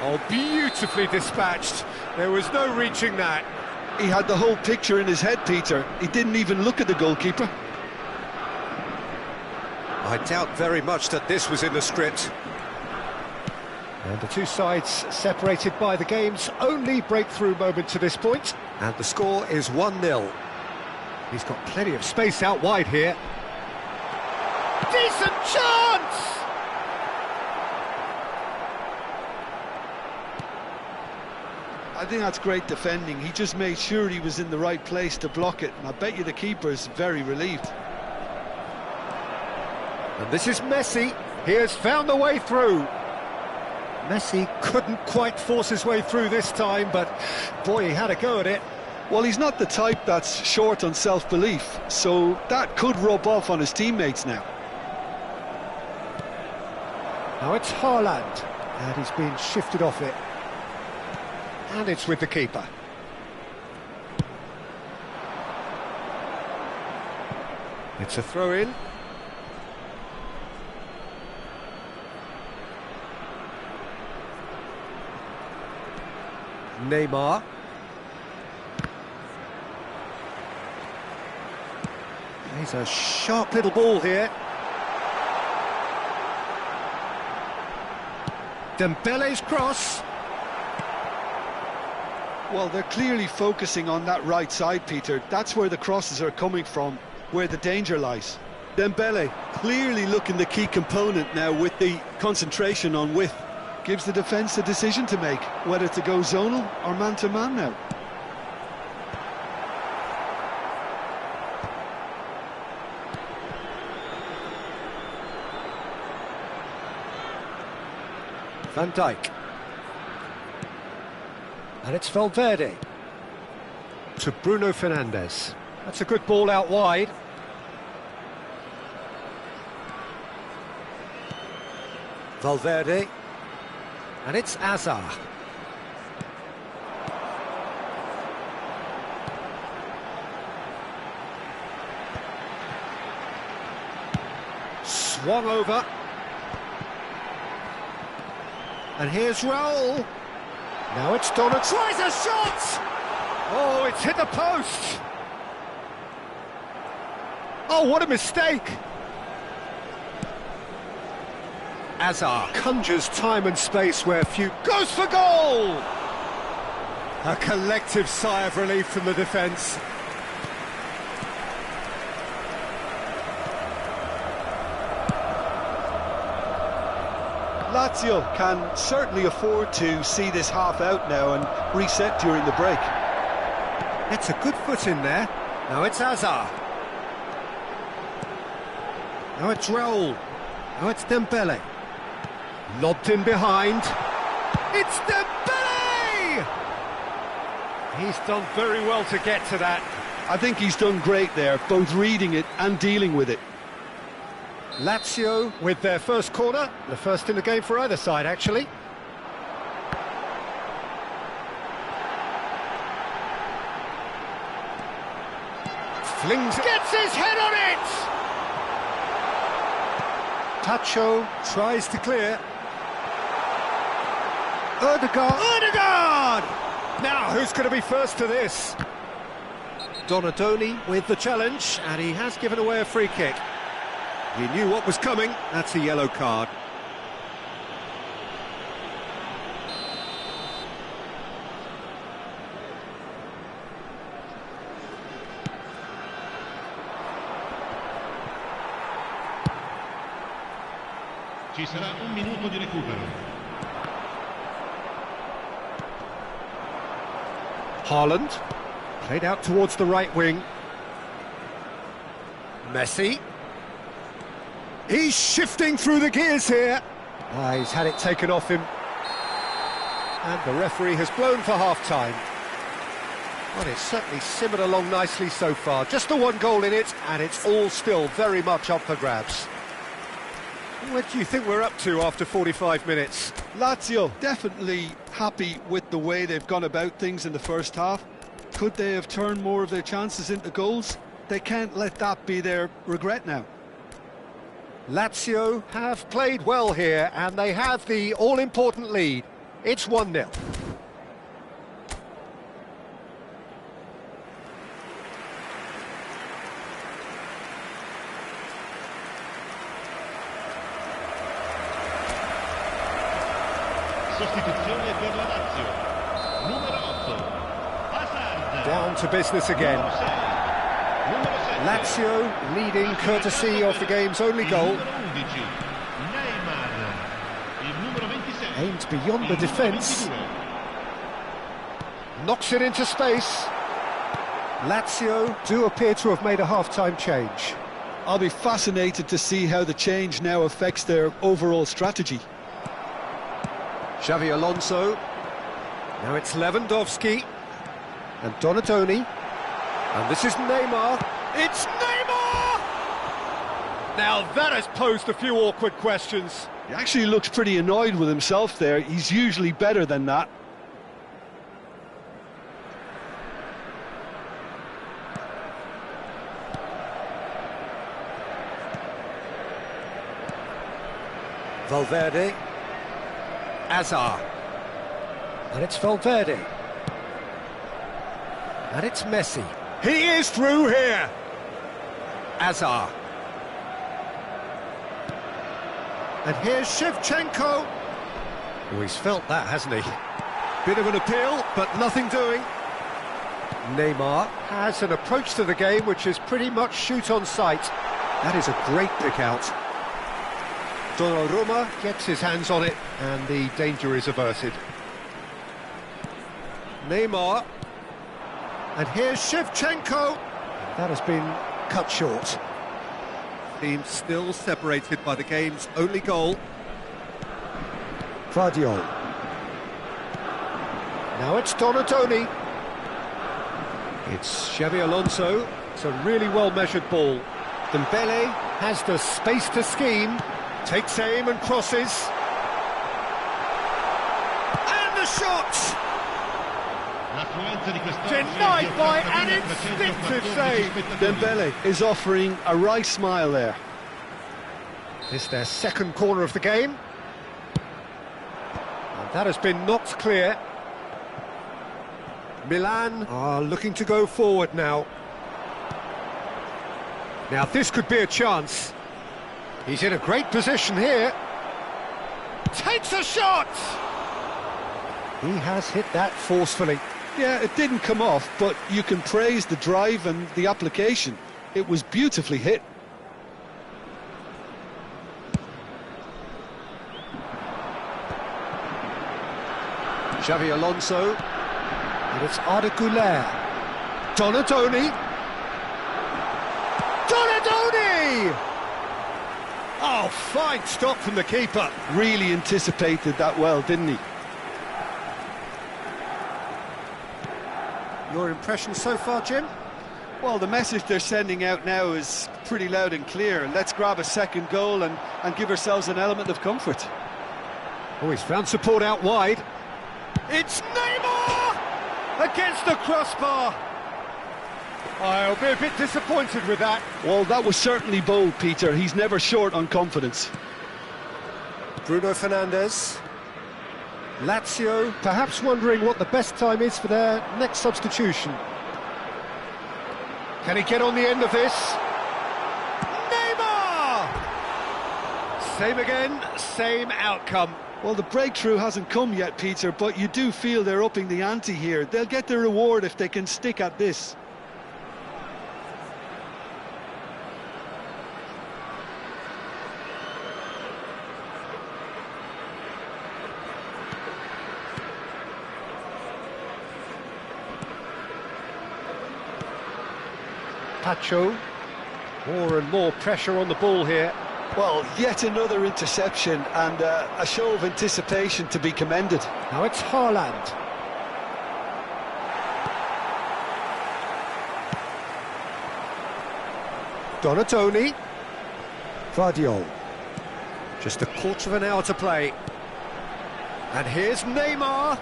Oh, beautifully dispatched. There was no reaching that. He had the whole picture in his head, Peter. He didn't even look at the goalkeeper. I doubt very much that this was in the script. And the two sides separated by the game's only breakthrough moment to this point. And the score is 1-0. He's got plenty of space out wide here. Decent chance! I think that's great defending. He just made sure he was in the right place to block it. And I bet you the keeper's very relieved. And this is Messi. He has found a way through. Messi couldn't quite force his way through this time, but boy, he had a go at it. Well, he's not the type that's short on self-belief, so that could rub off on his teammates now. Now it's Haaland, and he's been shifted off it. And it's with the keeper. It's a throw-in. Neymar. He's a sharp little ball here. Dembele's cross. Well, they're clearly focusing on that right side, Peter. That's where the crosses are coming from, where the danger lies. Dembele clearly looking the key component now with the concentration on width. Gives the defence a decision to make, whether to go zonal or man-to-man now. Van Dijk. And it's Valverde. To Bruno Fernandes. That's a good ball out wide. Valverde. And it's Hazard. Swung over. And here's Raul. Now it's Donna. Tries a shot! Oh, it's hit the post. Oh, what a mistake. Hazard conjures time and space where few... Goes for goal! A collective sigh of relief from the defence. Lazio can certainly afford to see this half out now and reset during the break. It's a good foot in there. Now it's Hazard. Now it's Raul. Now it's Dembele. Lobbed in behind. It's Dembele! He's done very well to get to that. I think he's done great there, both reading it and dealing with it. Lazio with their first corner, the first in the game for either side, actually. Flings, gets his head on it! Tacho tries to clear. Ødegaard! Now, who's going to be first to this? Donadoni with the challenge, and he has given away a free kick. He knew what was coming, that's a yellow card. Ci sarà un minuto di recupero. Haaland, played out towards the right wing. Messi. He's shifting through the gears here. He's had it taken off him. And the referee has blown for half-time. Well, it's certainly simmered along nicely so far. Just the one goal in it, and it's all still very much up for grabs. What do you think we're up to after 45 minutes? Lazio definitely happy with the way they've gone about things in the first half. Could they have turned more of their chances into goals? They can't let that be their regret now. Lazio have played well here, and they have the all-important lead. It's 1-0. Sostituzione per la Lazio. Numero 8. Hazard. Down to business again. Numero 7. Lazio leading courtesy of the game's only goal. Numero 11. Neymar. Il numero 26. Aimed beyond the Il defence. numero 22. Knocks it into space. Lazio do appear to have made a half-time change. I'll be fascinated to see how the change now affects their overall strategy. Xavi Alonso. Now it's Lewandowski. And Donadoni. And this is Neymar. It's Neymar! Now that has posed a few awkward questions. He actually looks pretty annoyed with himself there. He's usually better than that. Valverde. Hazard. And it's Valverde. And it's Messi. He is through here. Hazard. And here's Shevchenko. Oh, he's felt that, hasn't he? Bit of an appeal, but nothing doing. Neymar has an approach to the game which is pretty much shoot on sight. That is a great pick out. Donnarumma gets his hands on it, and the danger is averted. Neymar. And here's Shevchenko. That has been cut short. Team still separated by the game's only goal. Guardiola. Now it's Donadoni. It's Xavi Alonso. It's a really well-measured ball. Dembele has the space to scheme. Takes aim and crosses. And the shot! Denied by an instinctive save. Dembele is offering a right smile there. It's their second corner of the game. And that has been knocked clear. Milan are looking to go forward now. Now this could be a chance. He's in a great position here. Takes a shot! He has hit that forcefully. Yeah, it didn't come off, but you can praise the drive and the application. It was beautifully hit. Xavi Alonso. And it's Arda Güler. Donadoni. Donadoni! Oh, fine stop from the keeper. Really anticipated that well, didn't he? Your impression so far, Jim? Well, the message they're sending out now is pretty loud and clear. Let's grab a second goal and give ourselves an element of comfort. Oh, he's found support out wide. It's Neymar! Against the crossbar! I'll be a bit disappointed with that. Well, that was certainly bold, Peter. He's never short on confidence. Bruno Fernandes. Lazio perhaps wondering what the best time is for their next substitution. Can he get on the end of this? Neymar! Same again, same outcome. Well, the breakthrough hasn't come yet, Peter, but you do feel they're upping the ante here. They'll get their reward if they can stick at this. Pacho, more and more pressure on the ball here. Well, yet another interception and a show of anticipation to be commended. Now it's Haaland. Donatoni. Vardiol. Just a quarter of an hour to play. And here's Neymar.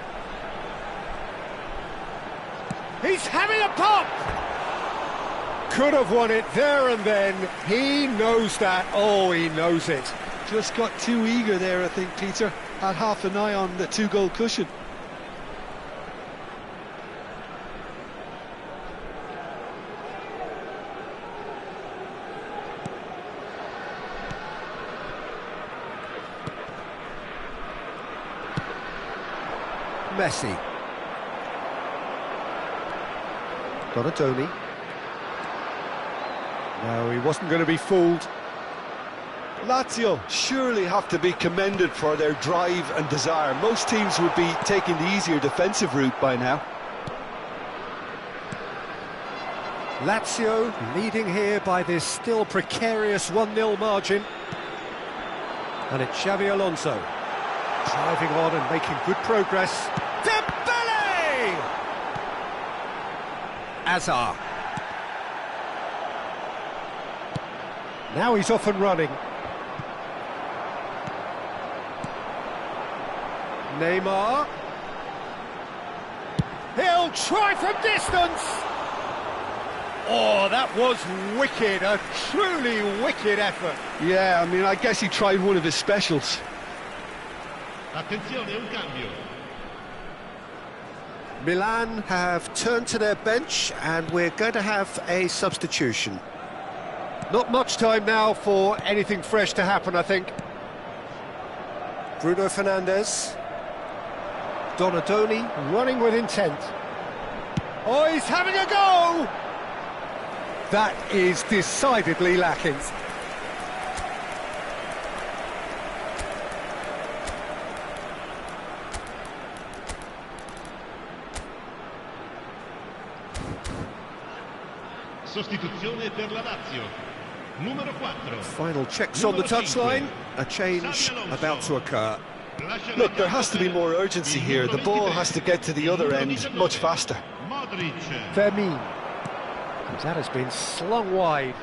He's having a pop! Could have won it there and then. He knows that. Oh, he knows it. Just got too eager there, I think, Peter. Had half an eye on the two-goal cushion. Messi. Donatoni. No, he wasn't going to be fooled. Lazio surely have to be commended for their drive and desire. Most teams would be taking the easier defensive route by now. Lazio leading here by this still precarious 1-0 margin. And it's Xabi Alonso driving on and making good progress. Dembele! Azar. Now he's off and running. Neymar. He'll try from distance. Oh, that was wicked, a truly wicked effort. Yeah, I mean, I guess he tried one of his specials. Attenzione, un cambio. Milan have turned to their bench and we're going to have a substitution. Not much time now for anything fresh to happen, I think. Bruno Fernandes. Donatoni running with intent. Oh, he's having a go! That is decidedly lacking. Sostituzione per la Lazio. Numero 4. Final checks on the touchline. A change about to occur. Look, there has to be more urgency here. The ball has to get to the other end much faster. Fermin. That has been slung wide.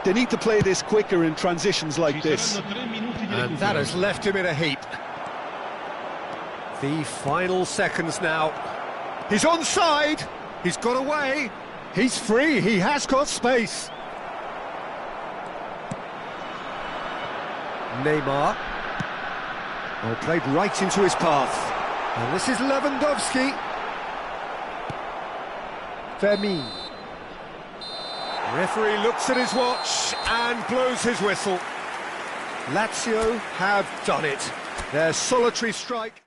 They need to play this quicker in transitions like this. And that has left him in a heap. The final seconds now. He's onside. He's got away. He's free. He has got space. Neymar. Oh, played right into his path. And this is Lewandowski. Fermin. Referee looks at his watch and blows his whistle. Lazio have done it. Their solitary strike.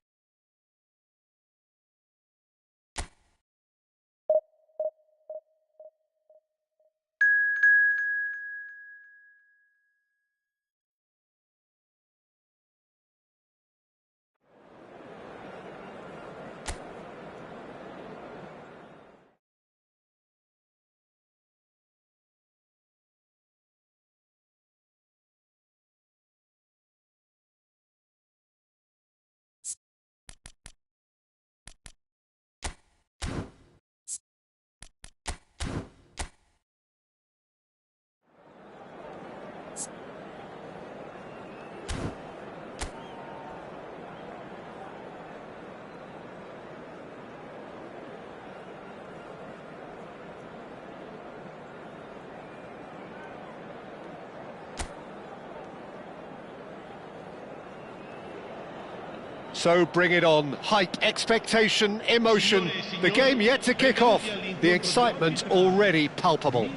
So bring it on. Hype, expectation, emotion. The game yet to kick off. The excitement already palpable.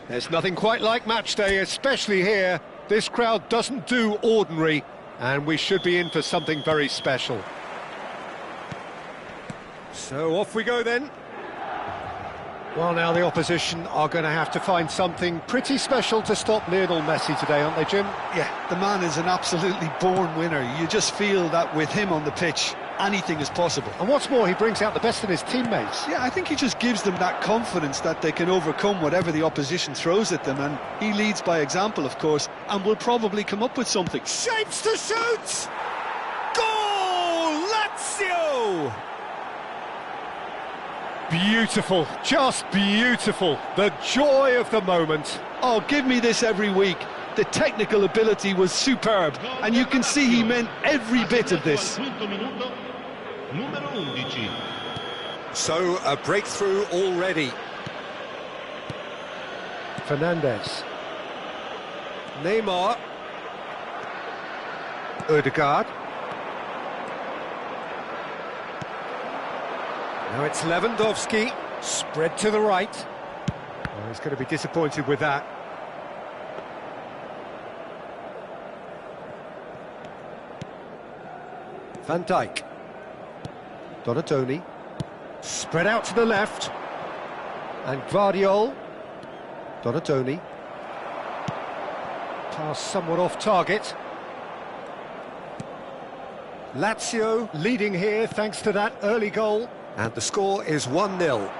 There's nothing quite like match day, especially here. This crowd doesn't do ordinary, and we should be in for something very special. So off we go then. Well, now the opposition are going to have to find something pretty special to stop Lionel Messi today, aren't they, Jim? Yeah, the man is an absolutely born winner. You just feel that with him on the pitch, anything is possible. And what's more, he brings out the best in his teammates. Yeah, I think he just gives them that confidence that they can overcome whatever the opposition throws at them, and he leads by example, of course, and will probably come up with something. Shapes to shoot! Goal! Lazio! Beautiful, just beautiful. The joy of the moment. Oh, give me this every week. The technical ability was superb, and you can see he meant every bit of this. So, a breakthrough already. Fernandez. Neymar. Ødegaard. Now it's Lewandowski, spread to the right. Oh, he's going to be disappointed with that. Van Dijk. Donatoni. Spread out to the left. And Guardiol. Donatoni. Pass somewhat off target. Lazio leading here thanks to that early goal. And the score is 1-0.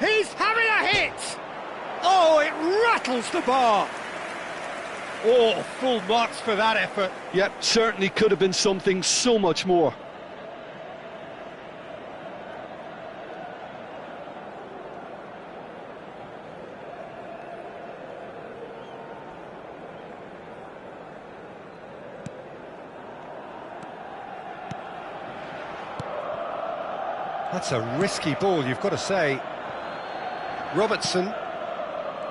He's having a hit! Oh, it rattles the bar! Oh, full marks for that effort. Yep, certainly could have been something so much more. That's a risky ball, you've got to say. Robertson.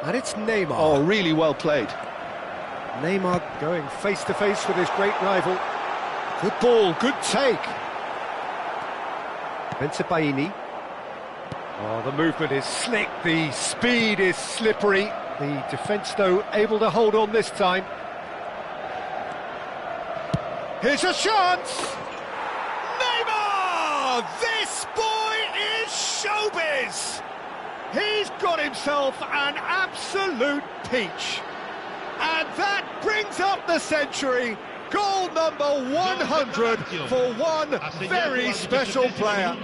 And it's Neymar. Oh, really well played. Neymar going face-to-face with his great rival. Good ball, good take. Bensebaini. Oh, the movement is slick, the speed is slippery. The defence, though, able to hold on this time. Here's a chance! Neymar! This boy is showbiz! He's got himself an absolute peach. And that brings up the century. Goal number 100 for one very special player.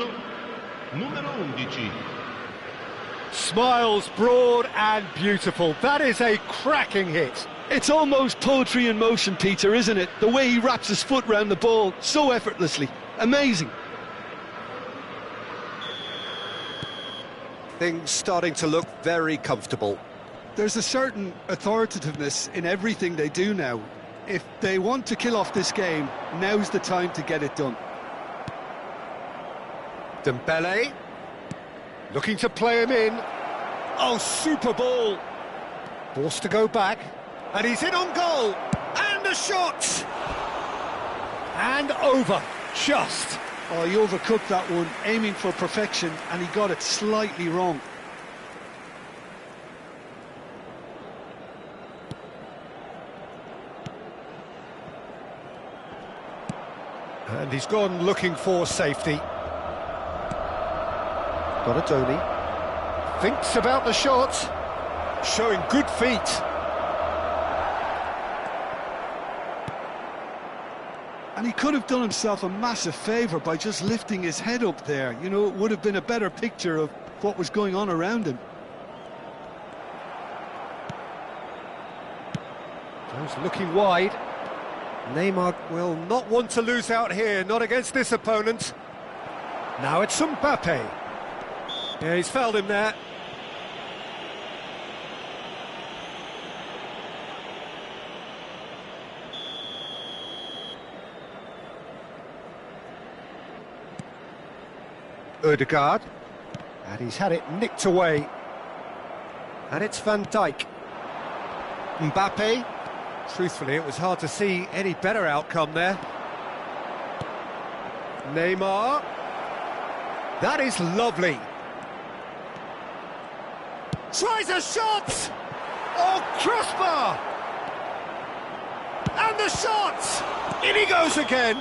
Smiles broad and beautiful. That is a cracking hit. It's almost poetry in motion, Peter, isn't it? The way he wraps his foot round the ball so effortlessly. Amazing. Things starting to look very comfortable. There's a certain authoritativeness in everything they do now. If they want to kill off this game, now's the time to get it done. Dembele, looking to play him in. Oh, super ball. Forced to go back, and he's in on goal. And a shot! And over, just. Oh, he overcooked that one, aiming for perfection, and he got it slightly wrong. And he's gone looking for safety. Donatoni thinks about the shot, showing good feet. And he could have done himself a massive favour by just lifting his head up there. You know, it would have been a better picture of what was going on around him. Goes looking wide. Neymar will not want to lose out here, not against this opponent. Now it's Mbappe. Yeah, he's fouled him there. Ødegaard. And he's had it nicked away. And it's Van Dijk. Mbappe. Truthfully, it was hard to see any better outcome there. Neymar. That is lovely. Tries a shot! Oh, crossbar! And the shot! In he goes again!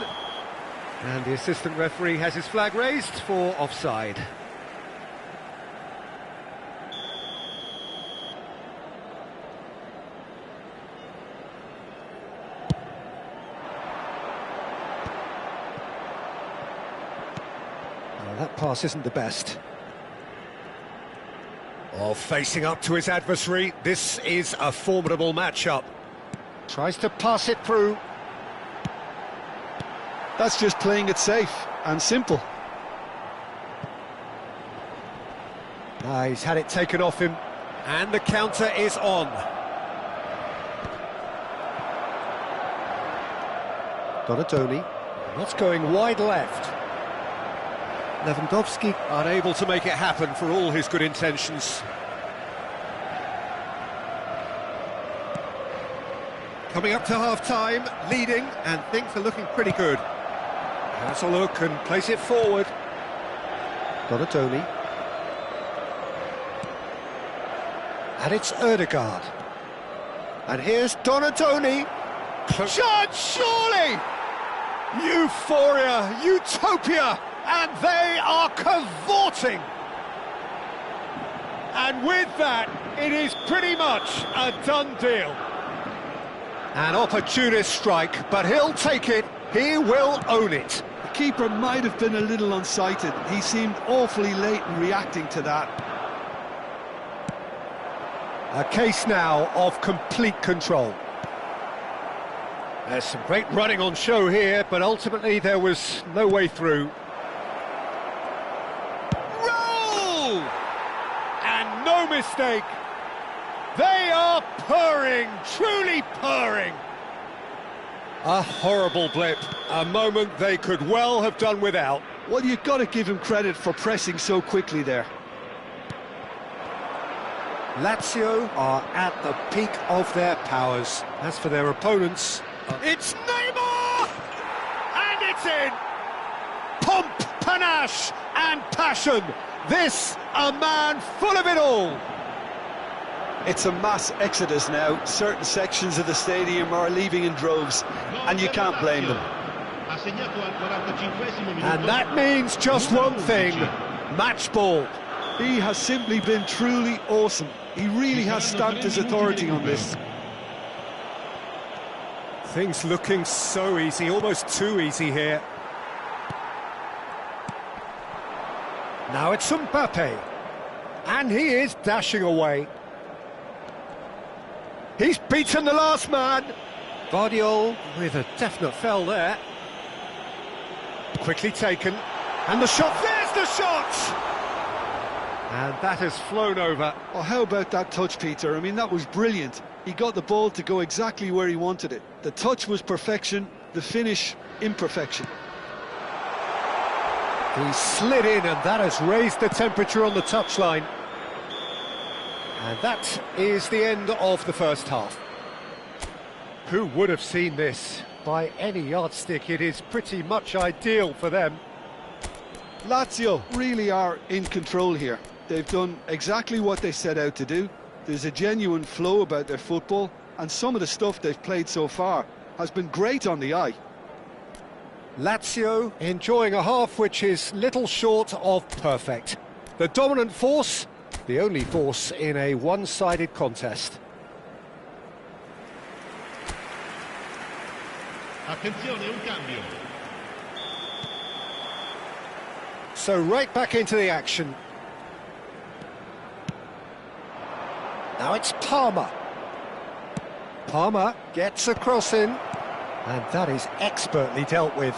And the assistant referee has his flag raised for offside. Well, that pass isn't the best. Oh, facing up to his adversary, this is a formidable matchup. Tries to pass it through. That's just playing it safe and simple. He's had it taken off him, and the counter is on. Donatoni, that's going wide left. Lewandowski unable to make it happen for all his good intentions. Coming up to half-time, leading, and things are looking pretty good. Has a look and plays it forward. Donatoni. And it's Ødegaard. And here's Donatoni. Shot, surely! Euphoria, utopia! And they are cavorting. And with that, it is pretty much a done deal. An opportunist strike, but he'll take it. He will own it. The keeper might have been a little unsighted. He seemed awfully late in reacting to that. A case now of complete control. There's some great running on show here, but ultimately there was no way through. And no mistake, they are purring, truly purring. A horrible blip, a moment they could well have done without. Well, you've got to give him credit for pressing so quickly there. Lazio are at the peak of their powers. As for their opponents, it's Neymar! And it's in! Pomp, panache and passion. This, a man full of it all. It's a mass exodus now. Certain sections of the stadium are leaving in droves, and you can't blame them. And that means just one thing, match ball. He has simply been truly awesome. He really has stamped his authority on this. Things looking so easy, almost too easy here. Now it's Mbappe, and he is dashing away. He's beaten the last man. Guardiola with a definite fell there. Quickly taken, and the shot, there's the shot! And that has flown over. Oh, how about that touch, Peter? I mean, that was brilliant. He got the ball to go exactly where he wanted it. The touch was perfection, the finish, imperfection. He slid in, and that has raised the temperature on the touchline. And that is the end of the first half. Who would have seen this? By any yardstick, it is pretty much ideal for them. Lazio really are in control here. They've done exactly what they set out to do. There's a genuine flow about their football, and some of the stuff they've played so far has been great on the eye. Lazio enjoying a half which is little short of perfect. The dominant force, the only force in a one-sided contest. Attenzione, un cambio. So right back into the action. Now it's Palmer. Palmer gets a cross in, and that is expertly dealt with.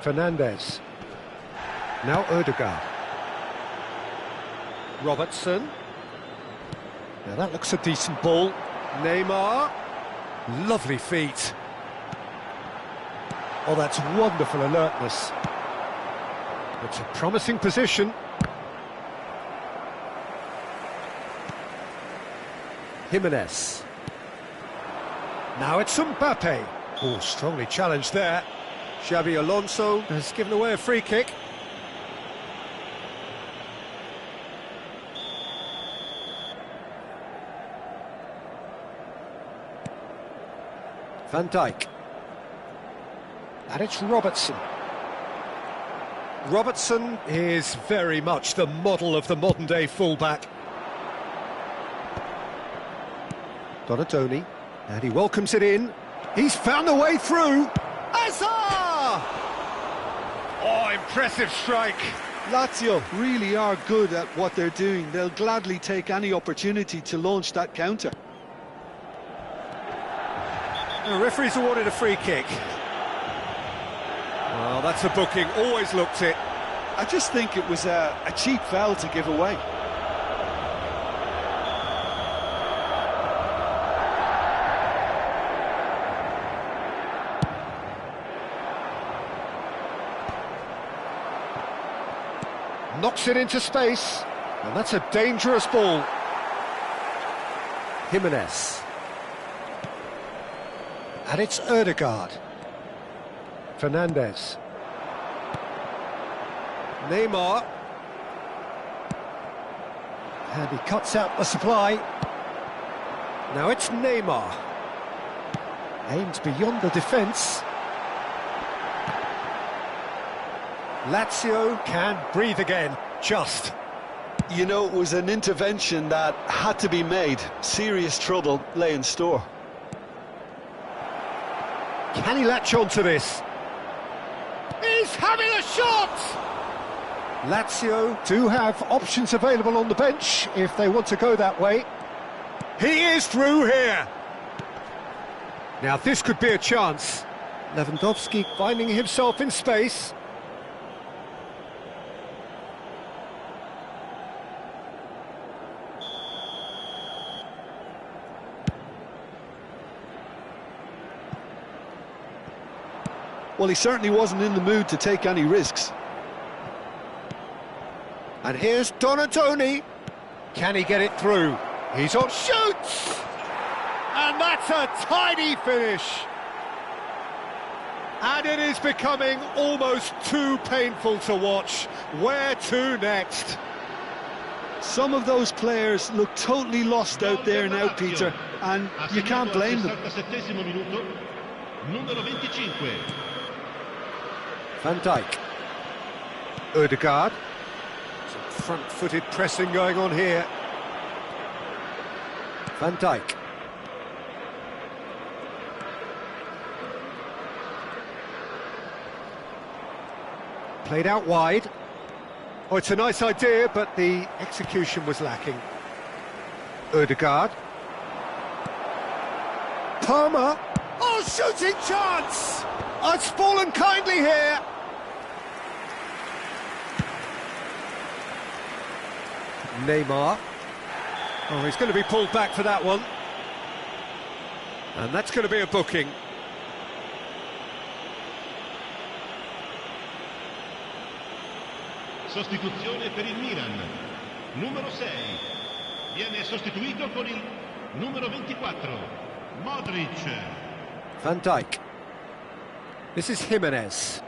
Fernandez. Now Ødegaard. Robertson. Now that looks a decent ball. Neymar. Lovely feet. Oh, that's wonderful alertness. It's a promising position. Jimenez. Now it's Mbappe. Oh, strongly challenged there. Xabi Alonso has given away a free kick. Van Dijk. And it's Robertson. Robertson is very much the model of the modern-day fullback. Donatoni, and he welcomes it in. He's found a way through. Hazard! Oh, impressive strike. Lazio really are good at what they're doing. They'll gladly take any opportunity to launch that counter. The referee's awarded a free kick. Well, that's a booking, always looked it. I just think it was a cheap foul to give away. Knocks it into space, and that's a dangerous ball. Jimenez. And it's Ødegaard. Fernandez. Neymar. And he cuts out the supply. Now it's Neymar. Aimed beyond the defence. Lazio can breathe again, just. You know, it was an intervention that had to be made. Serious trouble lay in store. Can he latch on to this? He's having a shot! Lazio do have options available on the bench if they want to go that way. He is through here. Now this could be a chance. Lewandowski finding himself in space. Well, he certainly wasn't in the mood to take any risks. And here's Donatoni. Can he get it through? He's on, shoots! And that's a tidy finish. And it is becoming almost too painful to watch. Where to next? Some of those players look totally lost out there now, Peter, and you can't blame them. Van Dijk. Ødegaard. Some front-footed pressing going on here. Van Dijk. Played out wide. Oh, it's a nice idea, but the execution was lacking. Ødegaard. Palmer. Oh, shooting chance! Oh, it's fallen kindly here. Neymar. Oh, he's going to be pulled back for that one. And that's going to be a booking. Sostituzione per il Milan. Numero 6. Viene sostituito con il numero 24. Modric. Van Dijk. This is Jimenez.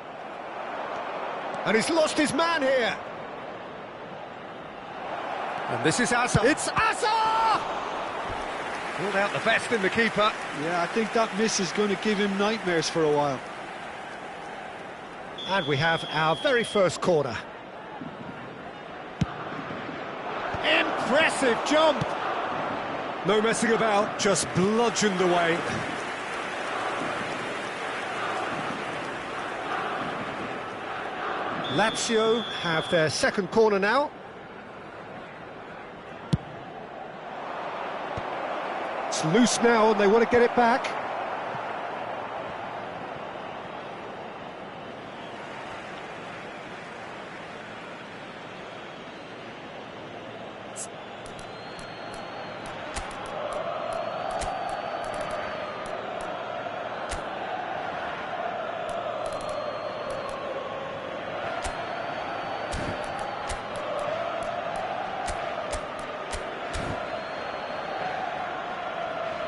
And he's lost his man here. And this is Hazard. It's Hazard! Pulled out the best in the keeper. Yeah, I think that miss is going to give him nightmares for a while. And we have our very first corner. Impressive jump! No messing about, just bludgeoned away. Lazio have their second corner now. It's loose now and they want to get it back.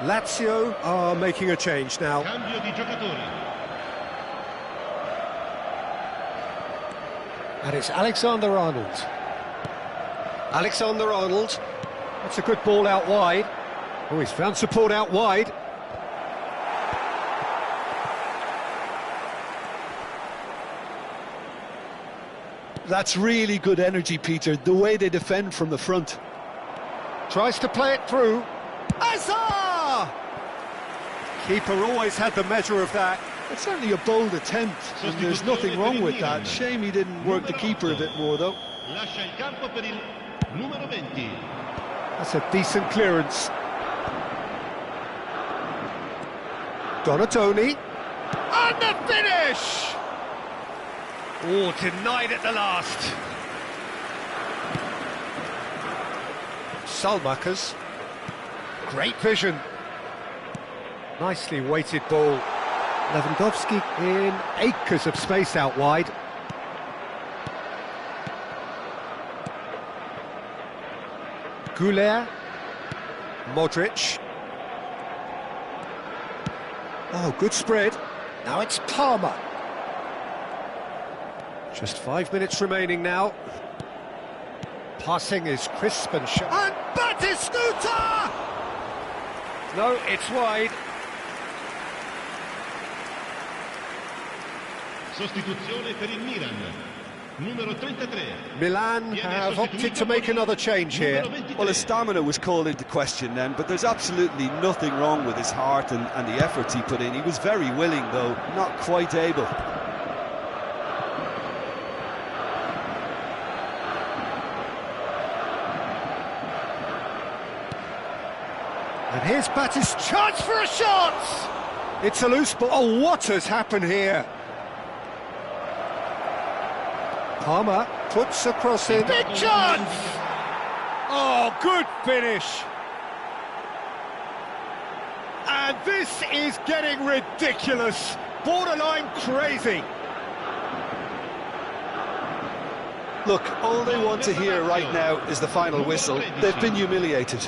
Lazio are making a change now. Cambio di giocatori. And it's Alexander-Arnold. Alexander-Arnold. That's a good ball out wide. Oh, he's found support out wide. That's really good energy, Peter, the way they defend from the front. Tries to play it through. Azar! Keeper always had the measure of that. It's certainly a bold attempt, and there's nothing wrong with that. Shame he didn't work the keeper a bit more, though. Lascia il campo per il numero 20. That's a decent clearance. Donatoni. And the finish! Oh, denied at the last. Salmakers. Great vision. Nicely weighted ball. Lewandowski in acres of space out wide. Goulet. Modric. Oh, good spread. Now it's Palmer. Just 5 minutes remaining now. Passing is crisp and sharp. And Batistuta! No, it's wide. Sostituzione per il Milan. Numero 33. Milan have opted to make another change here. Well, his stamina was called into question then, but there's absolutely nothing wrong with his heart and the efforts he put in. He was very willing, though, not quite able. And here's Batis' chance for a shot! It's a loose ball. Oh, what has happened here? Palmer puts a cross in. Big chance! Oh, good finish. And this is getting ridiculous. Borderline crazy. Look, all they want to hear right now is the final whistle. They've been humiliated.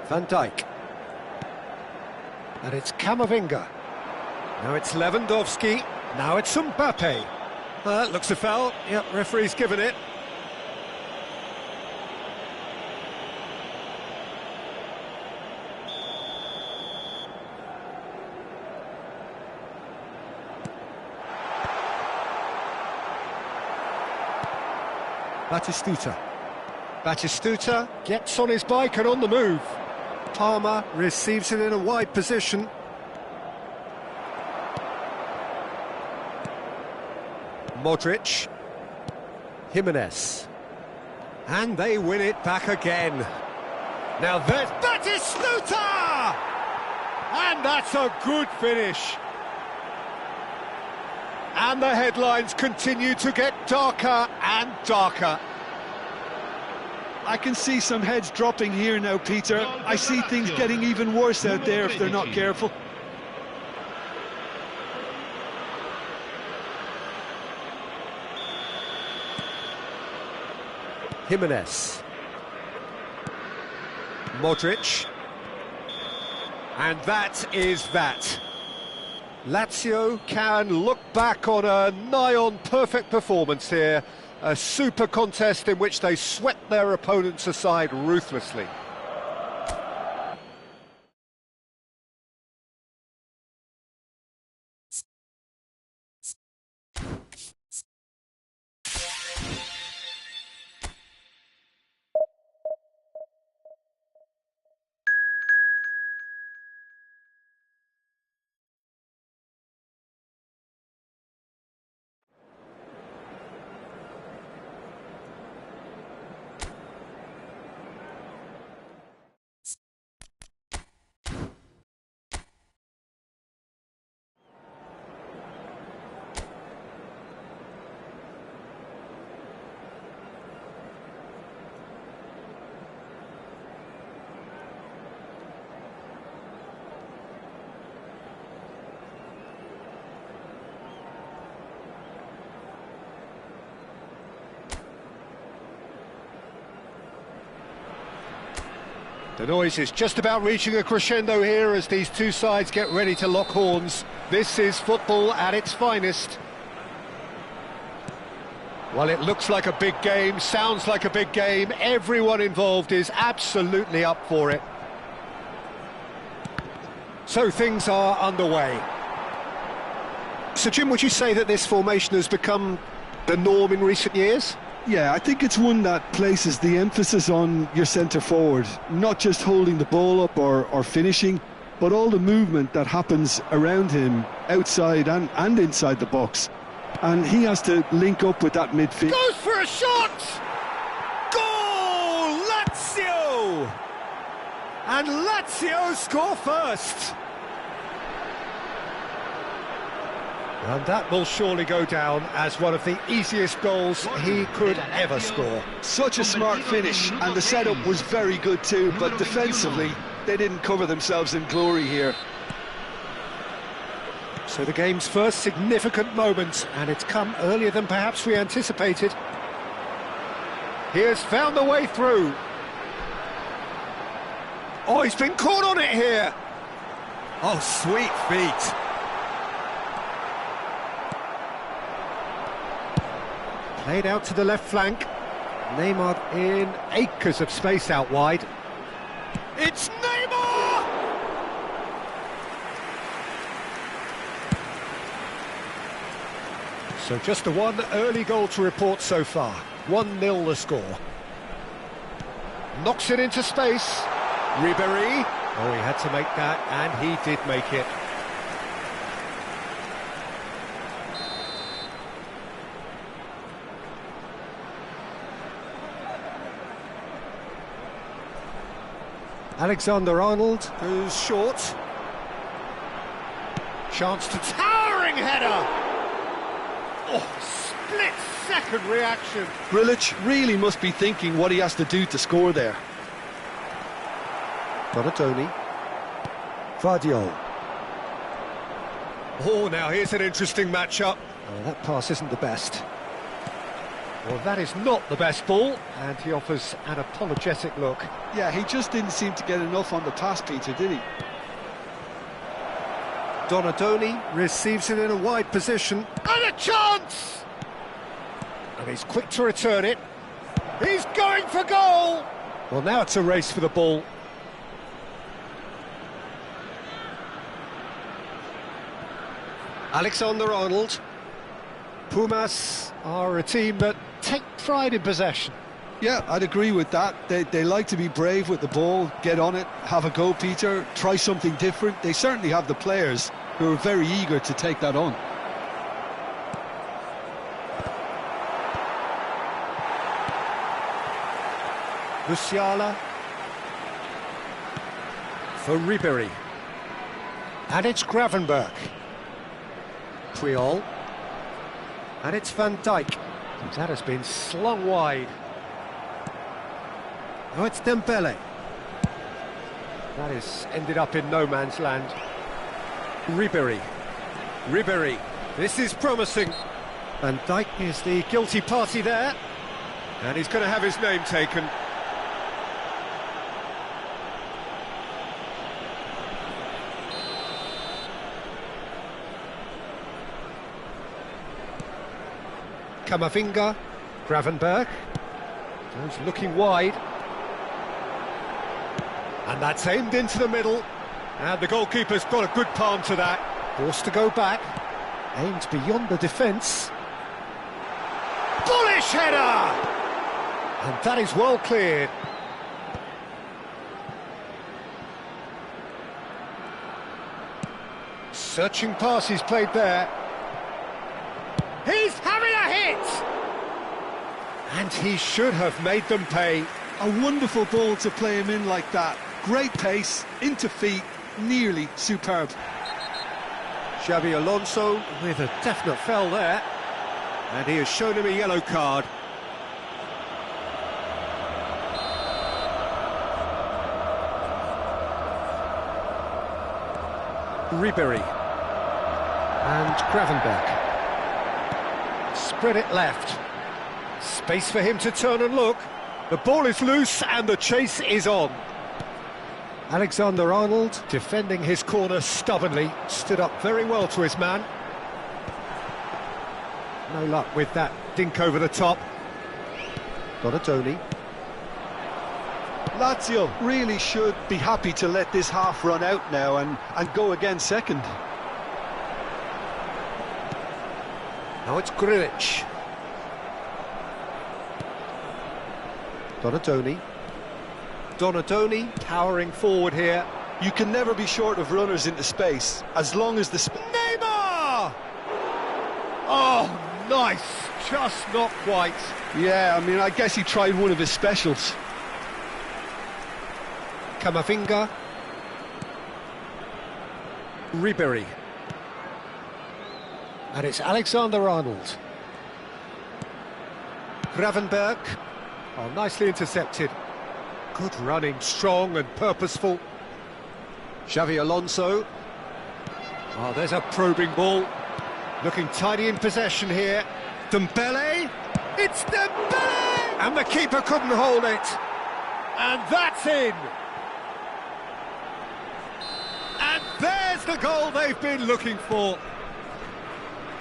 Van Dijk. And it's Camavinga. Now it's Lewandowski. Now it's Mbappe. Looks a foul. Yep, referee's given it. Batistuta. Batistuta gets on his bike and on the move. Palmer receives it in a wide position. Modric. Jimenez. And they win it back again. Now there's Batistuta! And that's a good finish. And the headlines continue to get darker and darker. I can see some heads dropping here now, Peter. I see things getting even worse out there if they're not careful. Jimenez. Modric. And that is that. Lazio can look back on a nigh-on perfect performance here. A super contest in which they swept their opponents aside ruthlessly. The noise is just about reaching a crescendo here as these two sides get ready to lock horns. This is football at its finest. Well, it looks like a big game, sounds like a big game. Everyone involved is absolutely up for it. So things are underway. So, Jim, would you say that this formation has become the norm in recent years? Yeah, I think it's one that places the emphasis on your centre forward, not just holding the ball up or finishing, but all the movement that happens around him, outside and inside the box. And he has to link up with that midfield. Goes for a shot! Goal! Lazio! And Lazio score first! And that will surely go down as one of the easiest goals he could ever score. Such a smart finish, and the setup was very good too, but defensively, they didn't cover themselves in glory here. So the game's first significant moment, and it's come earlier than perhaps we anticipated. He has found the way through. Oh, he's been caught on it here. Oh, sweet feet. Played out to the left flank. Neymar in acres of space out wide. It's Neymar! So just the one early goal to report so far. 1-0 the score. Knocks it into space. Ribéry. Oh, he had to make that, and he did make it. Alexander-Arnold goes short. Chance to towering header! Oh, split-second reaction. Grilic really must be thinking what he has to do to score there. Donatoni. Vardiol. Oh, now here's an interesting matchup. Oh, that pass isn't the best. Well, that is not the best ball, and he offers an apologetic look. Yeah, he just didn't seem to get enough on the pass, Peter, did he? Donatoni receives it in a wide position. And a chance! And he's quick to return it. He's going for goal! Well, now it's a race for the ball. Alexander-Arnold. Pumas are a team that take pride in possession. Yeah, I'd agree with that. They like to be brave with the ball, get on it, have a go, Peter, try something different. They certainly have the players who are very eager to take that on. Musiala for Ribéry. And it's Gravenberch. Puyol. And it's Van Dijk. That has been slung wide. Oh, it's Dembele. That has ended up in no man's land. Ribéry. Ribéry. This is promising. Van Dijk is the guilty party there. And he's going to have his name taken. Camavinga, Gravenberch, goes looking wide, and that's aimed into the middle, and the goalkeeper's got a good palm to that, forced to go back, aimed beyond the defence, bullish header, and that is well cleared. Searching pass he's played there. He's having a hit! And he should have made them pay. A wonderful ball to play him in like that. Great pace, into feet, nearly superb. Xabi Alonso with a definite foul there. And he has shown him a yellow card. Ribéry. And Gravenberch. Spread it left. Space for him to turn and look. The ball is loose and the chase is on. Alexander-Arnold, defending his corner stubbornly, stood up very well to his man. No luck with that dink over the top. Donatoni. Lazio really should be happy to let this half run out now and go again second. Now it's Grilic. Donatoni. Donatoni towering forward here. You can never be short of runners into space, as long as the... Neymar! Oh, nice. Just not quite. Yeah, I mean, I guess he tried one of his specials. Camavinga. Ribery. And it's Alexander-Arnold. Gravenberg. Oh, nicely intercepted. Good running, strong and purposeful. Xavi Alonso. Oh, there's a probing ball. Looking tidy in possession here. Dembele. It's Dembele! And the keeper couldn't hold it. And that's in. And there's the goal they've been looking for.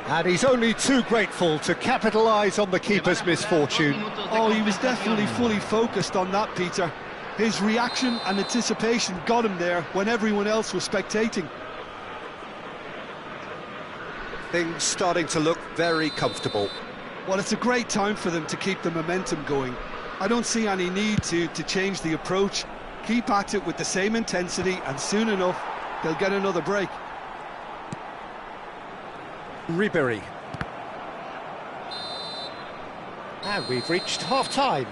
And he's only too grateful to capitalise on the keeper's misfortune. Oh, he was definitely fully focused on that, Peter. His reaction and anticipation got him there when everyone else was spectating. Things starting to look very comfortable. Well, it's a great time for them to keep the momentum going. I don't see any need to change the approach. Keep at it with the same intensity, and soon enough, they'll get another break. Ribery. And we've reached half-time.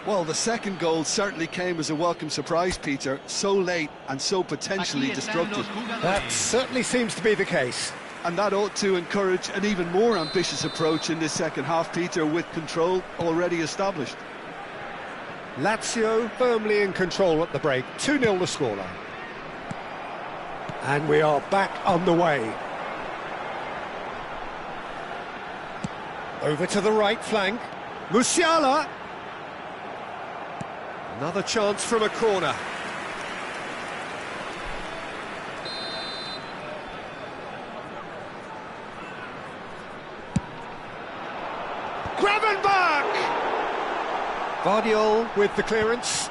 Well, the second goal certainly came as a welcome surprise, Peter. So late and so potentially destructive. That certainly seems to be the case. And that ought to encourage an even more ambitious approach in this second half, Peter, with control already established. Lazio firmly in control at the break. 2-0 the scoreline. And we are back on the way. Over to the right flank. Musiala. Another chance from a corner. Gravenberg! Vardiol with the clearance.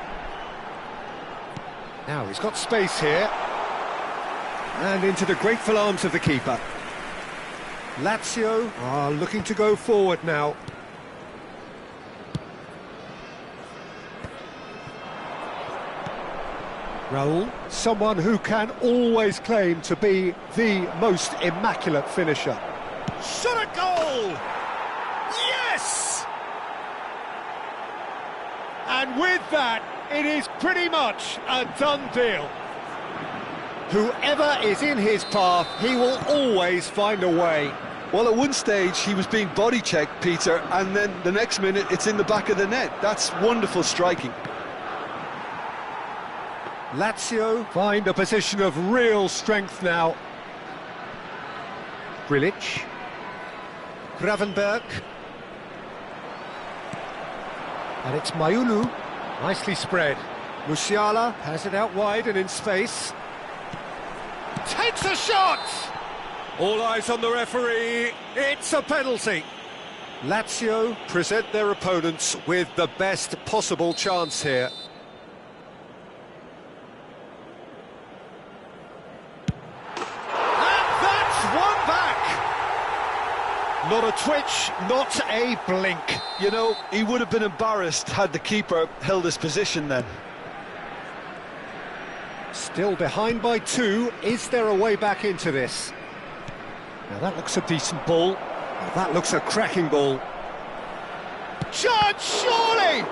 Now he's got space here. And into the grateful arms of the keeper. Lazio are looking to go forward now. Raul, someone who can always claim to be the most immaculate finisher. Shot a goal! Yes! And with that, it is pretty much a done deal. Whoever is in his path, he will always find a way. Well, at one stage, he was being body-checked, Peter, and then the next minute, it's in the back of the net. That's wonderful striking. Lazio find a position of real strength now. Grilic. Gravenberg. And it's Mayulu. Nicely spread. Musiala has it out wide and in space. Takes a shot! All eyes on the referee. It's a penalty. Lazio present their opponents with the best possible chance here. Not a twitch, not a blink. You know, he would have been embarrassed had the keeper held his position then. Still behind by 2. Is there a way back into this? Now that looks a decent ball. Now that looks a cracking ball. Chance, surely!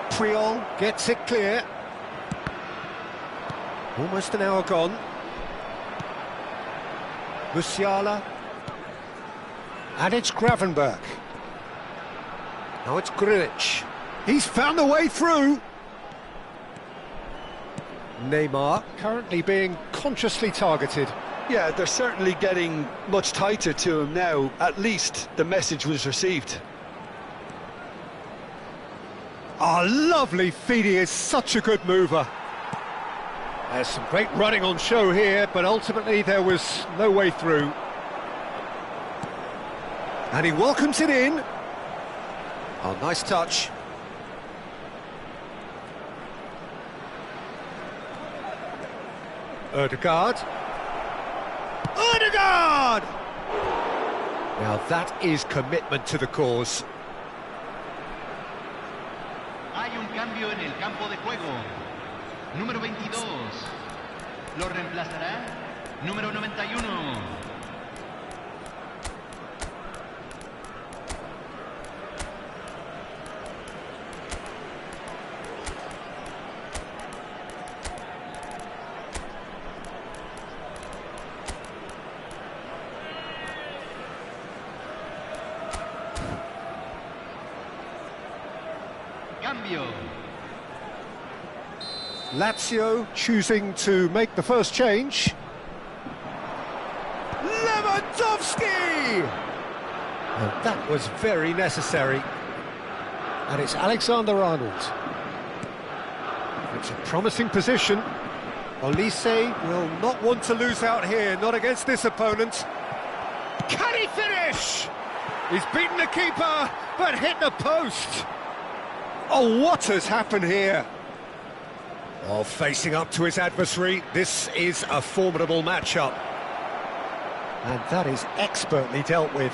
Puyol gets it clear. Almost an hour gone. Musiala. And it's Gravenberg. Now it's Grilic. He's found a way through. Neymar currently being consciously targeted. Yeah, they're certainly getting much tighter to him now. At least the message was received. Oh, lovely feet, he is such a good mover. There's some great running on show here, but ultimately there was no way through. And he welcomes it in. Oh, nice touch. Ødegaard. Ødegaard! Now that is commitment to the cause. Hay un cambio en el campo de juego. Número 22. Lo reemplazará número 91. Cambio. Lazio choosing to make the first change. Lewandowski! And that was very necessary. And it's Alexander-Arnold. It's a promising position. Olise will not want to lose out here, not against this opponent. Can he finish? He's beaten the keeper, but hit the post. Oh, what has happened here? Oh, facing up to his adversary, this is a formidable matchup. And that is expertly dealt with.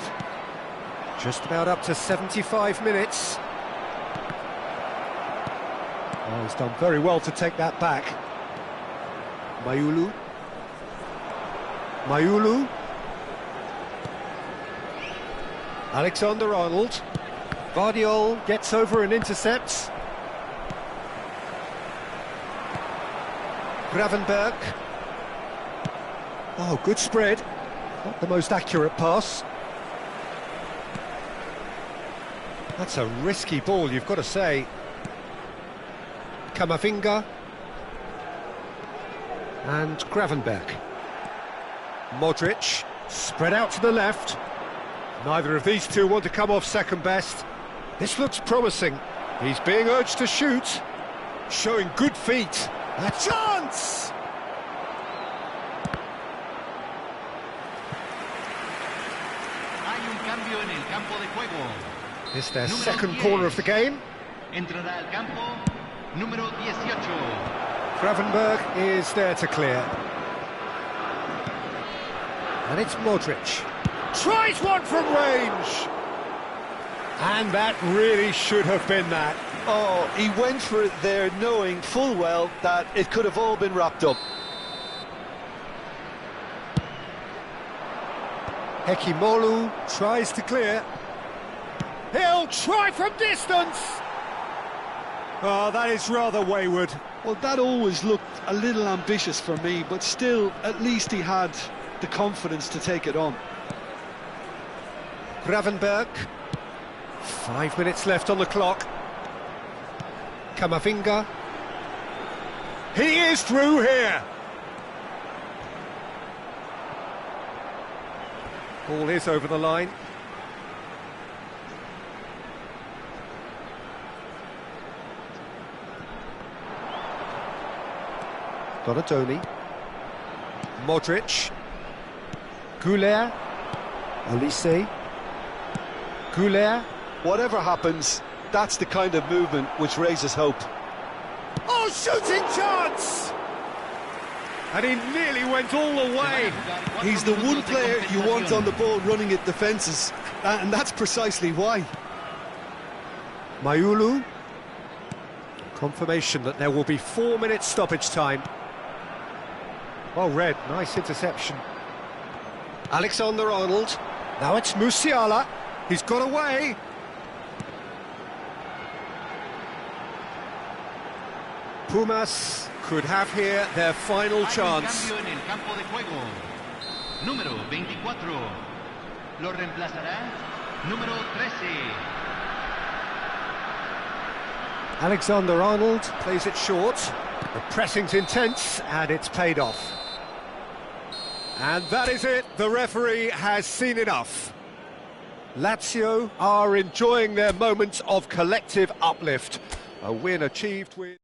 Just about up to 75 minutes. Oh, he's done very well to take that back. Mayulu. Mayulu. Alexander-Arnold. Vardiol gets over and intercepts. Gravenberg. Oh, good spread. Not the most accurate pass. That's a risky ball, you've got to say. Camavinga. And Gravenberg. Modric. Spread out to the left. Neither of these two want to come off second best. This looks promising. He's being urged to shoot. Showing good feet. A chance! Hay un cambio en el campo de juego. It's their Número second 10. corner of the game. Entrará al campo número 18. Gravenberg is there to clear. And it's Modric. Tries one from range! And that really should have been that. Oh, he went for it there knowing full well that it could have all been wrapped up. Hekimolu tries to clear. He'll try from distance! Oh, that is rather wayward. Well, that always looked a little ambitious for me, but still, at least he had the confidence to take it on. Gravenberg. 5 minutes left on the clock. Camavinga. He is through here. Ball is over the line. Donatoni. Modric. Goulet. Olise. Goulet. Whatever happens, that's the kind of movement which raises hope. Oh, shooting chance! And he nearly went all the way. He's the one player you want on the ball running at defences, and that's precisely why. Mayulu. Confirmation that there will be 4 minutes stoppage time. Well read, nice interception. Alexander-Arnold. Now it's Musiala. He's got away. Pumas could have here their final chance. Hay un cambio en el campo de juego. Número 24. Lo reemplazará número 13. Alexander-Arnold plays it short. The pressing's intense, and it's paid off. And that is it. The referee has seen enough. Lazio are enjoying their moment of collective uplift. A win achieved with...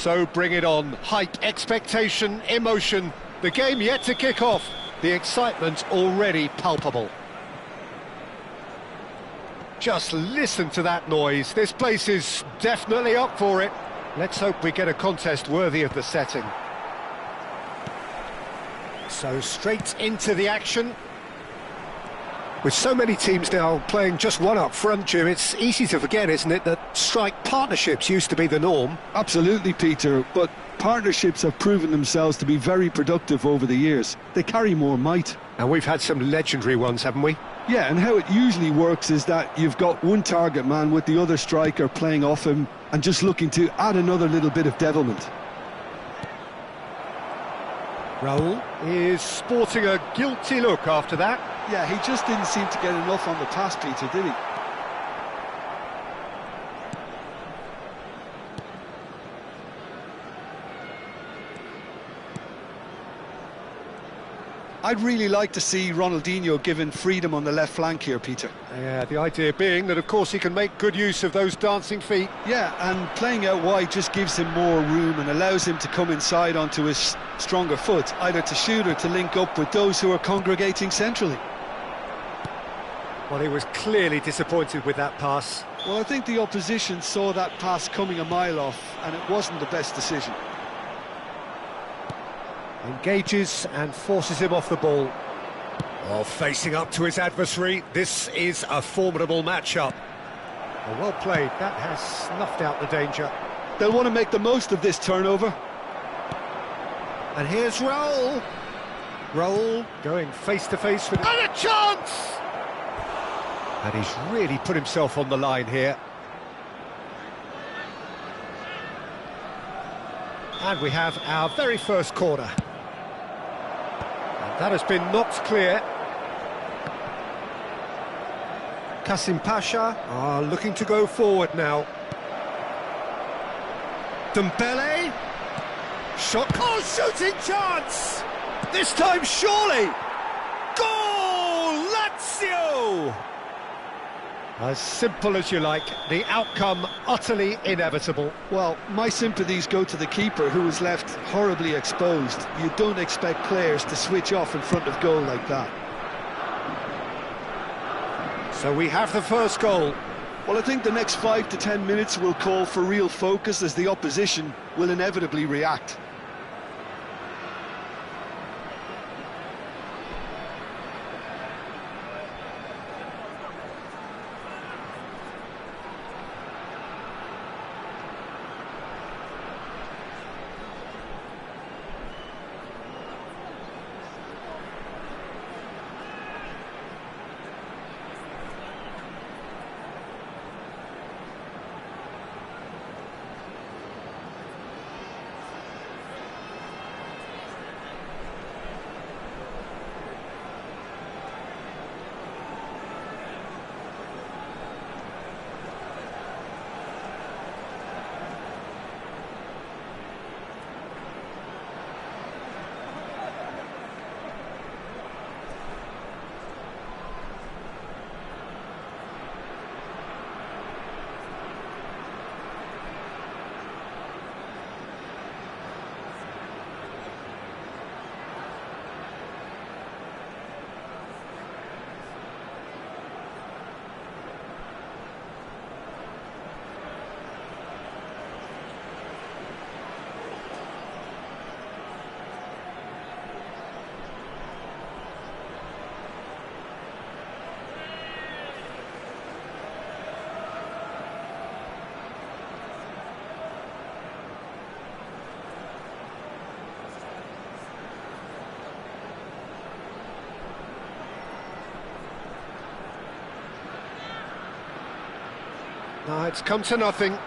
So bring it on. Hype, expectation, emotion. The game yet to kick off. The excitement already palpable. Just listen to that noise. This place is definitely up for it. Let's hope we get a contest worthy of the setting. So straight into the action. With so many teams now playing just one up front, Jim, it's easy to forget, isn't it, that strike partnerships used to be the norm. Absolutely, Peter, but partnerships have proven themselves to be very productive over the years. They carry more might. And we've had some legendary ones, haven't we? Yeah, and how it usually works is that you've got one target man with the other striker playing off him and just looking to add another little bit of devilment. Raul is sporting a guilty look after that. Yeah, he just didn't seem to get enough on the pass, Peter, did he? I'd really like to see Ronaldinho given freedom on the left flank here, Peter. Yeah, the idea being that, of course, he can make good use of those dancing feet. Yeah, and playing out wide just gives him more room and allows him to come inside onto his stronger foot, either to shoot or to link up with those who are congregating centrally. Well, he was clearly disappointed with that pass. Well, I think the opposition saw that pass coming a mile off, and it wasn't the best decision. Engages and forces him off the ball. Oh, facing up to his adversary, this is a formidable matchup. Well played, that has snuffed out the danger. They'll want to make the most of this turnover. And here's Raul. Raul going face-to-face with... And a chance! And he's really put himself on the line here. And we have our very first corner. And that has been knocked clear. Kasim Pasha are looking to go forward now. Dembele. Shot. Oh, shooting chance! This time, surely! Goal! Lazio! As simple as you like, the outcome utterly inevitable. Well, my sympathies go to the keeper, who was left horribly exposed. You don't expect players to switch off in front of goal like that. So we have the first goal. Well, I think the next 5 to 10 minutes will call for real focus, as the opposition will inevitably react. No, it's come to nothing. Not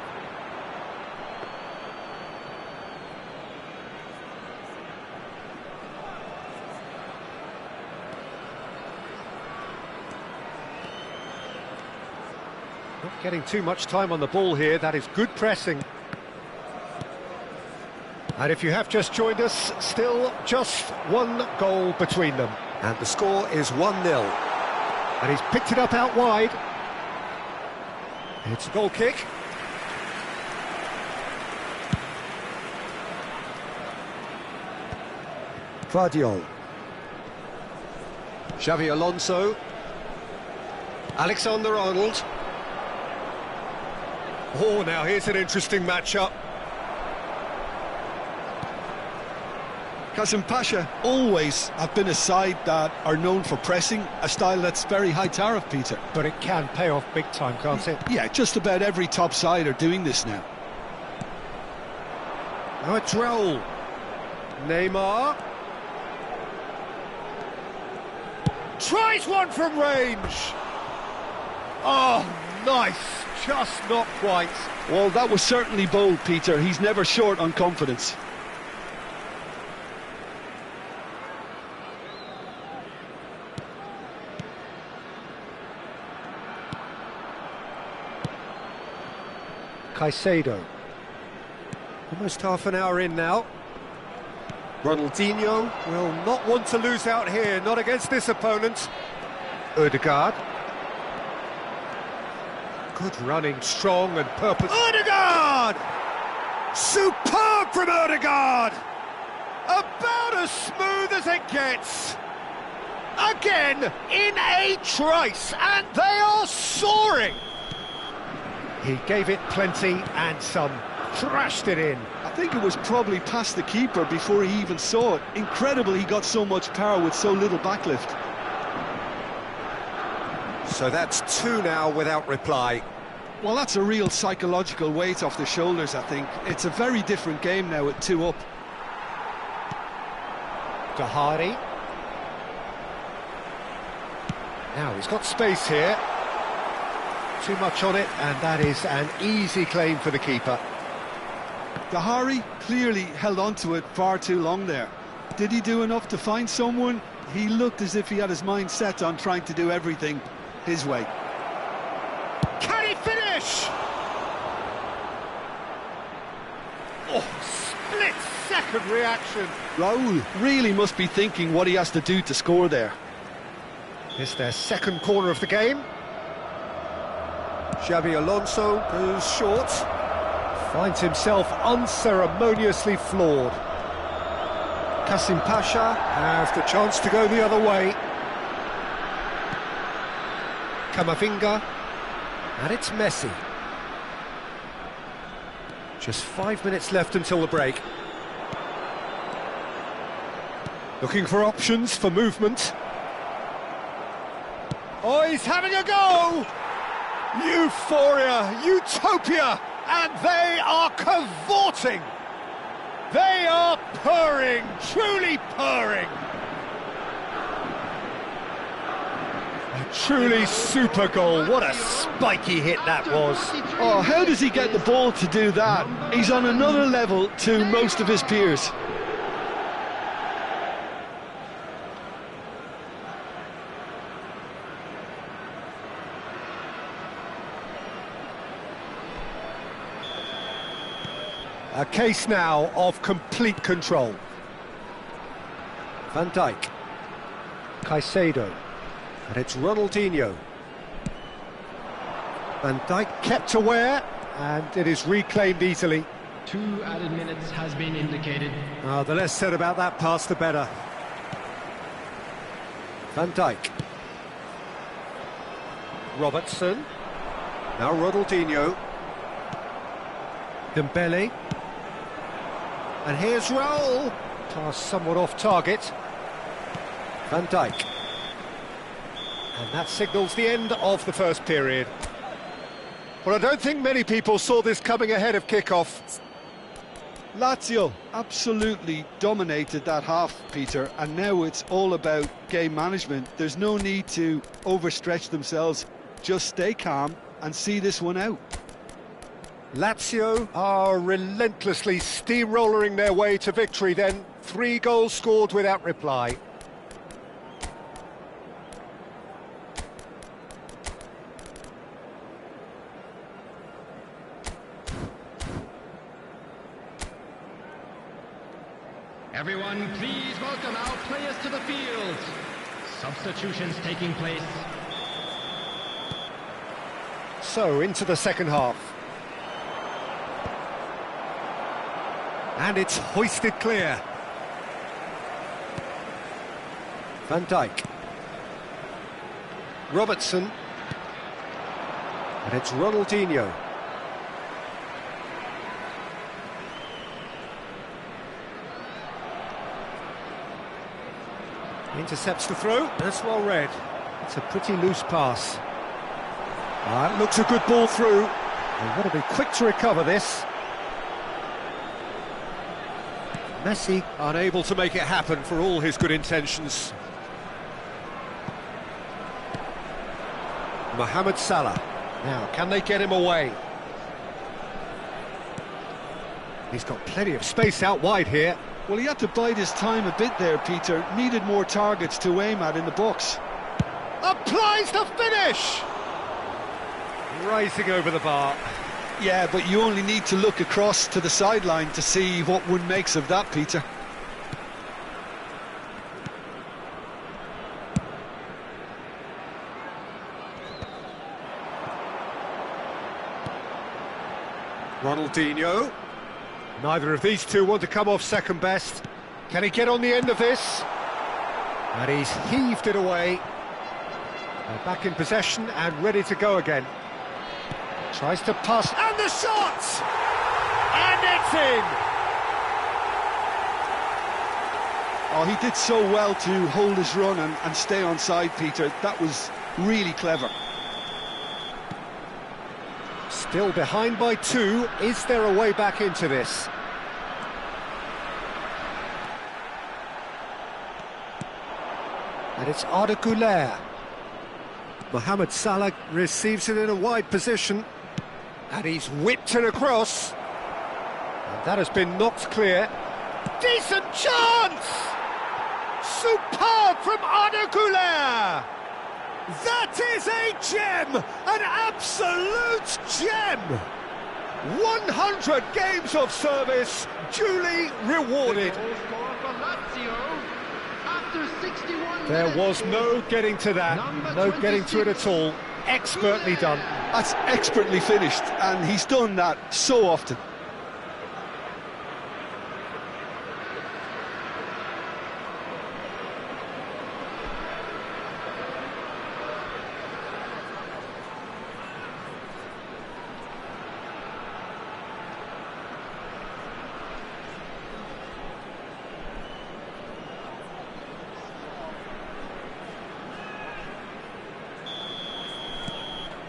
getting too much time on the ball here. That is good pressing. And if you have just joined us, still just one goal between them. And the score is 1-0. And he's picked it up out wide. It's a goal kick. Guardiol. Xavi Alonso. Alexander-Arnold. Oh, now here's an interesting matchup. Qasim Pasha always have been a side that are known for pressing, a style that's very high tariff, Peter. But it can pay off big time, can't it? Yeah, just about every top side are doing this now. Now it's Raul. Neymar. Tries one from range. Oh, nice. Just not quite. Well, that was certainly bold, Peter. He's never short on confidence. Caicedo. Almost half an hour in now. Ronaldinho will not want to lose out here, not against this opponent. Odegaard. Good running, strong and purpose. Odegaard! Superb from Odegaard! About as smooth as it gets. Again, in a trice, and they are soaring. He gave it plenty and some, thrashed it in. I think it was probably past the keeper before he even saw it. Incredible he got so much power with so little backlift. So that's two now without reply. Well, that's a real psychological weight off the shoulders, I think. It's a very different game now with 2 up. Dahari. Now he's got space here. Too much on it, and that is an easy claim for the keeper. Dahari clearly held on to it far too long there. Did he do enough to find someone? He looked as if he had his mind set on trying to do everything his way. Can he finish? Oh, split-second reaction. Raul really must be thinking what he has to do to score there. It's their second corner of the game. Xabi Alonso goes short. Finds himself unceremoniously floored. Qasim Pasha has the chance to go the other way. Camavinga. And it's Messi. Just 5 minutes left until the break. Looking for options for movement. Oh, he's having a go! Euphoria, utopia, and they are cavorting. They are purring, truly purring. A truly super goal. What a spiky hit that was. Oh, how does he get the ball to do that? He's on another level to most of his peers. A case now of complete control. Van Dijk. Caicedo. And it's Ronaldinho. Van Dijk kept aware, and it is reclaimed easily. 2 added minutes has been indicated. The less said about that pass, the better. Van Dijk. Robertson. Now Ronaldinho. Dembele. And here's Raul. Pass somewhat off target. Van Dijk. And that signals the end of the first period. Well, I don't think many people saw this coming ahead of kick-off. Lazio absolutely dominated that half, Peter, and now it's all about game management. There's no need to overstretch themselves. Just stay calm and see this one out. Lazio are relentlessly steamrolling their way to victory then. 3 goals scored without reply. Everyone, please welcome our players to the field. Substitutions taking place. So, into the second half. And it's hoisted clear. Van Dijk. Robertson. And it's Ronaldinho. Intercepts the throw. That's well read. It's a pretty loose pass. It looks a good ball through. They've got to be quick to recover this. Messi unable to make it happen for all his good intentions. Mohamed Salah. Now, can they get him away? He's got plenty of space out wide here. Well, he had to bide his time a bit there, Peter. Needed more targets to aim at in the box. Applies the finish! Rising over the bar. Yeah, but you only need to look across to the sideline to see what one makes of that, Peter. Ronaldinho. Neither of these two want to come off second best. Can he get on the end of this? And he's heaved it away. They're back in possession and ready to go again. Tries to pass, and the shot! And it's in! Oh, he did so well to hold his run and stay on side, Peter. That was really clever. Still behind by 2. Is there a way back into this? And it's Arda Güler. Mohamed Salah receives it in a wide position. And he's whipped it across. And that has been knocked clear. Decent chance! Superb from Arda Güler! That is a gem! An absolute gem! 100 games of service, duly rewarded. There was no getting to that, no getting to it at all. Expertly done. That's expertly finished, and he's done that so often.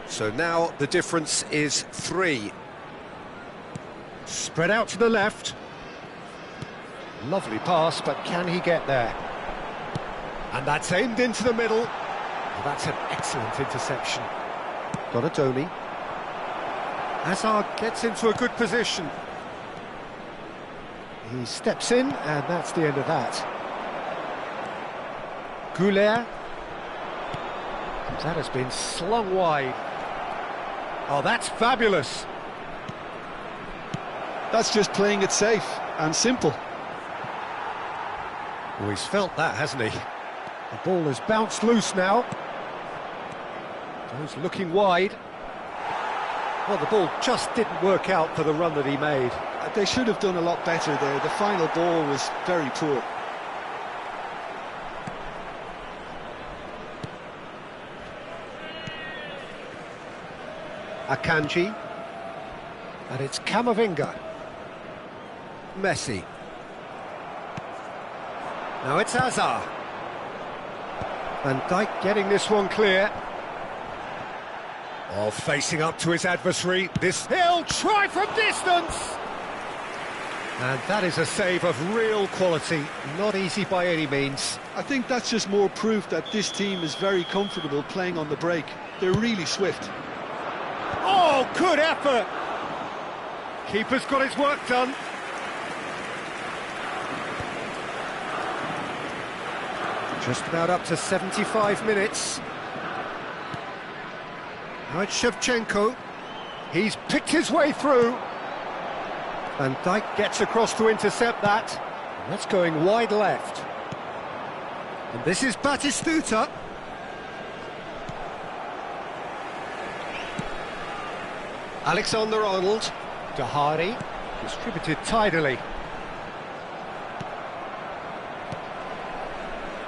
So now the difference is 3. Spread out to the left. Lovely pass, but can he get there? And that's aimed into the middle. Well, that's an excellent interception. Donatoni. Hazard gets into a good position. He steps in, and that's the end of that. Güler. That has been slung wide. Oh, that's fabulous. That's just playing it safe and simple. Oh, he's felt that, hasn't he? The ball has bounced loose now. Goes looking wide. Well, the ball just didn't work out for the run that he made. They should have done a lot better there. The final ball was very poor. Akanji. And it's Camavinga. Messi. Now it's Hazard. Van Dijk getting this one clear. Oh, facing up to his adversary. He'll try from distance! And that is a save of real quality. Not easy by any means. I think that's just more proof that this team is very comfortable playing on the break. They're really swift. Oh, good effort! Keeper's got his work done. Just about up to 75 minutes. Now it's Shevchenko. He's picked his way through. Van Dijk gets across to intercept that. And that's going wide left. And this is Batistuta. Alexander-Arnold. Dahari. Distributed tidily.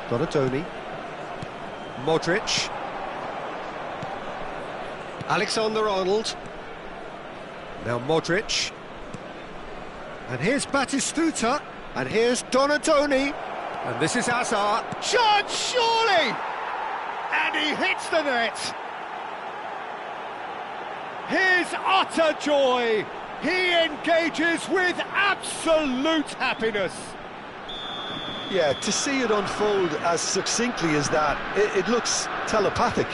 Donatoni. Modric. Alexander-Arnold. Now Modric. And here's Batistuta. And here's Donatoni. And this is Hazard. Chance, surely! And he hits the net. His utter joy. He engages with absolute happiness. Yeah, to see it unfold as succinctly as that, it looks telepathic.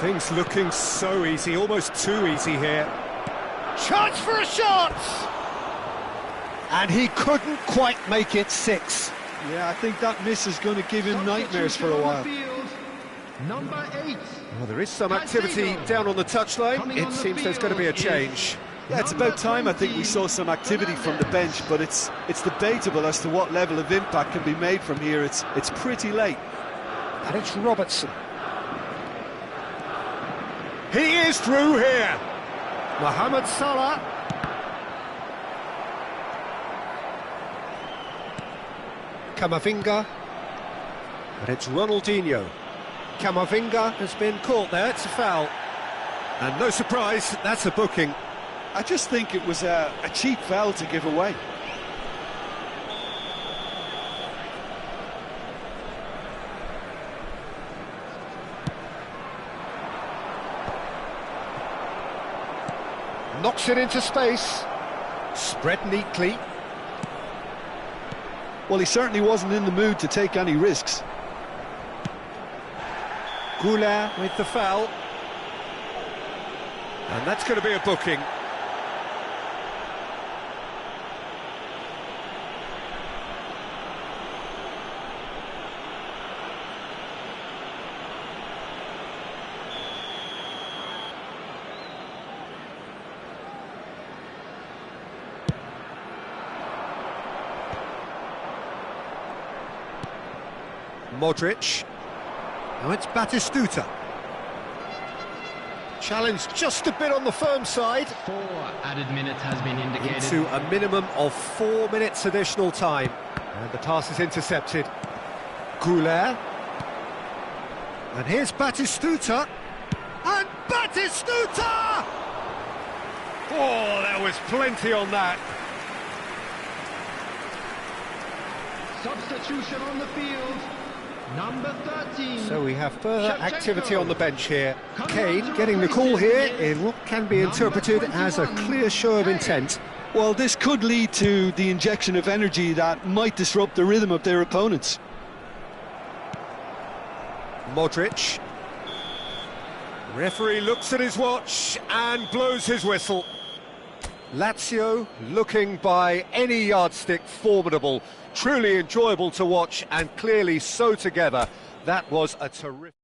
Things looking so easy, almost too easy here. Chance for a shot! And he couldn't quite make it 6. Yeah, I think that miss is going to give him nightmares for a while. Number 8. Well, there is some activity down on the touchline. It seems there's going to be a change. Yeah, it's about time I think we saw some activity from the bench, but it's debatable as to what level of impact can be made from here. It's pretty late. And it's Robertson. He is through here. Mohamed Salah. Camavinga. And it's Ronaldinho. Camavinga has been caught there, it's a foul. And no surprise, that's a booking. I just think it was a cheap foul to give away. Knocks it into space. Spread neatly. Well, he certainly wasn't in the mood to take any risks. Goulart with the foul. And that's going to be a booking. Modric. Now it's Batistuta. Challenge just a bit on the firm side. 4 added minutes has been indicated. Into a minimum of 4 minutes additional time. And the pass is intercepted. Goulart. And here's Batistuta. And Batistuta! Oh, there was plenty on that. Substitution on the field. Number 13. So we have further activity on the bench here. Kane getting the call here in what can be interpreted as a clear show of intent. Well, this could lead to the injection of energy that might disrupt the rhythm of their opponents. Modric. Referee looks at his watch and blows his whistle. Lazio looking by any yardstick formidable. Truly enjoyable to watch and clearly so together. That was a terrific...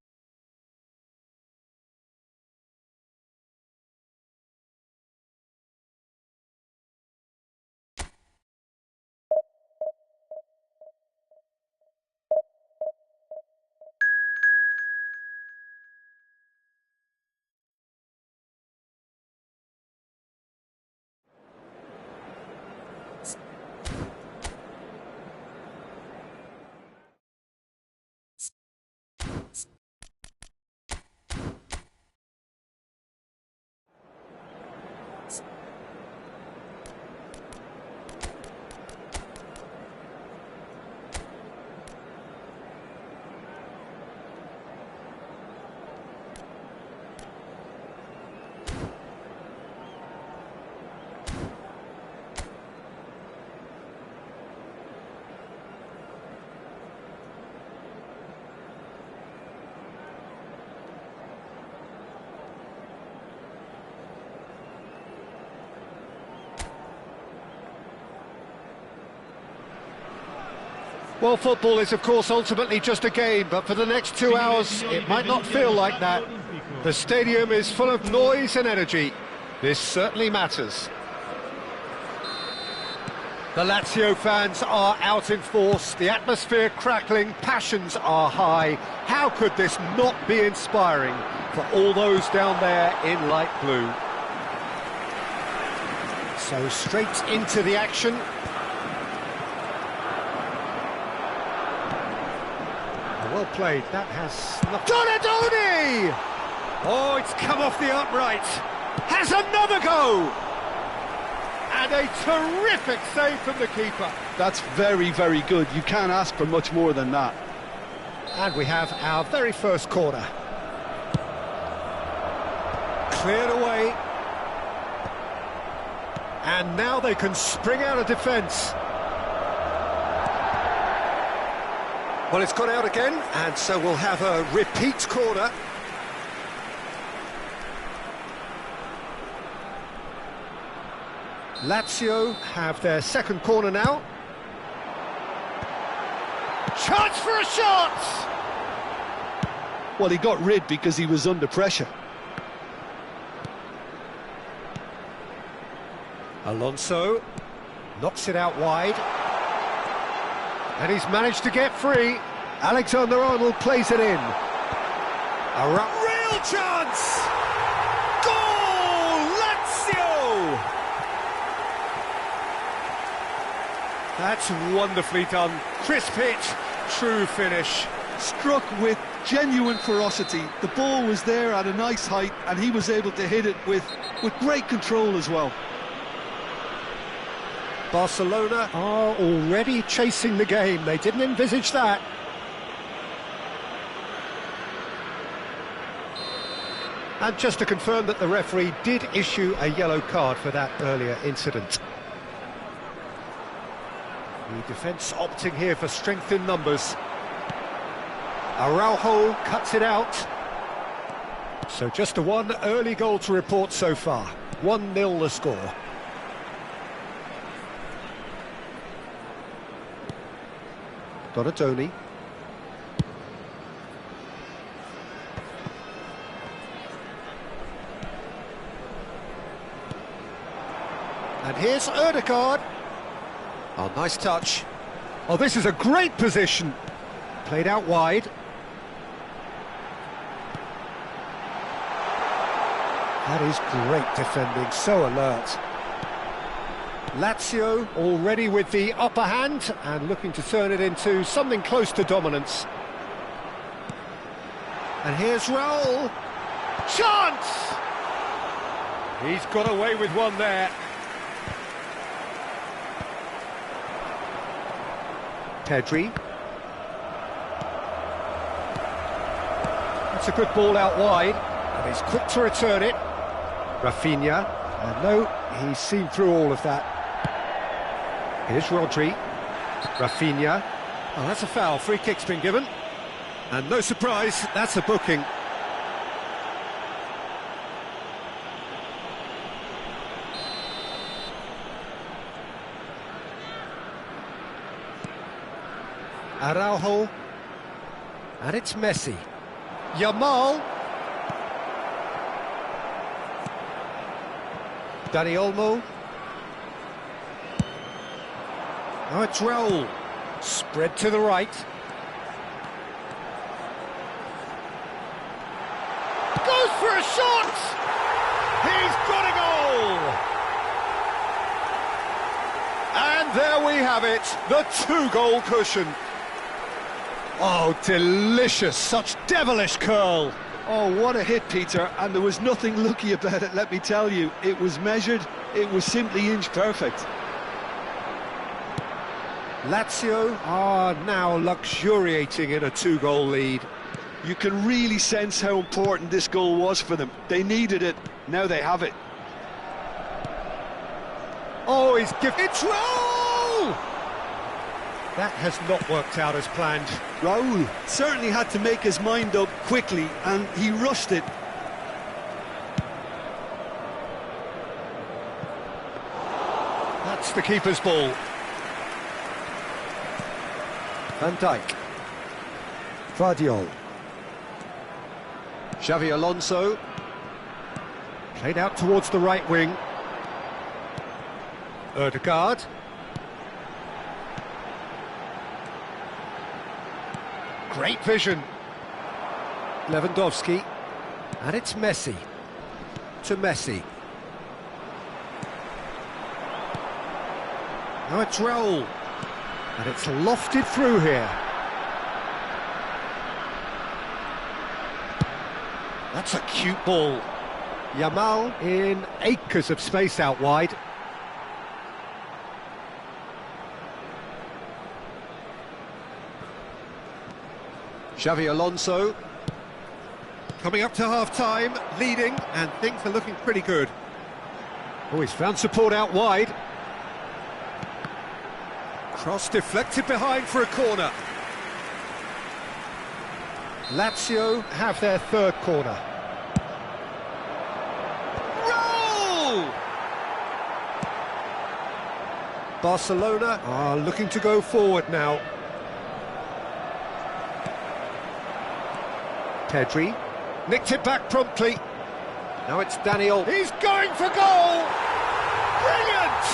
Well, football is, of course, ultimately just a game, but for the next 2 hours, it might not feel like that. The stadium is full of noise and energy. This certainly matters. The Lazio fans are out in force, the atmosphere crackling, passions are high. How could this not be inspiring for all those down there in light blue? So straight into the action. Well played. That has not... Donadoni! Oh, it's come off the upright. Has another go! And a terrific save from the keeper. That's very, very good. You can't ask for much more than that. And we have our very first corner. Cleared away. And now they can spring out of defence. Well, it's gone out again, and so we'll have a repeat corner. Lazio have their second corner now. Chance for a shot! Well, he got rid because he was under pressure. Alonso knocks it out wide. And he's managed to get free. Alexander-Arnold plays it in. A real chance! Goal! Lazio! That's wonderfully done. Crisp hit, true finish. Struck with genuine ferocity. The ball was there at a nice height, and he was able to hit it with great control as well. Barcelona are already chasing the game. They didn't envisage that. And just to confirm that the referee did issue a yellow card for that earlier incident. The defence opting here for strength in numbers. Araujo cuts it out. So just a one early goal to report so far. 1-0 the score. Donadoni. And here's Ødegaard. Oh, nice touch. Oh, this is a great position. Played out wide. That is great defending, so alert. Lazio already with the upper hand and looking to turn it into something close to dominance. And here's Raul. Chance! He's got away with one there. Pedri. That's a good ball out wide, and he's quick to return it. Rafinha, and no, he's seen through all of that. Here's Rodri. Rafinha. Oh, that's a foul. Free kick's been given. And no surprise, that's a booking. Araujo. And it's Messi. Yamal. Dani Olmo. Oh, it's Raul. Spread to the right. Goes for a shot! He's got a goal! And there we have it, the two-goal cushion. Oh, delicious, such devilish curl. Oh, what a hit, Peter, and there was nothing lucky about it, let me tell you. It was measured, it was simply inch perfect. Lazio are now luxuriating in a two-goal lead. You can really sense how important this goal was for them. They needed it, now they have it. Oh, he's gifted. It's Raul! That has not worked out as planned. Raul certainly had to make his mind up quickly, and he rushed it. That's the keeper's ball. Van Dijk. Vardiol. Xavi Alonso. Played out towards the right wing. Ødegaard. Great vision. Lewandowski. And it's Messi. To Messi. Now it's Raul. And it's lofted through here. That's a cute ball. Yamal in acres of space out wide. Xavi Alonso. Coming up to half-time, leading, and things are looking pretty good. Oh, he's found support out wide. Cross deflected behind for a corner. Lazio have their third corner. Roll! Barcelona are looking to go forward now. Pedri nicked it back promptly. Now it's Daniel. He's going for goal! Brilliant!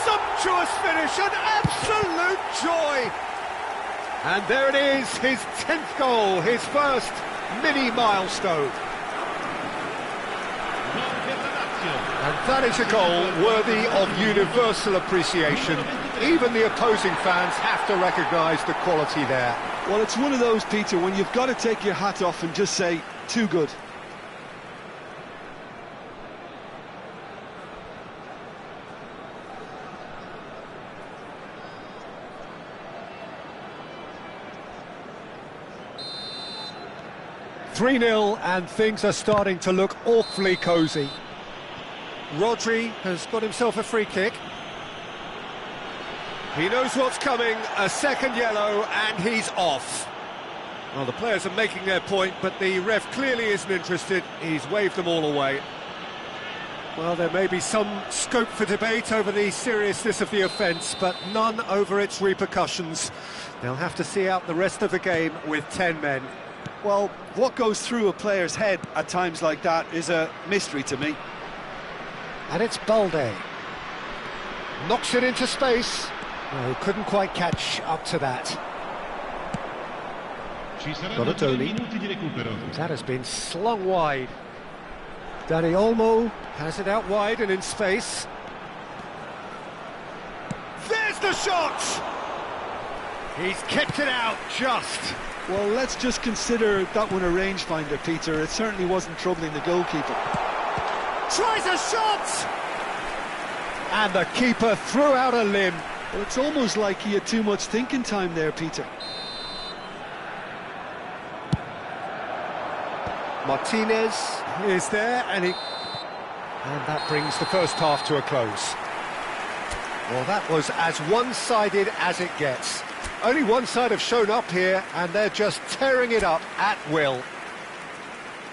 Sumptuous finish, an absolute joy! And there it is, his 10th goal, his first mini milestone. And that is a goal worthy of universal appreciation. Even the opposing fans have to recognise the quality there. Well, it's one of those, Peter, when you've got to take your hat off and just say, too good. "3-0 and things are starting to look awfully cosy. Rodri has got himself a free kick. He knows what's coming, a second yellow, and he's off. Well, the players are making their point, but the ref clearly isn't interested. He's waved them all away. Well, there may be some scope for debate over the seriousness of the offence, but none over its repercussions. They'll have to see out the rest of the game with 10 men. Well, what goes through a player's head at times like that is a mystery to me. And it's Balde. Knocks it into space. No, couldn't quite catch up to that. Donatoni. That has been slung wide. Dani Olmo has it out wide and in space. There's the shot! He's kept it out just. Well, let's just consider that one a rangefinder, Peter. It certainly wasn't troubling the goalkeeper. Tries a shot! And the keeper threw out a limb. Well, it's almost like he had too much thinking time there, Peter. Martinez is there, and that brings the first half to a close. Well, that was as one-sided as it gets. Only one side have shown up here, and they're just tearing it up at will.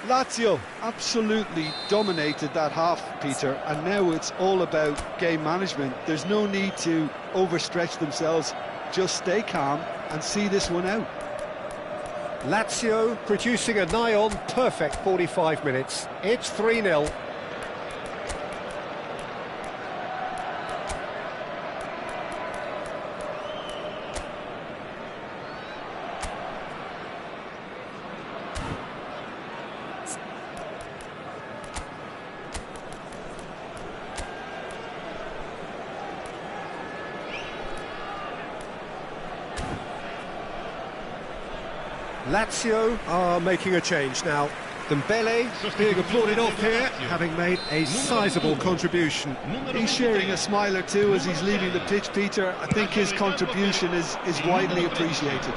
Lazio absolutely dominated that half, Peter, and now it's all about game management. There's no need to overstretch themselves. Just stay calm and see this one out. Lazio producing a nigh-on perfect 45 minutes. It's 3-0. Lazio are making a change now. Dembele being applauded off here, having made a sizable contribution. He's sharing a smile or two as he's leaving the pitch, Peter. I think his contribution is widely appreciated.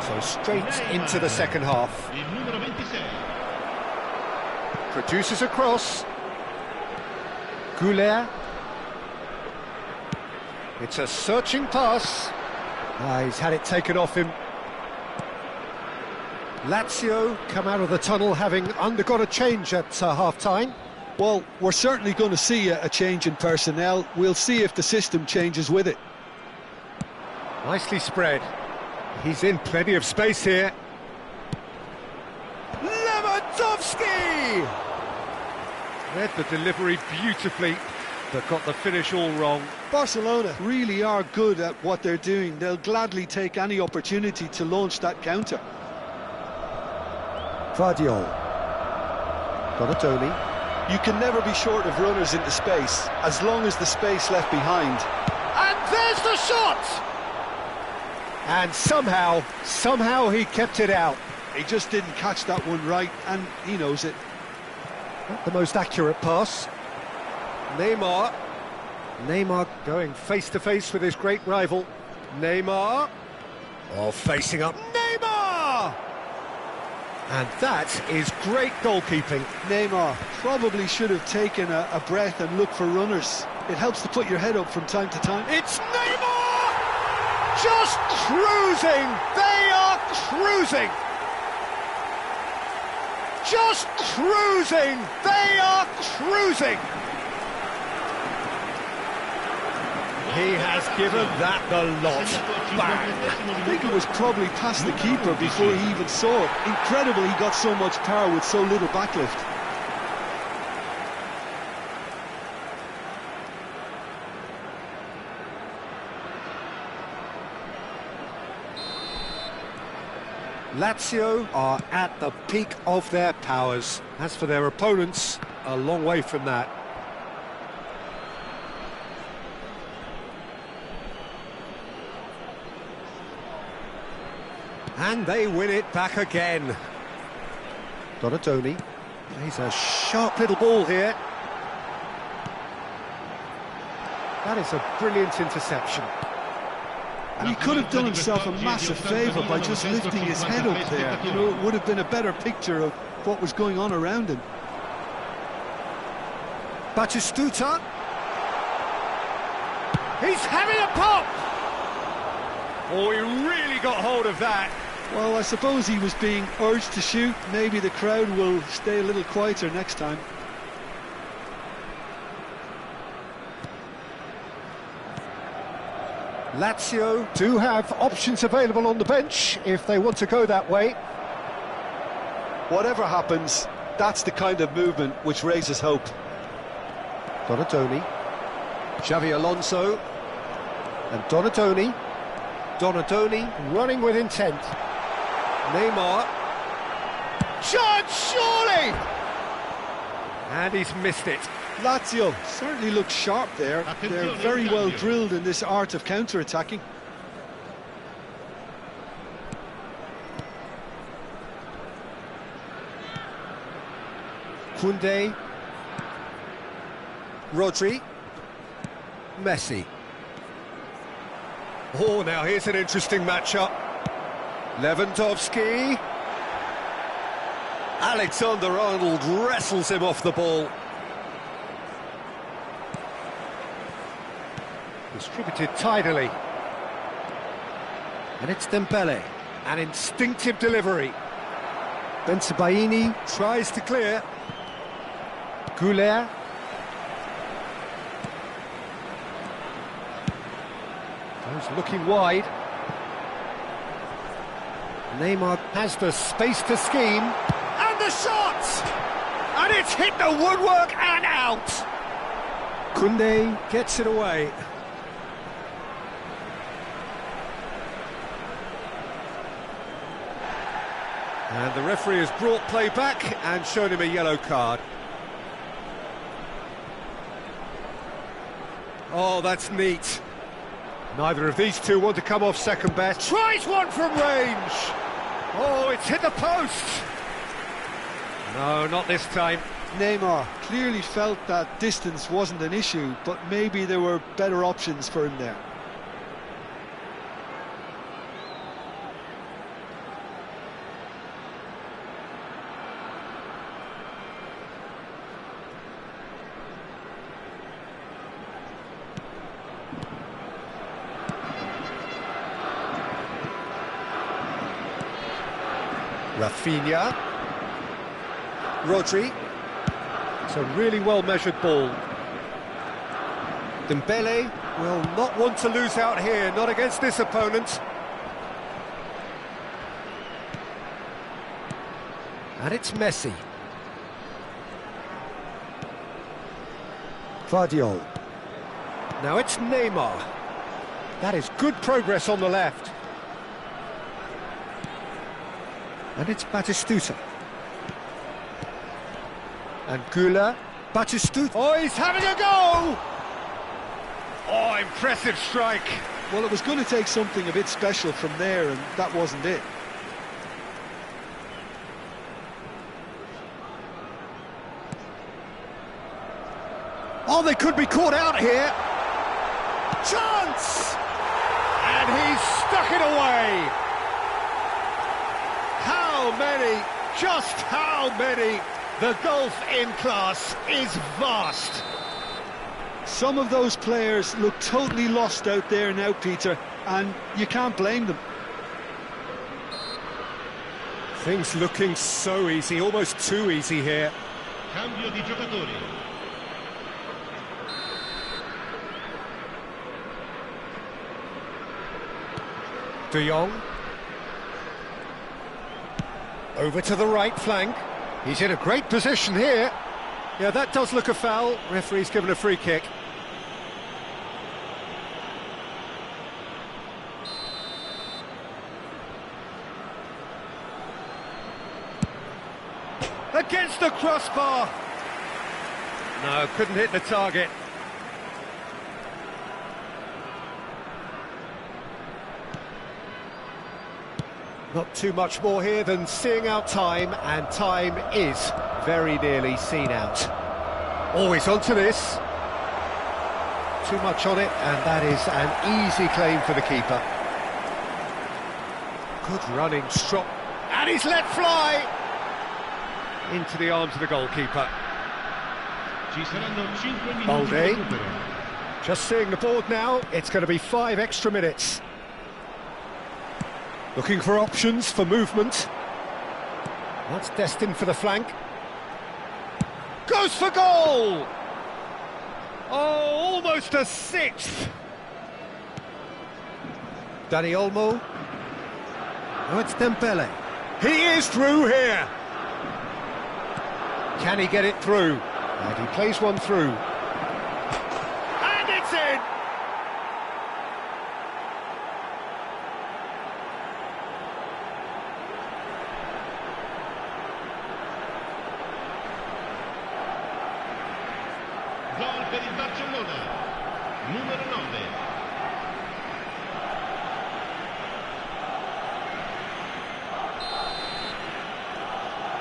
So straight into the second half. Produces a cross. Goulet. It's a searching pass. He's had it taken off him. Lazio come out of the tunnel having undergone a change at half-time. Well, we're certainly going to see a change in personnel. We'll see if the system changes with it. Nicely spread. He's in plenty of space here. Lewandowski! Read the delivery beautifully, but got the finish all wrong. Barcelona really are good at what they're doing. They'll gladly take any opportunity to launch that counter. Guardiola. Donatoni. You can never be short of runners into space, as long as the space left behind. And there's the shot! And somehow he kept it out. He just didn't catch that one right, and he knows it. Not the most accurate pass. Neymar. Neymar going face-to-face with his great rival. Neymar. Oh, facing up. Neymar! And that is great goalkeeping. Neymar probably should have taken a breath and looked for runners. It helps to put your head up from time to time. It's Neymar! Just cruising! They are cruising! Just cruising! They are cruising! He has given that the lot. Bang! I think it was probably past the keeper before he even saw it. Incredible he got so much power with so little backlift. Lazio are at the peak of their powers. As for their opponents, a long way from that. And they win it back again. Donatoni plays a sharp little ball here. That is a brilliant interception. And he could have done himself a massive favour by just lifting his head up there. You know, it would have been a better picture of what was going on around him. Batistuta. He's having a pop! Oh, he really got hold of that. Well, I suppose he was being urged to shoot. Maybe the crowd will stay a little quieter next time. Lazio do have options available on the bench if they want to go that way. Whatever happens, that's the kind of movement which raises hope. Donatoni. Xavi Alonso. And Donatoni. Donatoni running with intent. Neymar. Shot, surely! And he's missed it. Lazio certainly look sharp there. They're very well drilled in this art of counter-attacking. Koundé. Rodri. Messi. Oh, now here's an interesting matchup. Lewandowski. Alexander-Arnold wrestles him off the ball. Distributed tidily. And it's Dembele. An instinctive delivery. Bensebaini tries to clear. Goulet. Goes looking wide. Neymar has the space to scheme. And the shot! And it's hit the woodwork and out! Koundé gets it away. And the referee has brought play back and shown him a yellow card. Oh, that's neat. Neither of these two want to come off second best. Tries one from range! Oh, it's hit the post! No, not this time. Neymar clearly felt that distance wasn't an issue, but maybe there were better options for him there. Rafinha. Rodri. It's a really well-measured ball. Dembele will not want to lose out here, not against this opponent. And it's Messi. Vardiol. Now it's Neymar. That is good progress on the left. And it's Batistuta. And Gula. Batistuta. Oh, he's having a go! Oh, impressive strike. Well, it was going to take something a bit special from there, and that wasn't it. Oh, they could be caught out here. Chance! And he's stuck it away. How many, just how many? The gulf in class is vast. Some of those players look totally lost out there now, Peter, and you can't blame them. Things looking so easy, almost too easy here. Cambio di giocatori. De Jong. Over to the right flank. He's in a great position here. Yeah, that does look a foul. Referee's given a free kick. Against the crossbar. No, couldn't hit the target. Not too much more here than seeing out time, and time is very nearly seen out. Always onto this. Too much on it, and that is an easy claim for the keeper. Good running, strong, and he's let fly into the arms of the goalkeeper. Ci saranno 5 minuti Balde. di recupero. Just seeing the board now, it's going to be 5 extra minutes. Looking for options for movement. That's destined for the flank. Goes for goal! Oh, almost a 6th. Dani Olmo. Oh, it's Dembele. He is through here. Can he get it through? And he plays one through. And it's in! Gol per il Barcellona. Numero 9.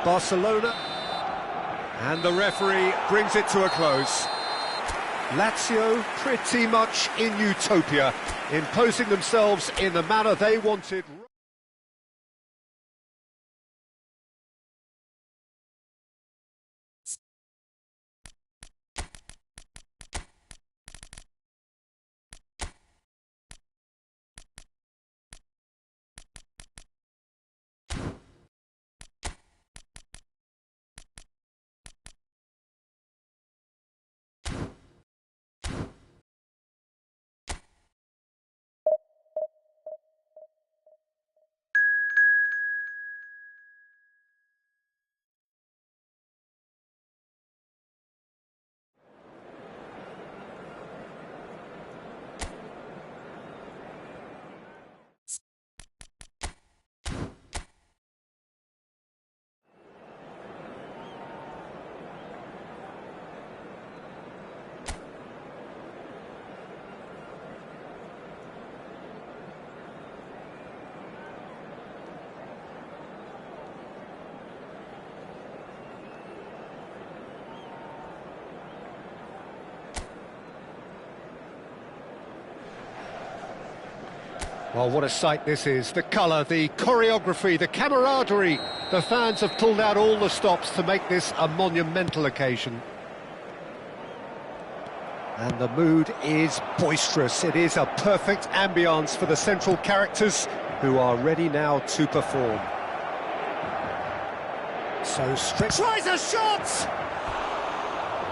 Barcelona. And the referee brings it to a close. Lazio pretty much in utopia, imposing themselves in the manner they wanted. Well, what a sight this is. The colour, the choreography, the camaraderie. The fans have pulled out all the stops to make this a monumental occasion. And the mood is boisterous. It is a perfect ambience for the central characters who are ready now to perform. So strict. Tries a shot!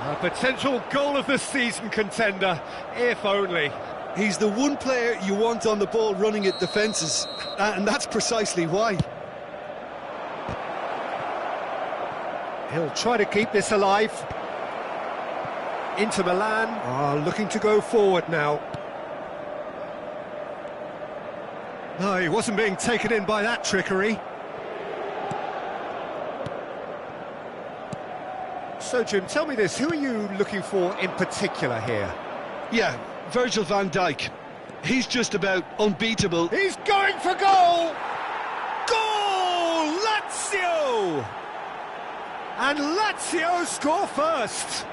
A potential goal of the season contender, if only. He's the one player you want on the ball running at defences, and that's precisely why. He'll try to keep this alive. Inter Milan are looking to go forward now. No, he wasn't being taken in by that trickery. So, Jim, tell me this, who are you looking for in particular here? Yeah, Virgil van Dijk. He's just about unbeatable. He's going for goal! Goal! Lazio! And Lazio score first!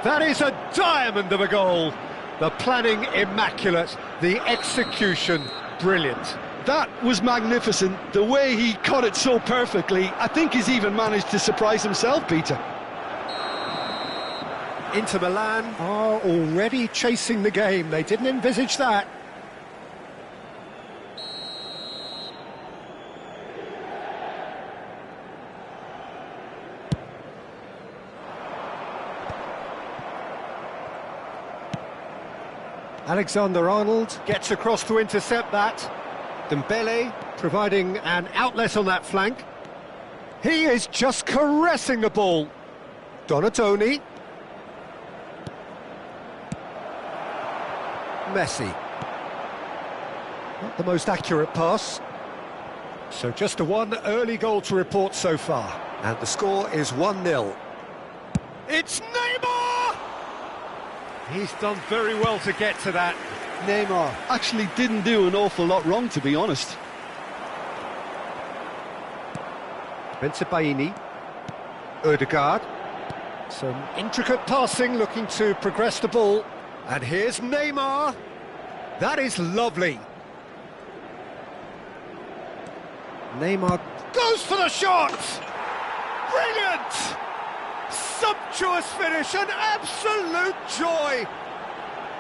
That is a diamond of a goal. The planning immaculate, the execution brilliant. That was magnificent. The way he caught it so perfectly, I think he's even managed to surprise himself, Peter. Inter Milan are already chasing the game. They didn't envisage that. Alexander-Arnold gets across to intercept that. Dembele providing an outlet on that flank. He is just caressing the ball. Donatoni. Messi. Not the most accurate pass. So just a one early goal to report so far. And the score is 1-0. It's Neymar! He's done very well to get to that. Neymar actually didn't do an awful lot wrong, to be honest. Bensebaini. Ødegaard. Some intricate passing, looking to progress the ball. And here's Neymar. That is lovely. Neymar goes for the shot! Brilliant! Sumptuous finish, an absolute joy!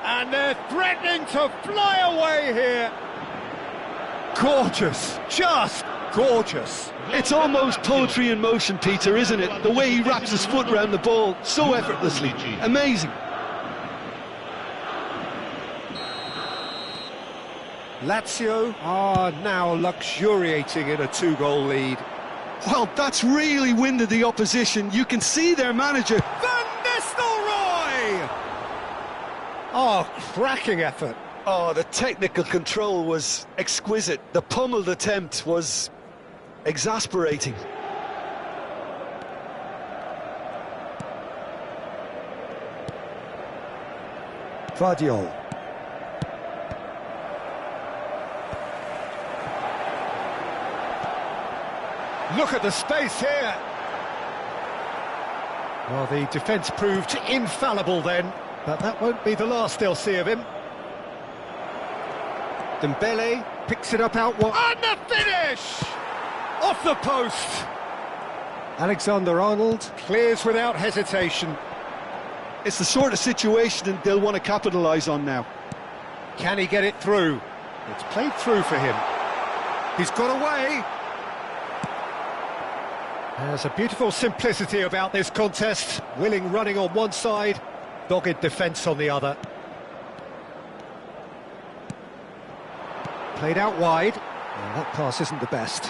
And they're threatening to fly away here. Gorgeous, just gorgeous. It's almost poetry in motion, Peter, isn't it? The way he wraps his foot around the ball so effortlessly. Amazing. Lazio are now luxuriating in a two-goal lead. Well, that's really winded the opposition. You can see their manager. Van Nistelrooy! Oh, cracking effort. Oh, the technical control was exquisite. The pummeled attempt was exasperating. Vardiol. Look at the space here. Well, the defence proved infallible then, but that won't be the last they'll see of him. Dembele picks it up out wide. And the finish! Off the post! Alexander-Arnold clears without hesitation. It's the sort of situation they'll want to capitalise on now. Can he get it through? It's played through for him. He's got away. There's a beautiful simplicity about this contest. Willing running on one side, dogged defence on the other. Played out wide. Well, that pass isn't the best.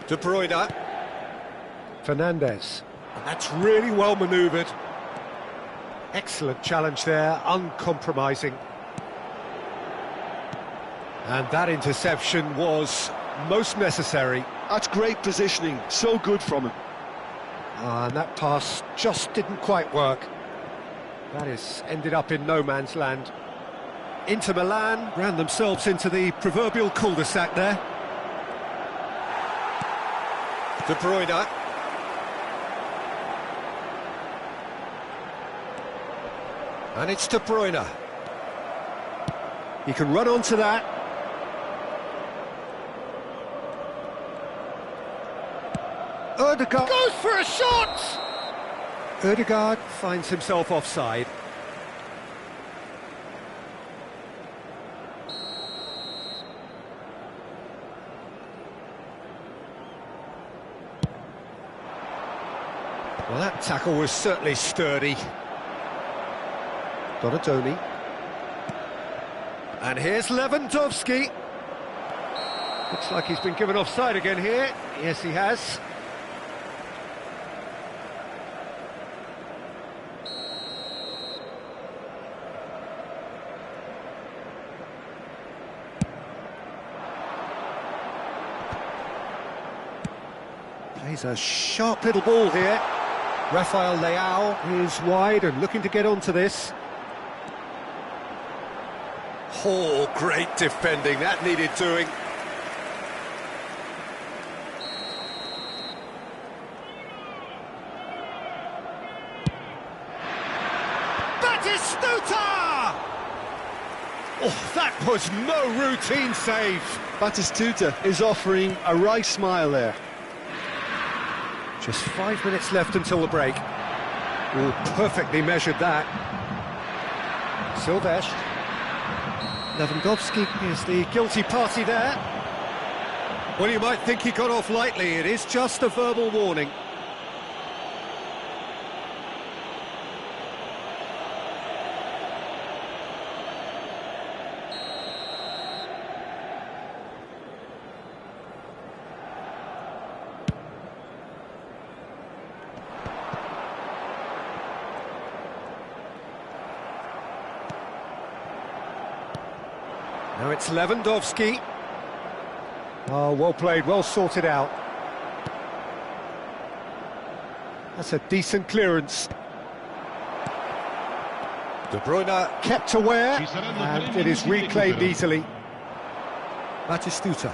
De Bruyne. Fernandes. And that's really well manoeuvred. Excellent challenge there, uncompromising. And that interception was most necessary. That's great positioning, so good from him. And that pass just didn't quite work. That is ended up in no man's land. Inter Milan ran themselves into the proverbial cul-de-sac there. De Bruyne. And it's De Bruyne. He can run onto that. Ødegaard goes for a shot! Ødegaard finds himself offside. Well, that tackle was certainly sturdy. Donatoni. And here's Lewandowski. Looks like he's been given offside again here. Yes, he has. Plays a sharp little ball here. Rafael Leao is wide and looking to get onto this. Oh, great defending, that needed doing. Oh, that was no routine save. Batistuta is offering a right smile there. Just 5 minutes left until the break. Oh, perfectly measured that. Silvestre. Lewandowski is the guilty party there. Well, you might think he got off lightly. It is just a verbal warning. Now it's Lewandowski. Oh, well played, well sorted out. That's a decent clearance. De Bruyne kept aware, and it is reclaimed easily. Batistuta.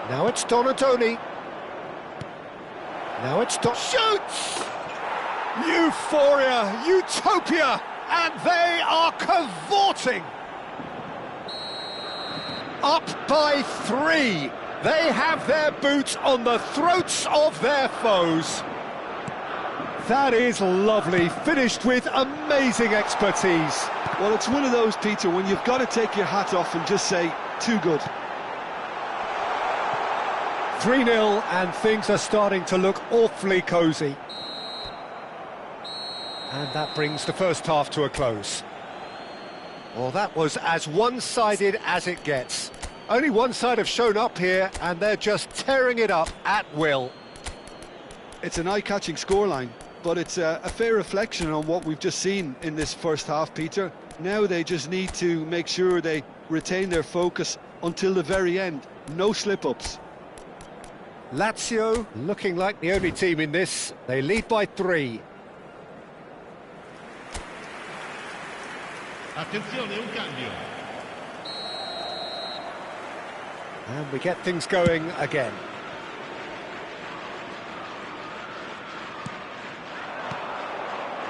Now it's Donadoni. Now it's Shoots! Euphoria, utopia, and they are cavorting. Up by 3. They have their boots on the throats of their foes. That is lovely, finished with amazing expertise. Well, it's one of those, Peter, when you've got to take your hat off and just say, too good. 3-0, and things are starting to look awfully cosy. And that brings the first half to a close. Well, that was as one-sided as it gets. Only one side have shown up here, and they're just tearing it up at will. It's an eye-catching scoreline, but it's a fair reflection on what we've just seen in this first half, Peter. Now they just need to make sure they retain their focus until the very end. No slip-ups. Lazio looking like the only team in this. They lead by 3. Attenzione, un cambio. And we get things going again.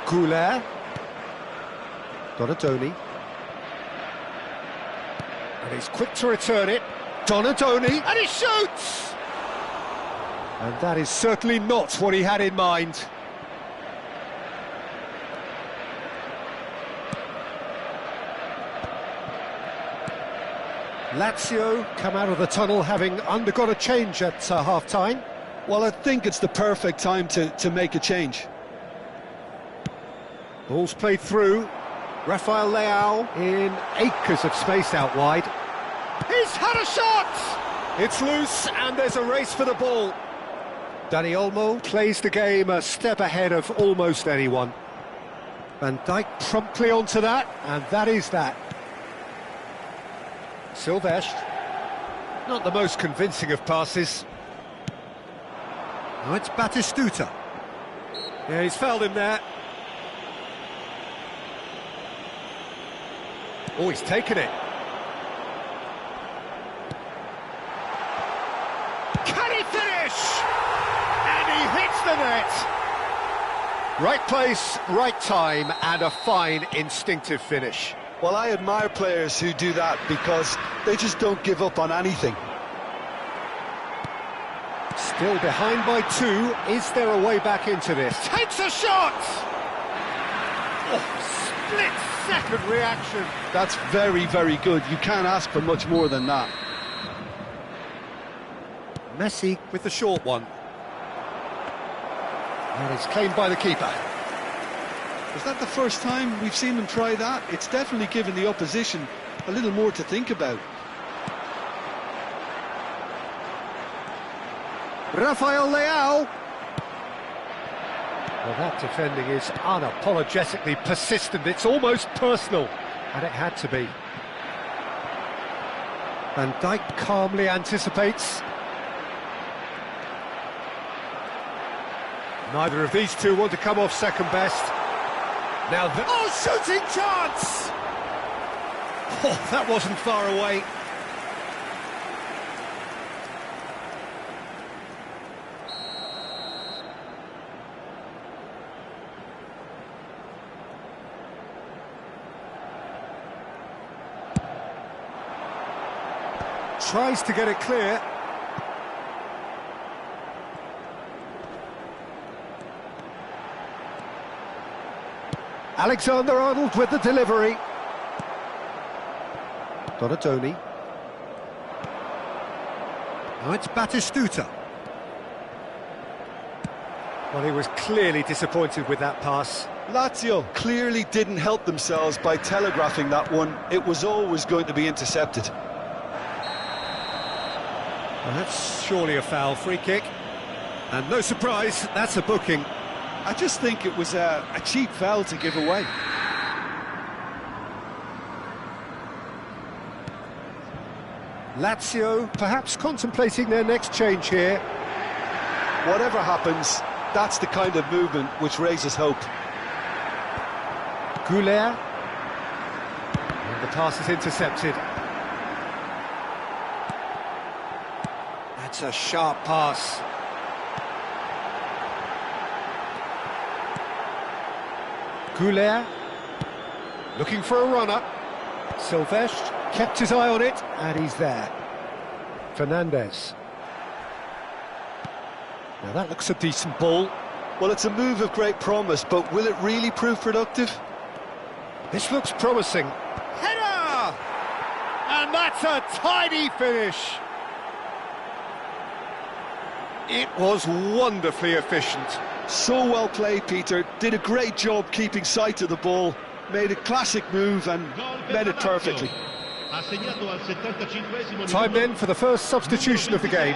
Goulet. Donadoni. And he's quick to return it. Donadoni, and he shoots! And that is certainly not what he had in mind. Lazio come out of the tunnel having undergone a change at half-time. Well, I think it's the perfect time to make a change. Ball's played through. Rafael Leao in acres of space out wide. He's had a shot! It's loose, and there's a race for the ball. Dani Olmo plays the game a step ahead of almost anyone. Van Dijk promptly onto that, and that is that. Silvestre, not the most convincing of passes. Now it's Batistuta. Yeah, he's fouled him there. Oh, he's taken it. Can he finish? And he hits the net. Right place, right time, and a fine instinctive finish. Well, I admire players who do that because they just don't give up on anything. Still behind by 2. Is there a way back into this? Takes a shot! Oh, split-second reaction. That's very, very good. You can't ask for much more than that. Messi with the short one. And it's claimed by the keeper. Is that the first time we've seen them try that? It's definitely given the opposition a little more to think about. Rafael Leao. Well, that defending is unapologetically persistent. It's almost personal, and it had to be. Van Dijk calmly anticipates. Neither of these two want to come off second best. Now the... Oh, shooting chance! Oh, that wasn't far away. tries to get it clear. Alexander-Arnold with the delivery. Donatoni. Now it's Batistuta. Well, he was clearly disappointed with that pass. Lazio clearly didn't help themselves by telegraphing that one. It was always going to be intercepted. Well, that's surely a foul, free kick. And no surprise, that's a booking. I just think it was a cheap foul to give away. Lazio perhaps contemplating their next change here. Whatever happens, that's the kind of movement which raises hope. Goulet. And the pass is intercepted. That's a sharp pass. Goulet. Looking for a runner. Silvestre kept his eye on it, and he's there. Fernandez. Now that looks a decent ball. Well, it's a move of great promise, but will it really prove productive? This looks promising. Header! And that's a tidy finish. It was wonderfully efficient. So well played, Peter. Did a great job keeping sight of the ball. Made a classic move and met it perfectly. Time then for the first substitution of the game.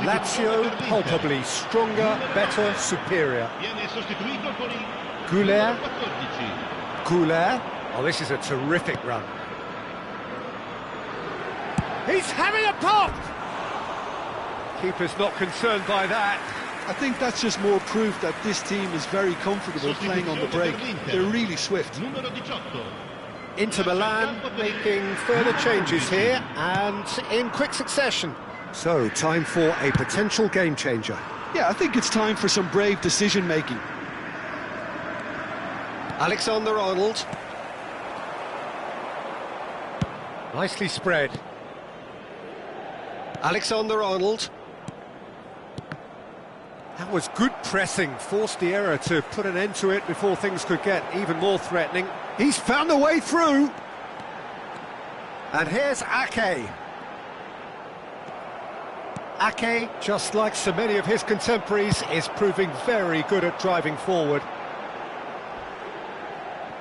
Lazio palpably stronger, better, superior. Goulet. Goulet. Oh, this is a terrific run. He's having a pop! Keeper's not concerned by that. I think that's just more proof that this team is very comfortable playing on the break. They're really swift. Inter Milan making further changes here and in quick succession. So, time for a potential game changer. Yeah, I think it's time for some brave decision-making. Alexander-Arnold. Nicely spread. Alexander-Arnold. That was good pressing, forced the error to put an end to it before things could get even more threatening. He's found a way through. And here's Ake. Ake, just like so many of his contemporaries, is proving very good at driving forward.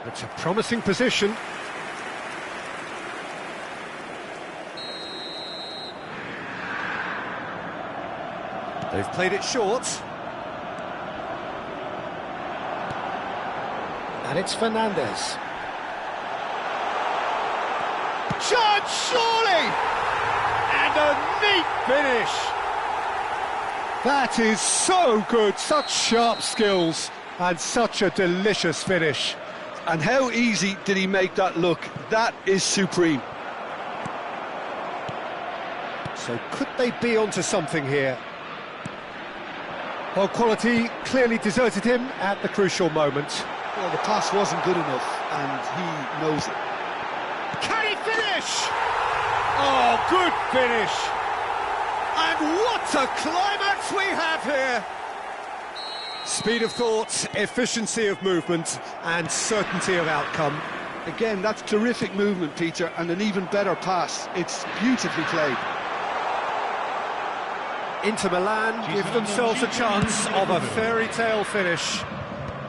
It's a promising position. They've played it short. And it's Fernandez. Chance, surely! And a neat finish! That is so good, such sharp skills, and such a delicious finish. And how easy did he make that look? That is supreme. So could they be onto something here? Well, quality clearly deserted him at the crucial moment. Well, the pass wasn't good enough, and he knows it. Can he finish? Oh, good finish! And what a climax we have here! Speed of thought, efficiency of movement, and certainty of outcome. Again, that's terrific movement, Peter, and an even better pass. It's beautifully played. Inter Milan give themselves a chance of a fairy tale finish.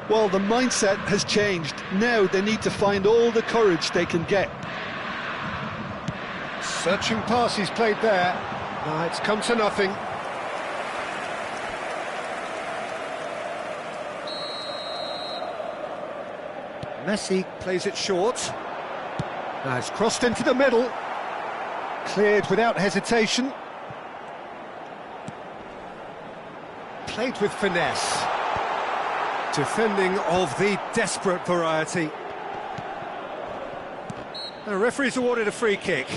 Well, the mindset has changed. Now they need to find all the courage they can get. Searching pass he's played there. It's come to nothing. Messi plays it short. Now it's crossed into the middle. Cleared without hesitation. Played with finesse. Defending of the desperate variety. The referee's awarded a free kick.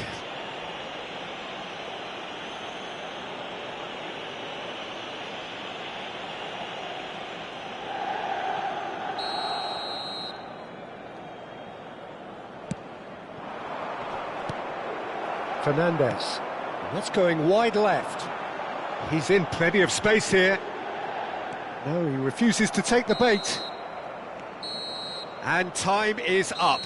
Fernandez. That's going wide left. He's in plenty of space here. No, he refuses to take the bait. And time is up.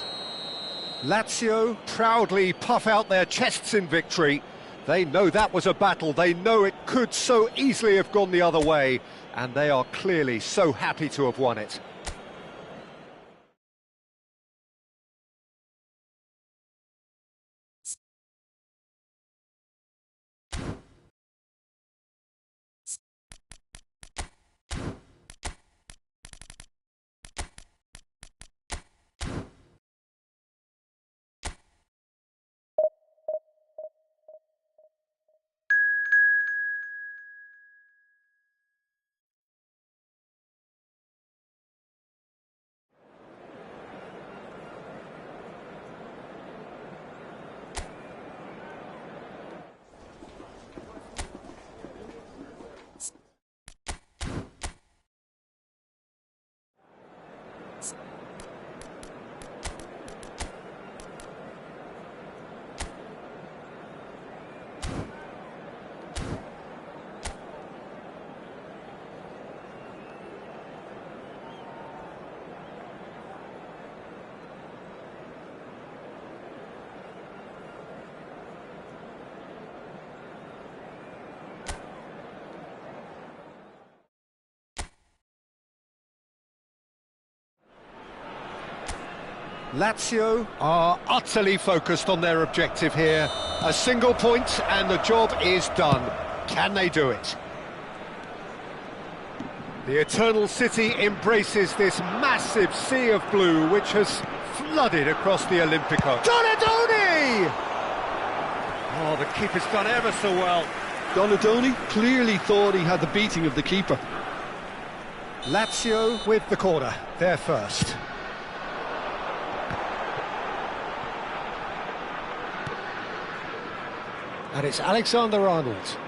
Lazio proudly puff out their chests in victory. They know that was a battle. They know it could so easily have gone the other way. And they are clearly so happy to have won it. Lazio are utterly focused on their objective here. A single point and the job is done. Can they do it? The Eternal City embraces this massive sea of blue which has flooded across the Olimpico. Donadoni! Oh, the keeper's done ever so well. Donadoni clearly thought he had the beating of the keeper. Lazio with the corner, they're first. And it's Alexander-Arnold.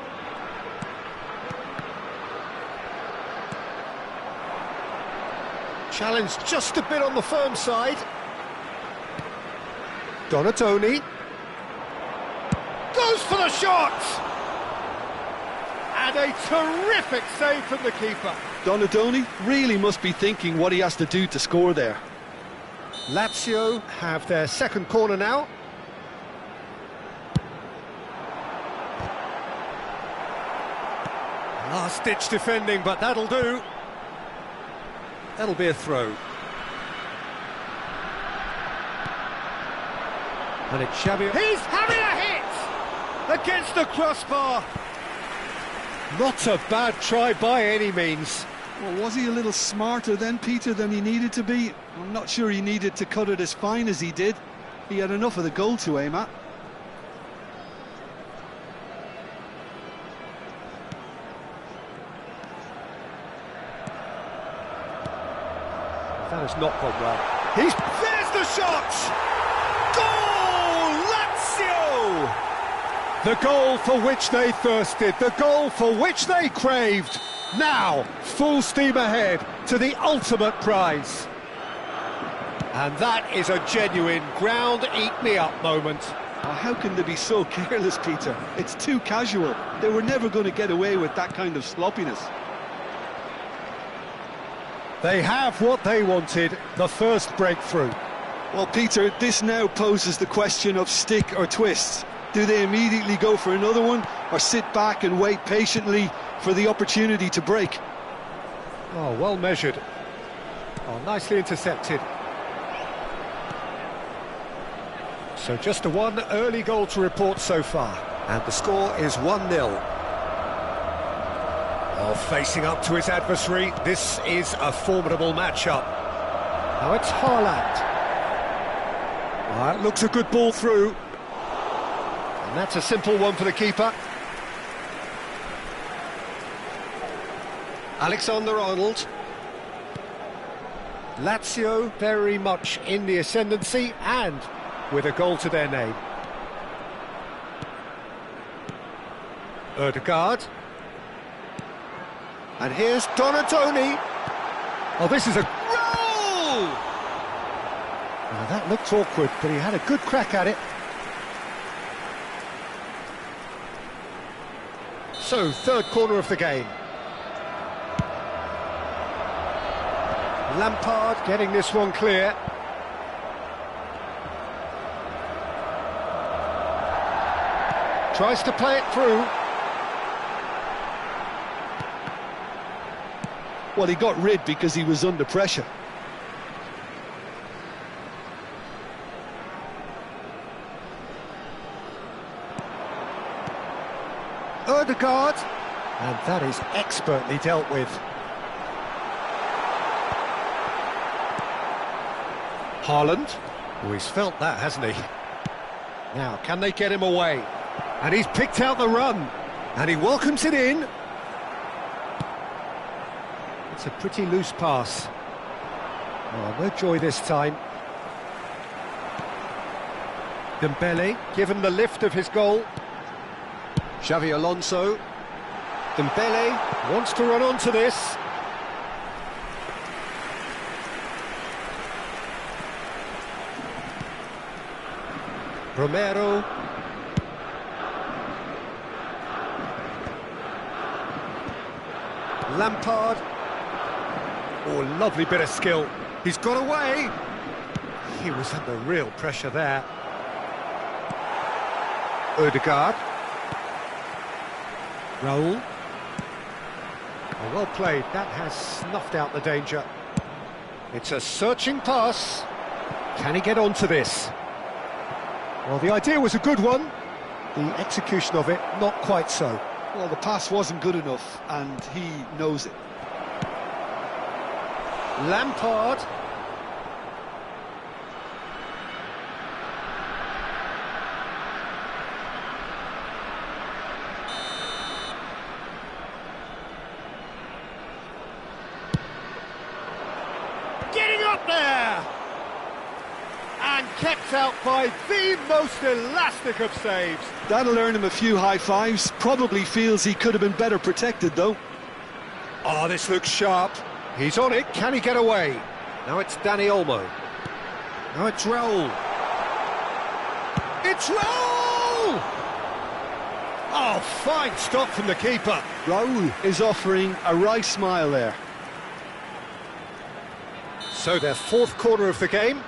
Challenged just a bit on the firm side. Donatoni. Goes for the shot! And a terrific save from the keeper. Donadoni really must be thinking what he has to do to score there. Lazio have their second corner now. Last-ditch defending, but that'll do. That'll be a throw. And it's Xavi. He's having a hit! Against the crossbar. Not a bad try by any means. Well, was he a little smarter then, Peter, than he needed to be? I'm not sure he needed to cut it as fine as he did. He had enough of the goal to aim at. That has not gone well. There's the shot! Goal! Lazio! The goal for which they thirsted, the goal for which they craved. Now, full steam ahead to the ultimate prize. And that is a genuine ground-eat-me-up moment. Oh, how can they be so careless, Peter? It's too casual. They were never going to get away with that kind of sloppiness. They have what they wanted, the first breakthrough. Well, Peter, this now poses the question of stick or twist. Do they immediately go for another one, or sit back and wait patiently for the opportunity to break? Oh, well measured. Oh, nicely intercepted. So just a one early goal to report so far. And the score is 1-0. Oh, facing up to his adversary, this is a formidable matchup. Now it's Haaland. That looks a good ball through. And that's a simple one for the keeper. Alexander-Arnold. Lazio very much in the ascendancy and with a goal to their name. Ødegaard. And here's Donatoni. Oh, this is a goal! Now that looked awkward, but he had a good crack at it. So, third corner of the game. Lampard getting this one clear. Tries to play it through. Well, he got rid because he was under pressure. Odegaard, and that is expertly dealt with. Haaland, oh, he's felt that, hasn't he? Now, can they get him away? And he's picked out the run, and he welcomes it in. It's a pretty loose pass. Oh, no joy this time. Dembele, given the lift of his goal. Xavi Alonso. Dembele wants to run onto this. Romero. Lampard. Oh, lovely bit of skill. He's got away. He was under real pressure there. Odegaard. Raul. Oh, well played. That has snuffed out the danger. It's a searching pass. Can he get onto this? Well, the idea was a good one. The execution of it, not quite so. Well, the pass wasn't good enough, and he knows it. Lampard. Getting up there! And kept out by the most elastic of saves. That'll earn him a few high fives. Probably feels he could have been better protected, though. Oh, this looks sharp. He's on it. Can he get away? Now it's Dani Olmo. Now it's Raul. It's Raul! Oh, fine stop from the keeper. Raul is offering a right smile there. So their fourth corner of the game.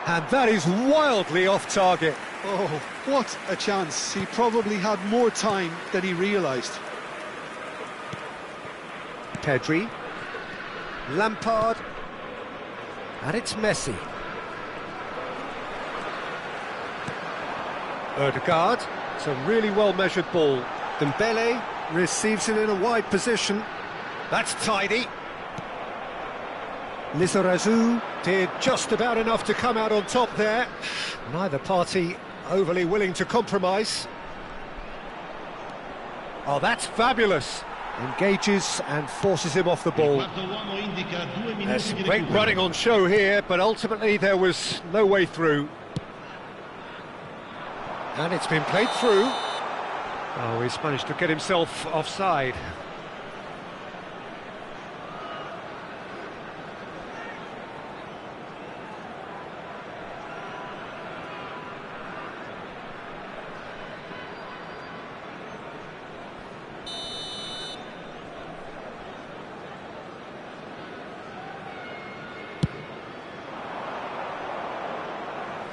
And that is wildly off target. Oh, what a chance. He probably had more time than he realised. Pedri. Lampard. And it's Messi. Odegaard. It's a really well-measured ball. Dembele receives it in a wide position. That's tidy. Lizarazu did just about enough to come out on top there. Neither party overly willing to compromise. Oh, that's fabulous. Engages and forces him off the ball. There's great running on show here, but ultimately there was no way through. And it's been played through. Oh, he's managed to get himself offside.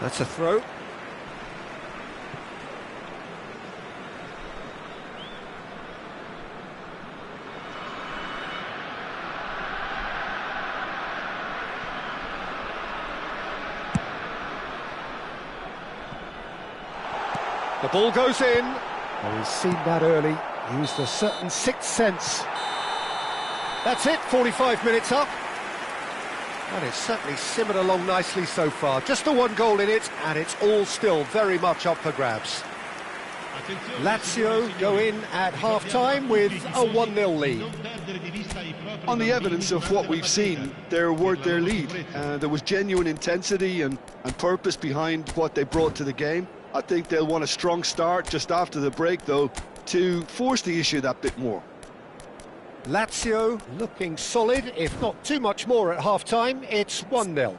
That's a throw. The ball goes in. Oh, he's seen that early. Used a certain sixth sense. That's it, 45 minutes up. And it's certainly simmered along nicely so far. Just the one goal in it, and it's all still very much up for grabs. Lazio go in at half-time with a 1-0 lead. On the evidence of what we've seen, they're worth their lead. There was genuine intensity and purpose behind what they brought to the game. I think they'll want a strong start just after the break, though, to force the issue that bit more. Lazio looking solid, if not too much more at half-time. It's 1-0.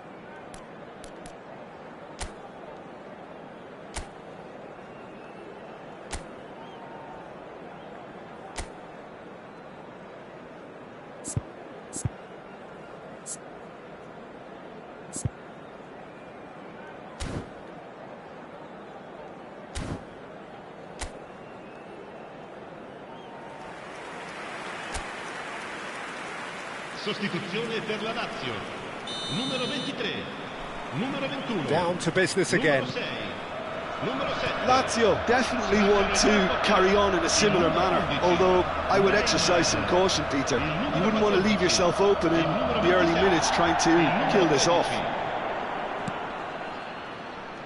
Sostituzione per la Lazio. Numero 23. Numero 21. Down to business again. Numero 6. Numero 7. Lazio definitely want to carry on in a similar manner, although I would exercise some caution, Peter. You wouldn't want to leave yourself open in the early minutes trying to kill this off.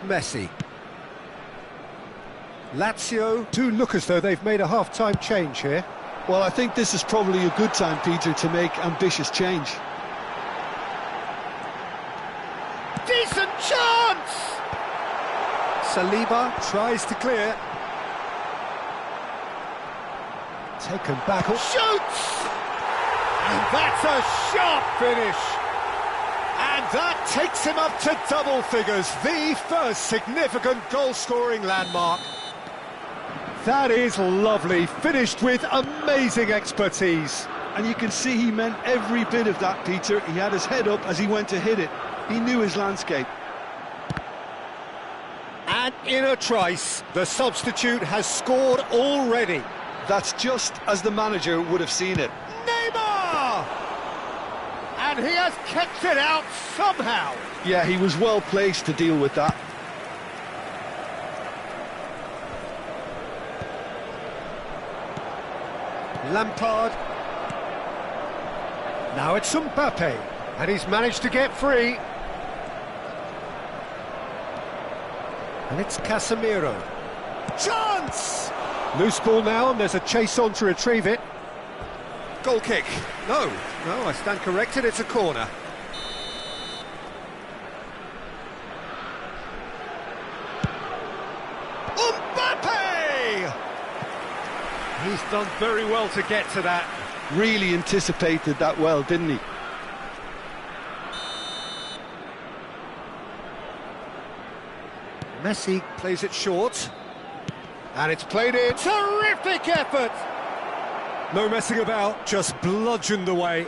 Messi. Lazio do look as though they've made a half-time change here. Well, I think this is probably a good time, Peter, to make ambitious change. Decent chance! Saliba tries to clear. Taken back. Shoots! And that's a sharp finish. And that takes him up to double figures. The first significant goal-scoring landmark. That is lovely, finished with amazing expertise. And you can see he meant every bit of that, Peter. He had his head up as he went to hit it. He knew his landscape. And in a trice, the substitute has scored already. That's just as the manager would have seen it. Neymar! And he has kept it out somehow. Yeah, he was well placed to deal with that. Lampard. Now it's Mbappe, and he's managed to get free. And it's Casemiro. Chance! Loose ball now, and there's a chase on to retrieve it. Goal kick. No, I stand corrected, it's a corner. Mbappe! He's done very well to get to that. Really anticipated that well, didn't he? Messi plays it short. And it's played in. Terrific effort! No messing about, just bludgeoned away.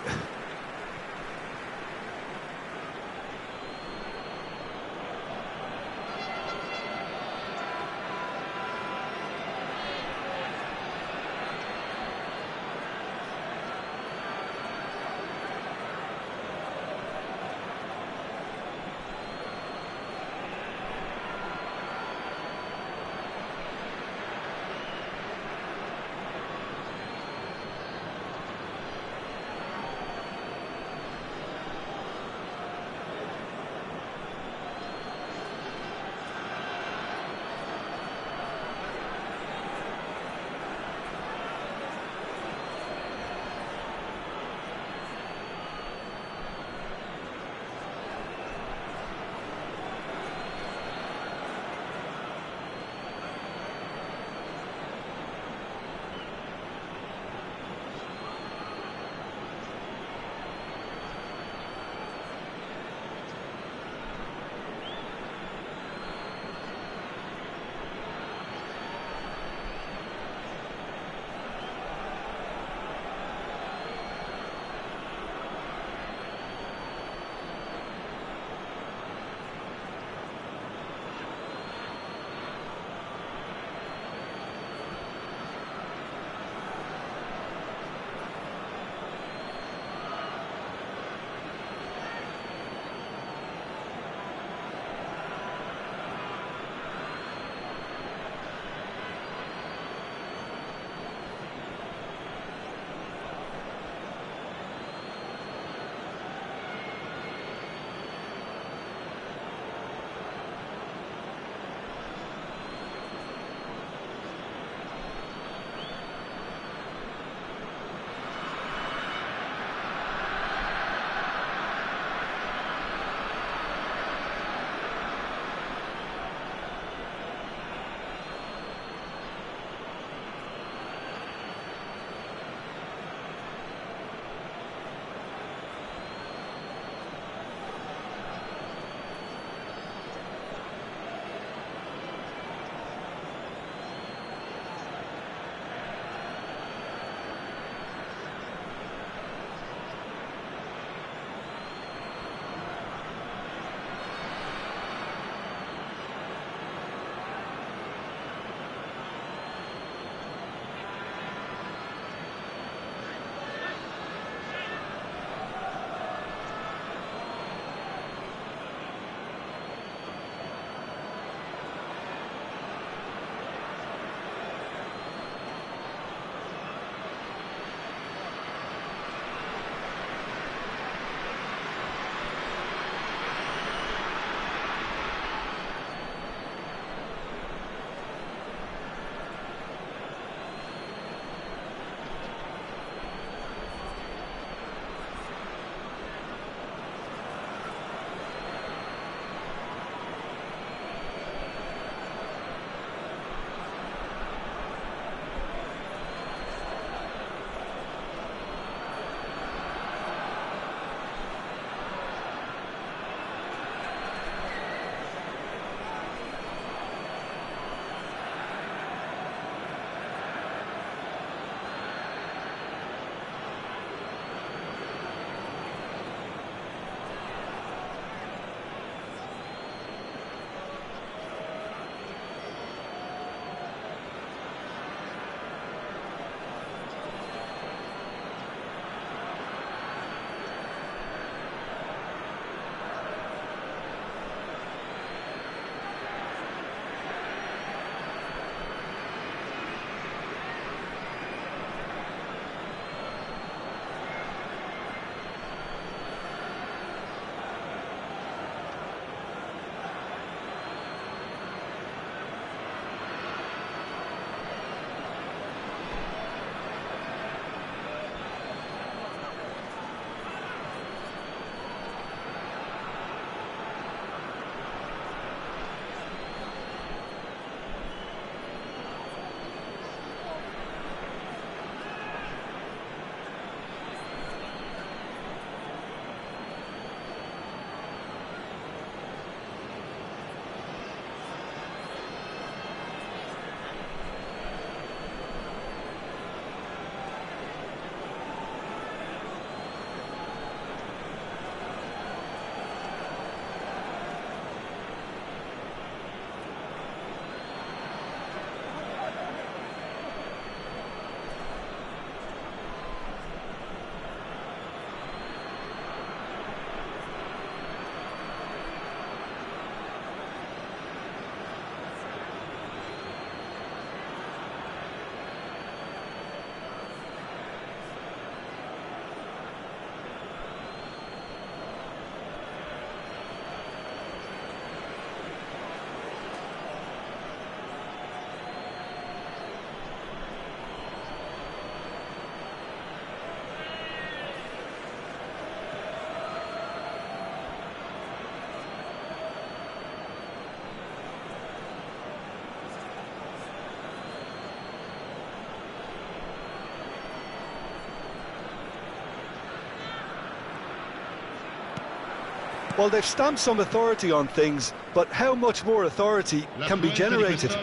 Well, they've stamped some authority on things, but how much more authority can be generated?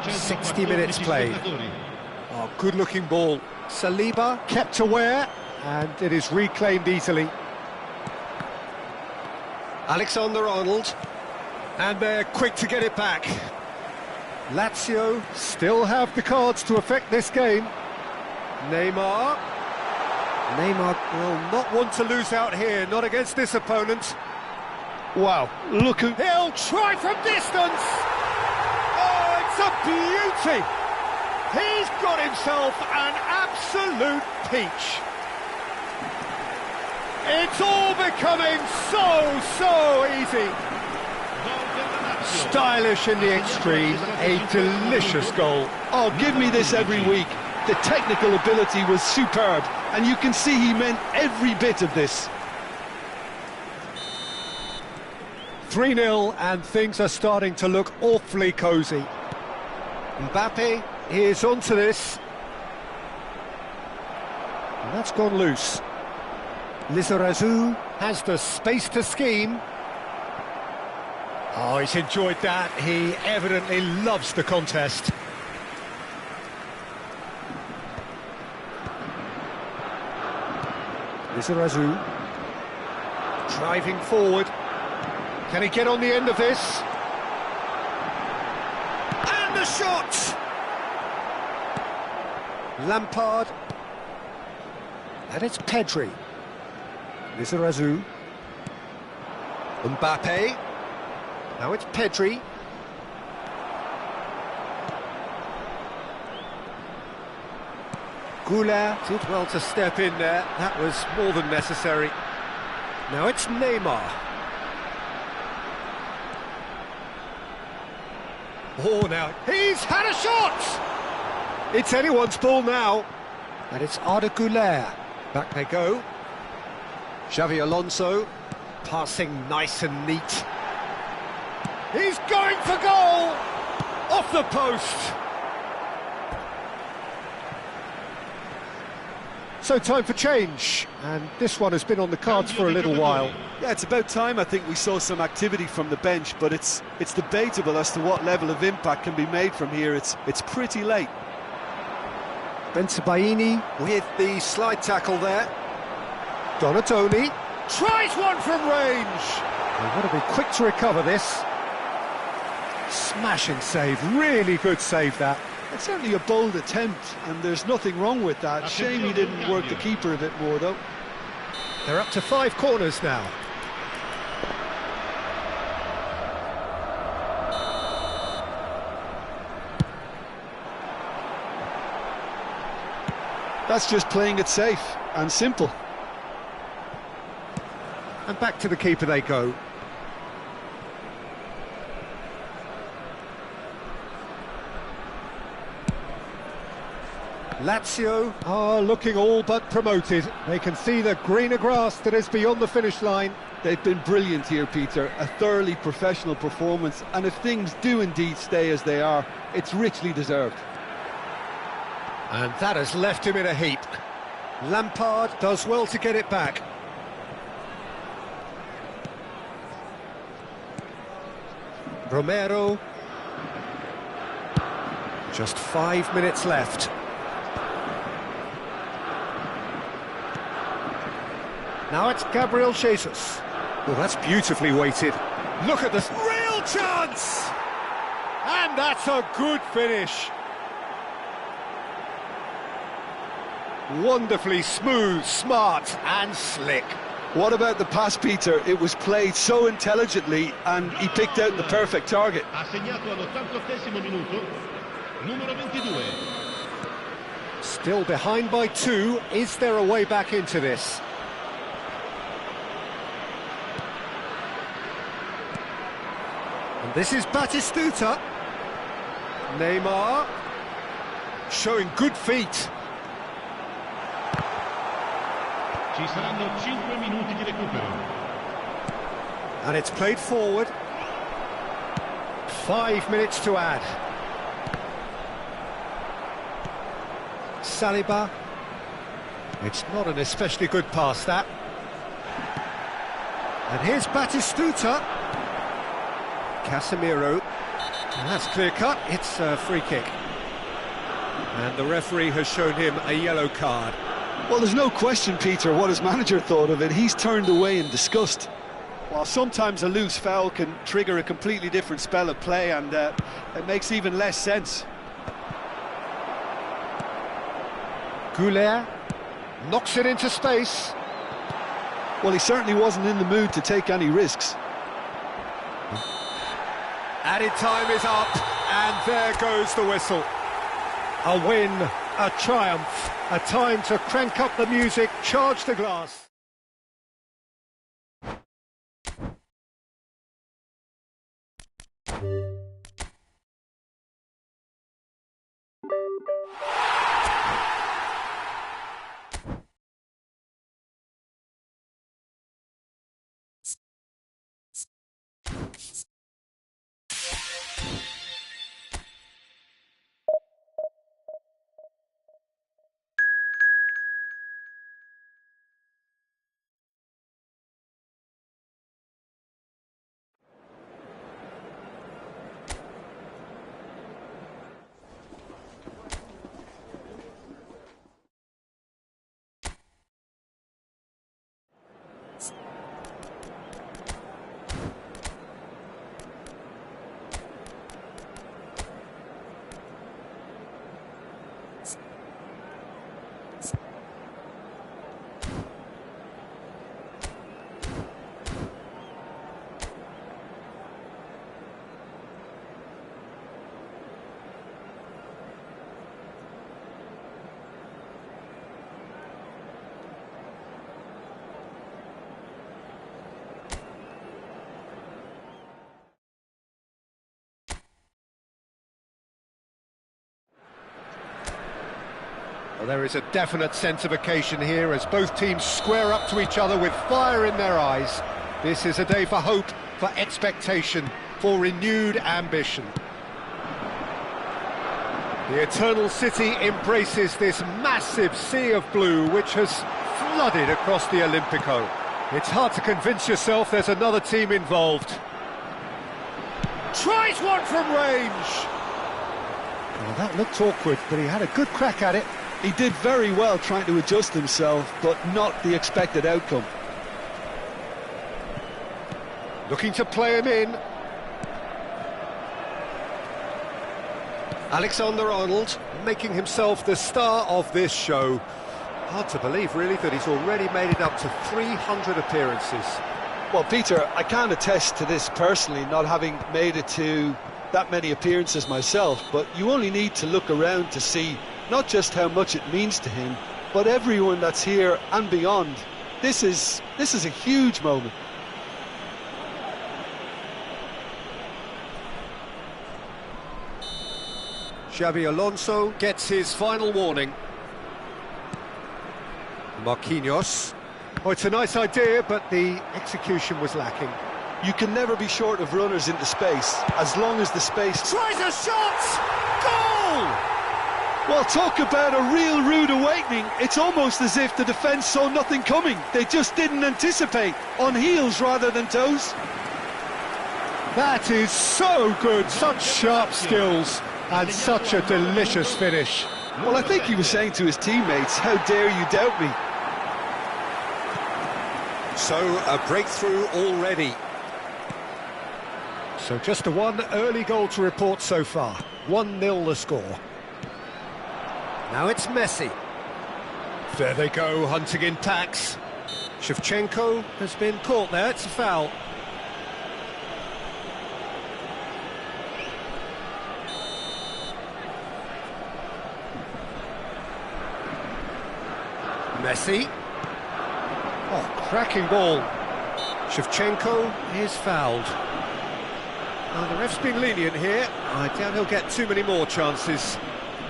60 minutes played. Oh, good-looking ball. Saliba kept aware, and it is reclaimed easily. Alexander-Arnold, and they're quick to get it back. Lazio still have the cards to affect this game. Neymar, will not want to lose out here, not against this opponent. Wow, look at... He'll try from distance! Oh, it's a beauty! He's got himself an absolute peach. It's all becoming so easy. Stylish in the extreme, a delicious goal. Oh, give me this every week. The technical ability was superb, and you can see he meant every bit of this. 3-0, and things are starting to look awfully cosy. Mbappe is onto this. And that's gone loose. Lizarazu has the space to scheme. Oh, he's enjoyed that. He evidently loves the contest. Lizarazu driving forward. Can he get on the end of this? And the shot! Lampard. And it's Pedri. Lizarazu. Mbappe. Now it's Pedri. Goulart did well to step in there. That was more than necessary. Now it's Neymar. Oh, now he's had a shot! It's anyone's ball now. And it's Arda Güler. Back they go. Xavi Alonso, passing nice and neat. He's going for goal! Off the post! So time for change, and this one has been on the cards for a little while. Yeah, it's about time I think we saw some activity from the bench, but it's debatable as to what level of impact can be made from here. It's pretty late. Bensebaini with the slide tackle there. Donatoni tries one from range. They've got to be quick to recover this. Smashing save, really good save that. It's certainly a bold attempt, and there's nothing wrong with that. Shame he didn't work the keeper a bit more, though. They're up to 5 corners now. That's just playing it safe and simple. And back to the keeper they go. Lazio are looking all but promoted. They can see the greener grass that is beyond the finish line. They've been brilliant here, Peter. A thoroughly professional performance, and if things do indeed stay as they are, it's richly deserved. And that has left him in a heap. Lampard does well to get it back. Romero. Just 5 minutes left. Now it's Gabriel Jesus. Well, that's beautifully weighted. Look at this real chance! And that's a good finish. Wonderfully smooth, smart and slick. What about the pass, Peter? It was played so intelligently, and he picked out the perfect target. Ha segnato all'88esimo minuto, numero 22. Still behind by 2. Is there a way back into this? And this is Batistuta. Neymar showing good feet. Ci saranno 5 minuti di recupero. And it's played forward. 5 minutes to add. Saliba. It's not an especially good pass, that. And here's Batistuta. Casemiro. And that's clear-cut. It's a free kick. And the referee has shown him a yellow card. Well, there's no question, Peter, what his manager thought of it. He's turned away in disgust. While sometimes a loose foul can trigger a completely different spell of play, and it makes even less sense. Goulet knocks it into space. Well, he certainly wasn't in the mood to take any risks. Added time is up, and there goes the whistle. A win, a triumph, a time to crank up the music, charge the glass. Well, there is a definite sense of occasion here as both teams square up to each other with fire in their eyes. This is a day for hope, for expectation, for renewed ambition. The Eternal City embraces this massive sea of blue which has flooded across the Olympico. It's hard to convince yourself there's another team involved. Tries one from range! Well, that looked awkward, but he had a good crack at it. He did very well trying to adjust himself, but not the expected outcome. Looking to play him in. Alexander-Arnold making himself the star of this show. Hard to believe, really, that he's already made it up to 300 appearances. Well, Peter, I can't attest to this personally, not having made it to that many appearances myself, but you only need to look around to see not just how much it means to him, but everyone that's here and beyond. This is a huge moment. Xabi Alonso gets his final warning. Marquinhos. Oh, it's a nice idea, but the execution was lacking. You can never be short of runners into space, as long as the space... Tries a shot! Goal! Well, talk about a real rude awakening. It's almost as if the defence saw nothing coming. They just didn't anticipate, on heels rather than toes. That is so good, such sharp skills, and such a delicious finish. Well, I think he was saying to his teammates, how dare you doubt me? So, a breakthrough already. So just a one early goal to report so far. 1-0 the score. Now it's Messi. There they go, hunting in packs. Shevchenko has been caught there, it's a foul. Messi. Oh, cracking ball. Shevchenko is fouled. Well, the ref's been lenient here. I doubt he'll get too many more chances.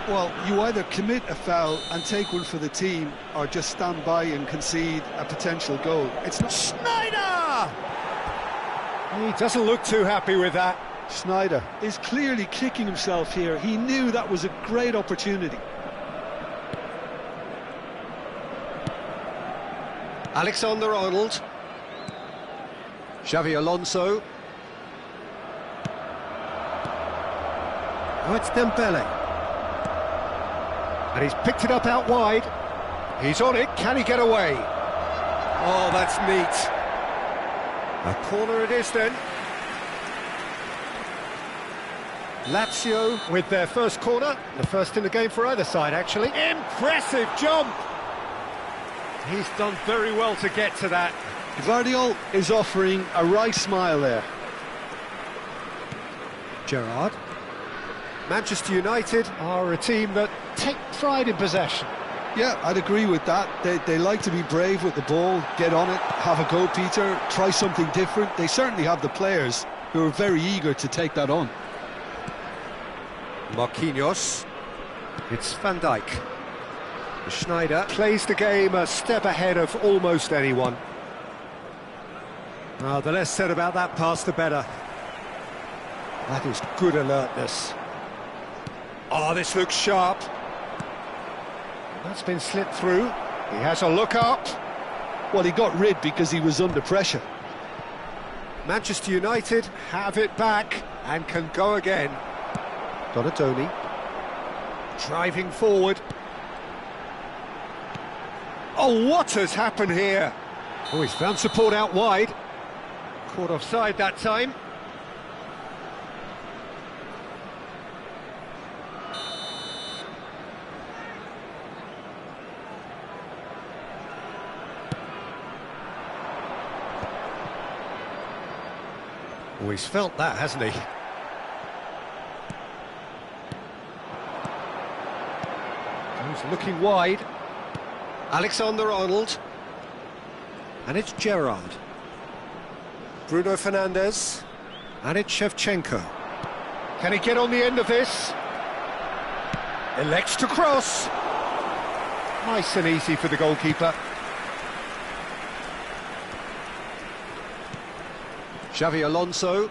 Well, you either commit a foul and take one for the team, or just stand by and concede a potential goal. It's not... Schneider! He doesn't look too happy with that. Schneider is clearly kicking himself here. He knew that was a great opportunity. Alexander-Arnold. Xavi Alonso. Oh, it's Dembele. And he's picked it up out wide. He's on it, can he get away? Oh, that's neat. A corner it is then. Lazio with their first corner, the first in the game for either side actually. Impressive jump! He's done very well to get to that. Guardiola is offering a right smile there. Gerrard. Manchester United are a team that take pride in possession. Yeah, I'd agree with that. They like to be brave with the ball, get on it, have a go, Peter, try something different. They certainly have the players who are very eager to take that on. Marquinhos. It's Van Dijk. Schneider plays the game a step ahead of almost anyone. Oh, the less said about that pass, the better. That is good alertness. Oh, this looks sharp. That's been slipped through. He has a look up. Well, he got rid because he was under pressure. Manchester United have it back and can go again. Donatoni driving forward. Oh, what has happened here? Oh, he's found support out wide. Caught offside that time. Oh, he's felt that, hasn't he? He's looking wide. Alexander-Arnold. And it's Gerrard. Bruno Fernandes. And it's Shevchenko. Can he get on the end of this? Elects to cross. Nice and easy for the goalkeeper. Xavi Alonso.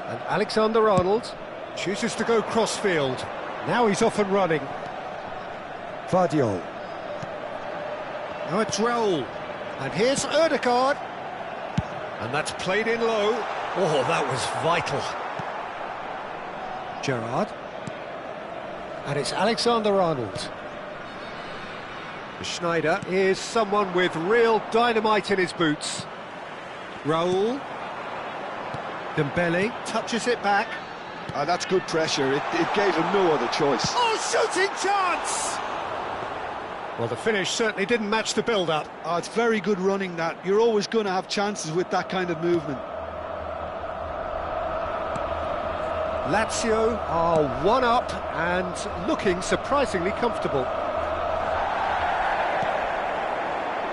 And Alexander-Arnold chooses to go cross-field. Now he's off and running. Vardiol. Now it's Raul. And here's Ødegaard. And that's played in low. Oh, that was vital. Gerrard. And it's Alexander-Arnold. Schneider is someone with real dynamite in his boots. Raul. Dembele touches it back. That's good pressure. It gave him no other choice. Oh, shooting chance! Well, the finish certainly didn't match the build-up. Oh, it's very good running, that. You're always going to have chances with that kind of movement. Lazio are one up and looking surprisingly comfortable.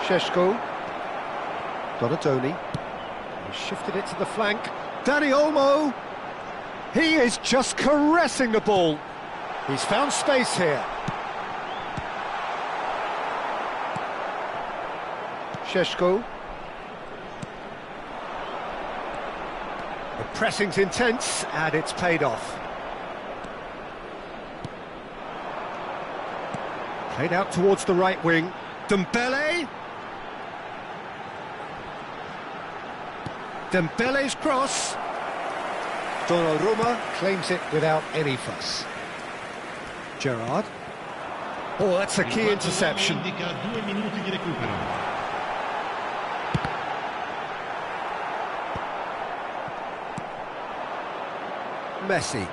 Šeško. Donatoni. He shifted it to the flank. Dani Olmo. He is just caressing the ball. He's found space here. Šeško. The pressing's intense and it's paid off. Played out towards the right wing. Dembele. Dembele's cross. Donnarumma claims it without any fuss. Gerrard. Oh, that's a key interception. Indica 2 minuti di recupero. Messi.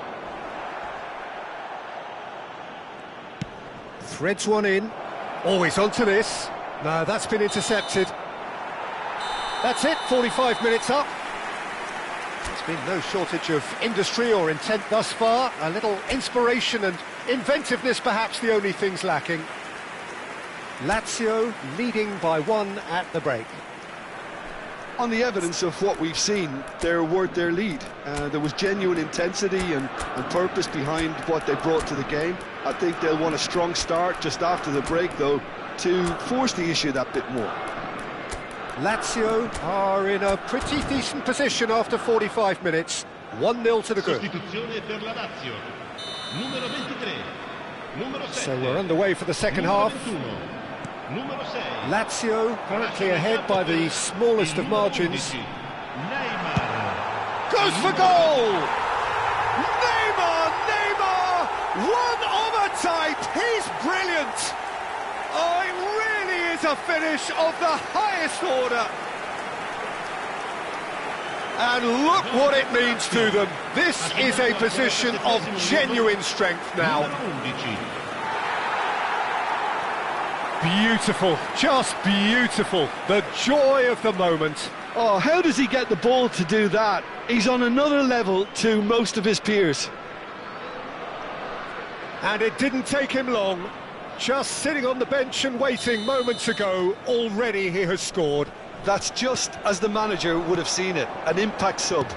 Threads one in. Always onto this. No, that's been intercepted. That's it, 45 minutes up. There's been no shortage of industry or intent thus far. A little inspiration and inventiveness, perhaps the only things lacking. Lazio leading by 1 at the break. On the evidence of what we've seen, they're worth their lead. There was genuine intensity and purpose behind what they brought to the game. I think they'll want a strong start just after the break, though, to force the issue that bit more. Lazio are in a pretty decent position after 45 minutes. 1-0 to the good. Sostituzione per la Lazio. Numero 23. Numero 7. So we're underway for the second half. Numero 6. Lazio currently ahead by the smallest of margins. Neymar. Goes for goal! Neymar! One of a type! He's brilliant! Oh, it really is a finish of the highest order. And look what it means to them. This is a position of genuine strength now. Numero 11. Beautiful, just beautiful. The joy of the moment. Oh, how does he get the ball to do that? He's on another level to most of his peers. And it didn't take him long. Just sitting on the bench and waiting moments ago, already he has scored. That's just as the manager would have seen it, an impact sub.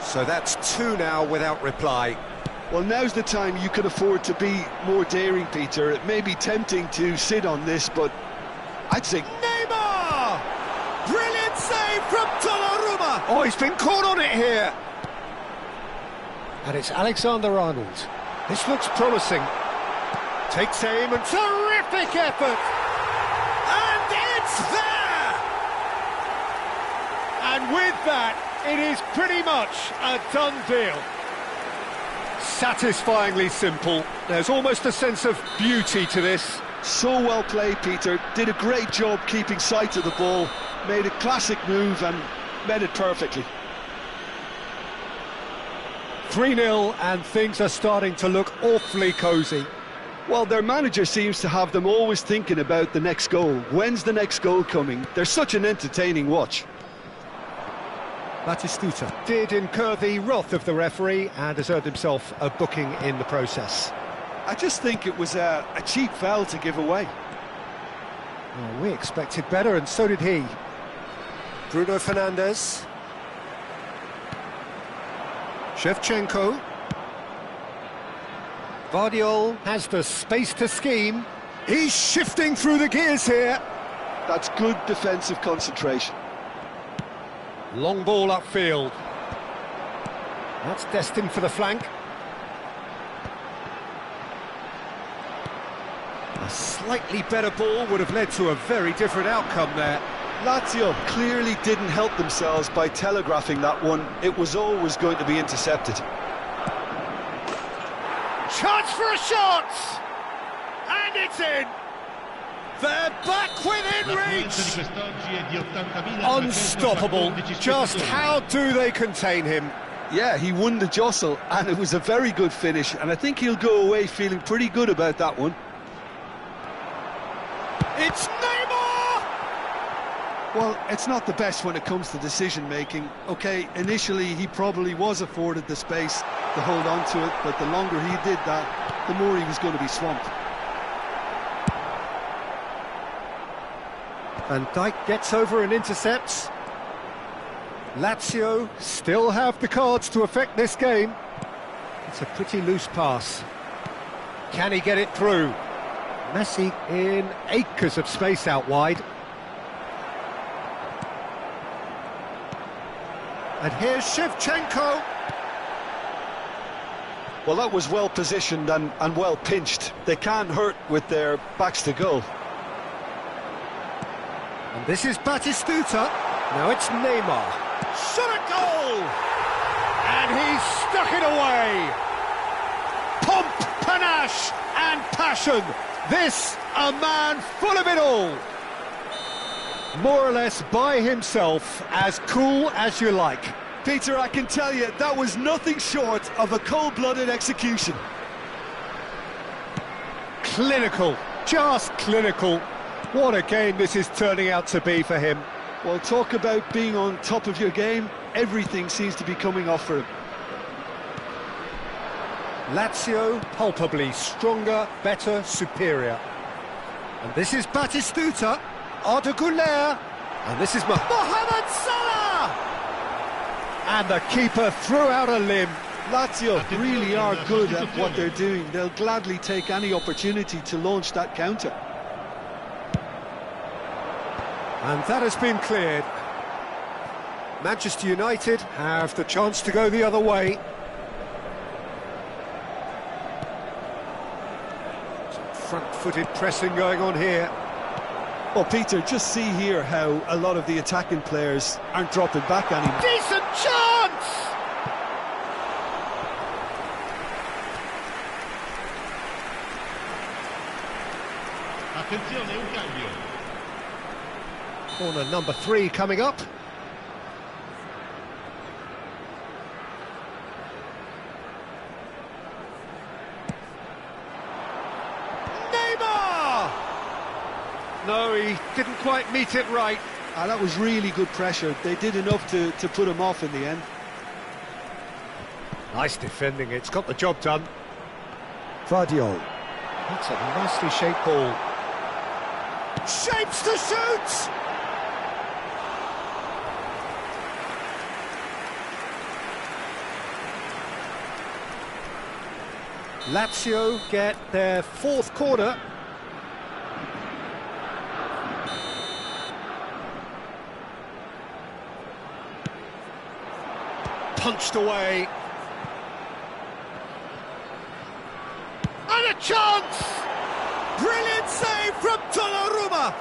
So that's two now without reply. Well, now's the time you can afford to be more daring, Peter. It may be tempting to sit on this, but I'd say... Neymar! Brilliant save from Donnarumma! Oh, he's been caught on it here. And it's Alexander-Arnold. This looks promising. Takes aim and terrific effort! And it's there! And with that, it is pretty much a done deal. Satisfyingly simple. There's almost a sense of beauty to this. So well played, Peter. Did a great job keeping sight of the ball. Made a classic move and met it perfectly. 3-0 and things are starting to look awfully cosy. Well, their manager seems to have them always thinking about the next goal. When's the next goal coming? They're such an entertaining watch. Batistuta did incur the wrath of the referee and has earned himself a booking in the process. I just think it was a cheap foul to give away. Well, we expected better, and so did he. Bruno Fernandes. Shevchenko. Vardiol has the space to scheme. He's shifting through the gears here. That's good defensive concentration. Long ball upfield. That's destined for the flank. A slightly better ball would have led to a very different outcome there. Lazio clearly didn't help themselves by telegraphing that one. It was always going to be intercepted. Chance for a shot! And it's in! They're back within reach! Unstoppable. Just how do they contain him? Yeah, he won the jostle, and it was a very good finish, and I think he'll go away feeling pretty good about that one. It's Neymar! Well, it's not the best when it comes to decision-making. OK, initially he probably was afforded the space to hold on to it, but the longer he did that, the more he was going to be swamped. Van Dijk gets over and intercepts. Lazio still have the cards to affect this game. It's a pretty loose pass. Can he get it through? Messi in acres of space out wide. And here's Shevchenko. Well, that was well positioned and well pinched. They can't hurt with their backs to goal. And this is Batistuta. Now it's Neymar. Shot at goal! And he's stuck it away. Pomp, panache and passion. This, a man full of it all. More or less by himself, as cool as you like. Peter, I can tell you, that was nothing short of a cold-blooded execution. Clinical, just clinical. What a game this is turning out to be for him. Well, talk about being on top of your game. Everything seems to be coming off for him. Lazio palpably stronger, better, superior. And this is Batistuta, Arda Güler, and this is Mohamed Salah! And the keeper threw out a limb. Lazio really are good at what they're doing. They'll gladly take any opportunity to launch that counter. And that has been cleared. Manchester United have the chance to go the other way. front-footed pressing going on here. Well, Peter, just see here how a lot of the attacking players aren't dropping back anymore. Decent chance! Attenzione, un cambio. Corner number 3 coming up. Neymar! No, he didn't quite meet it right. That was really good pressure. They did enough to put him off in the end. Nice defending, it's got the job done. Vardiol. That's a nicely shaped ball. Shapes to shoot! Lazio get their 4th corner. Punched away. And a chance! Brilliant save from Donnarumma!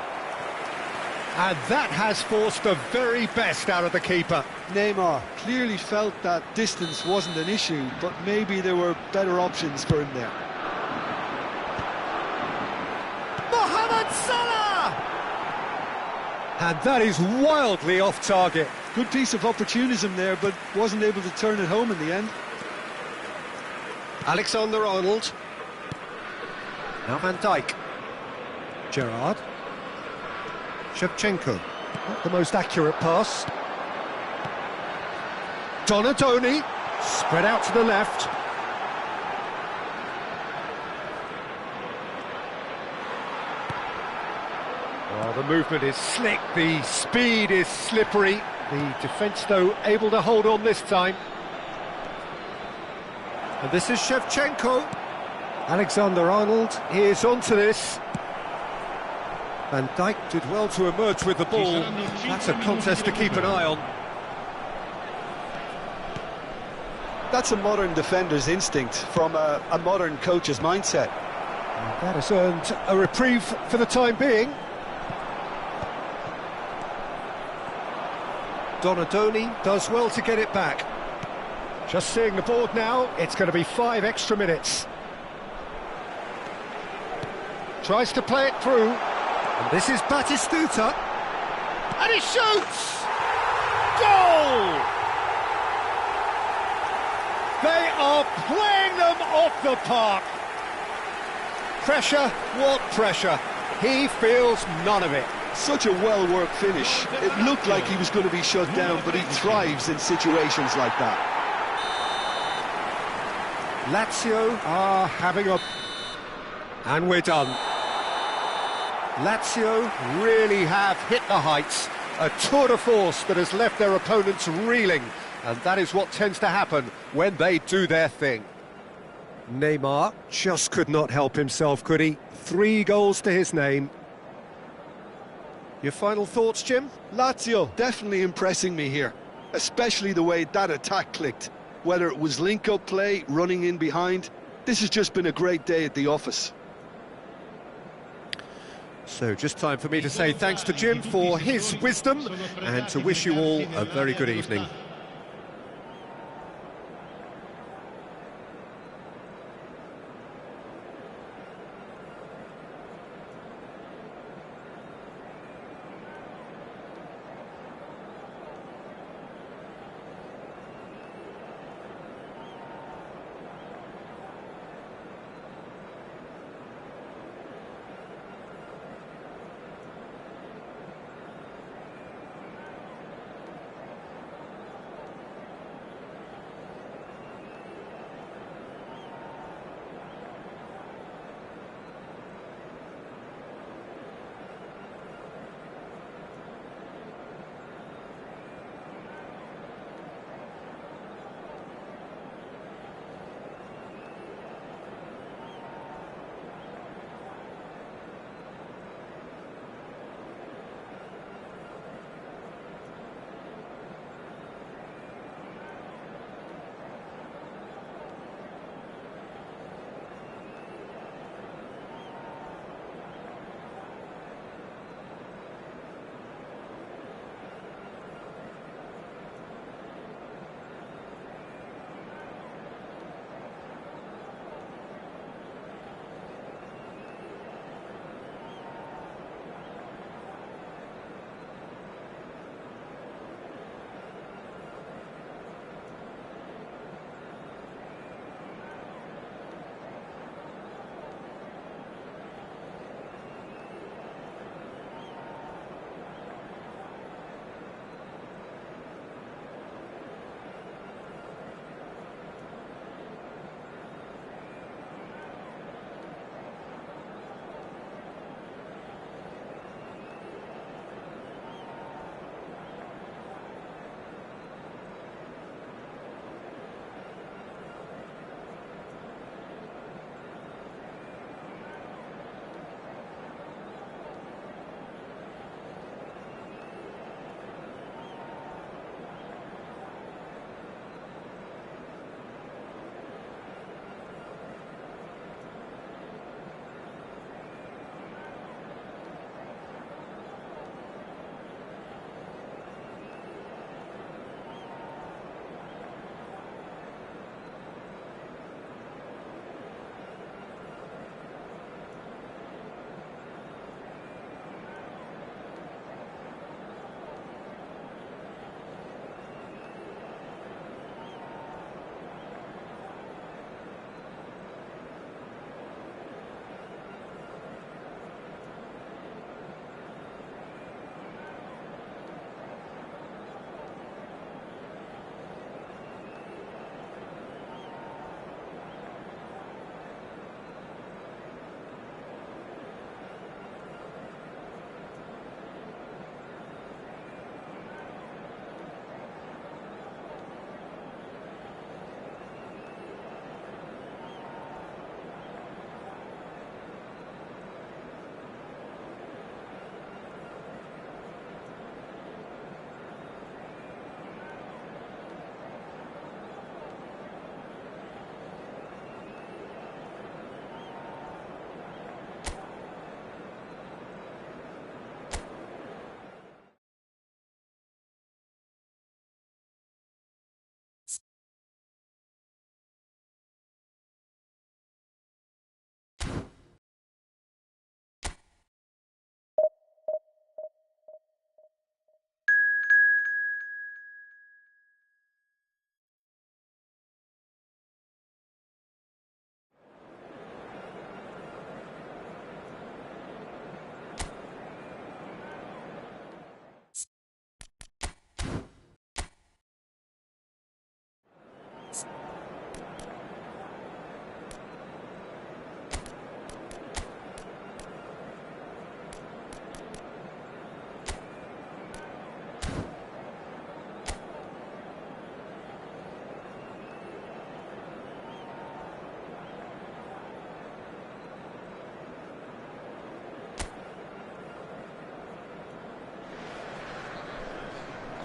And that has forced the very best out of the keeper. Neymar clearly felt that distance wasn't an issue, but maybe there were better options for him there. Mohamed Salah! And that is wildly off target. Good piece of opportunism there, but wasn't able to turn it home in the end. Alexander-Arnold. Now Van Dijk. Gerrard. Shevchenko. Not the most accurate pass. Donadoni. Spread out to the left. Oh, the movement is slick, the speed is slippery. The defence, though, able to hold on this time. And this is Shevchenko. Alexander-Arnold is onto this. Van Dijk did well to emerge with the ball. That's a contest to keep an eye on. That's a modern defender's instinct from a modern coach's mindset. That has earned a reprieve for the time being. Donadoni does well to get it back. Just seeing the board now, it's going to be 5 extra minutes. Tries to play it through. And this is Batistuta. And he shoots! Goal! They are playing them off the park. Pressure, what pressure? He feels none of it. Such a well-worked finish. It looked like he was going to be shut down, but he thrives in situations like that. Lazio are having a... And we're done. Lazio really have hit the heights. A tour de force that has left their opponents reeling. And that is what tends to happen when they do their thing. Neymar just could not help himself, could he? 3 goals to his name. Your final thoughts, Jim? Lazio definitely impressing me here, especially the way that attack clicked. Whether it was link-up play, running in behind, this has just been a great day at the office. So just time for me to say thanks to Jim for his wisdom and to wish you all a very good evening.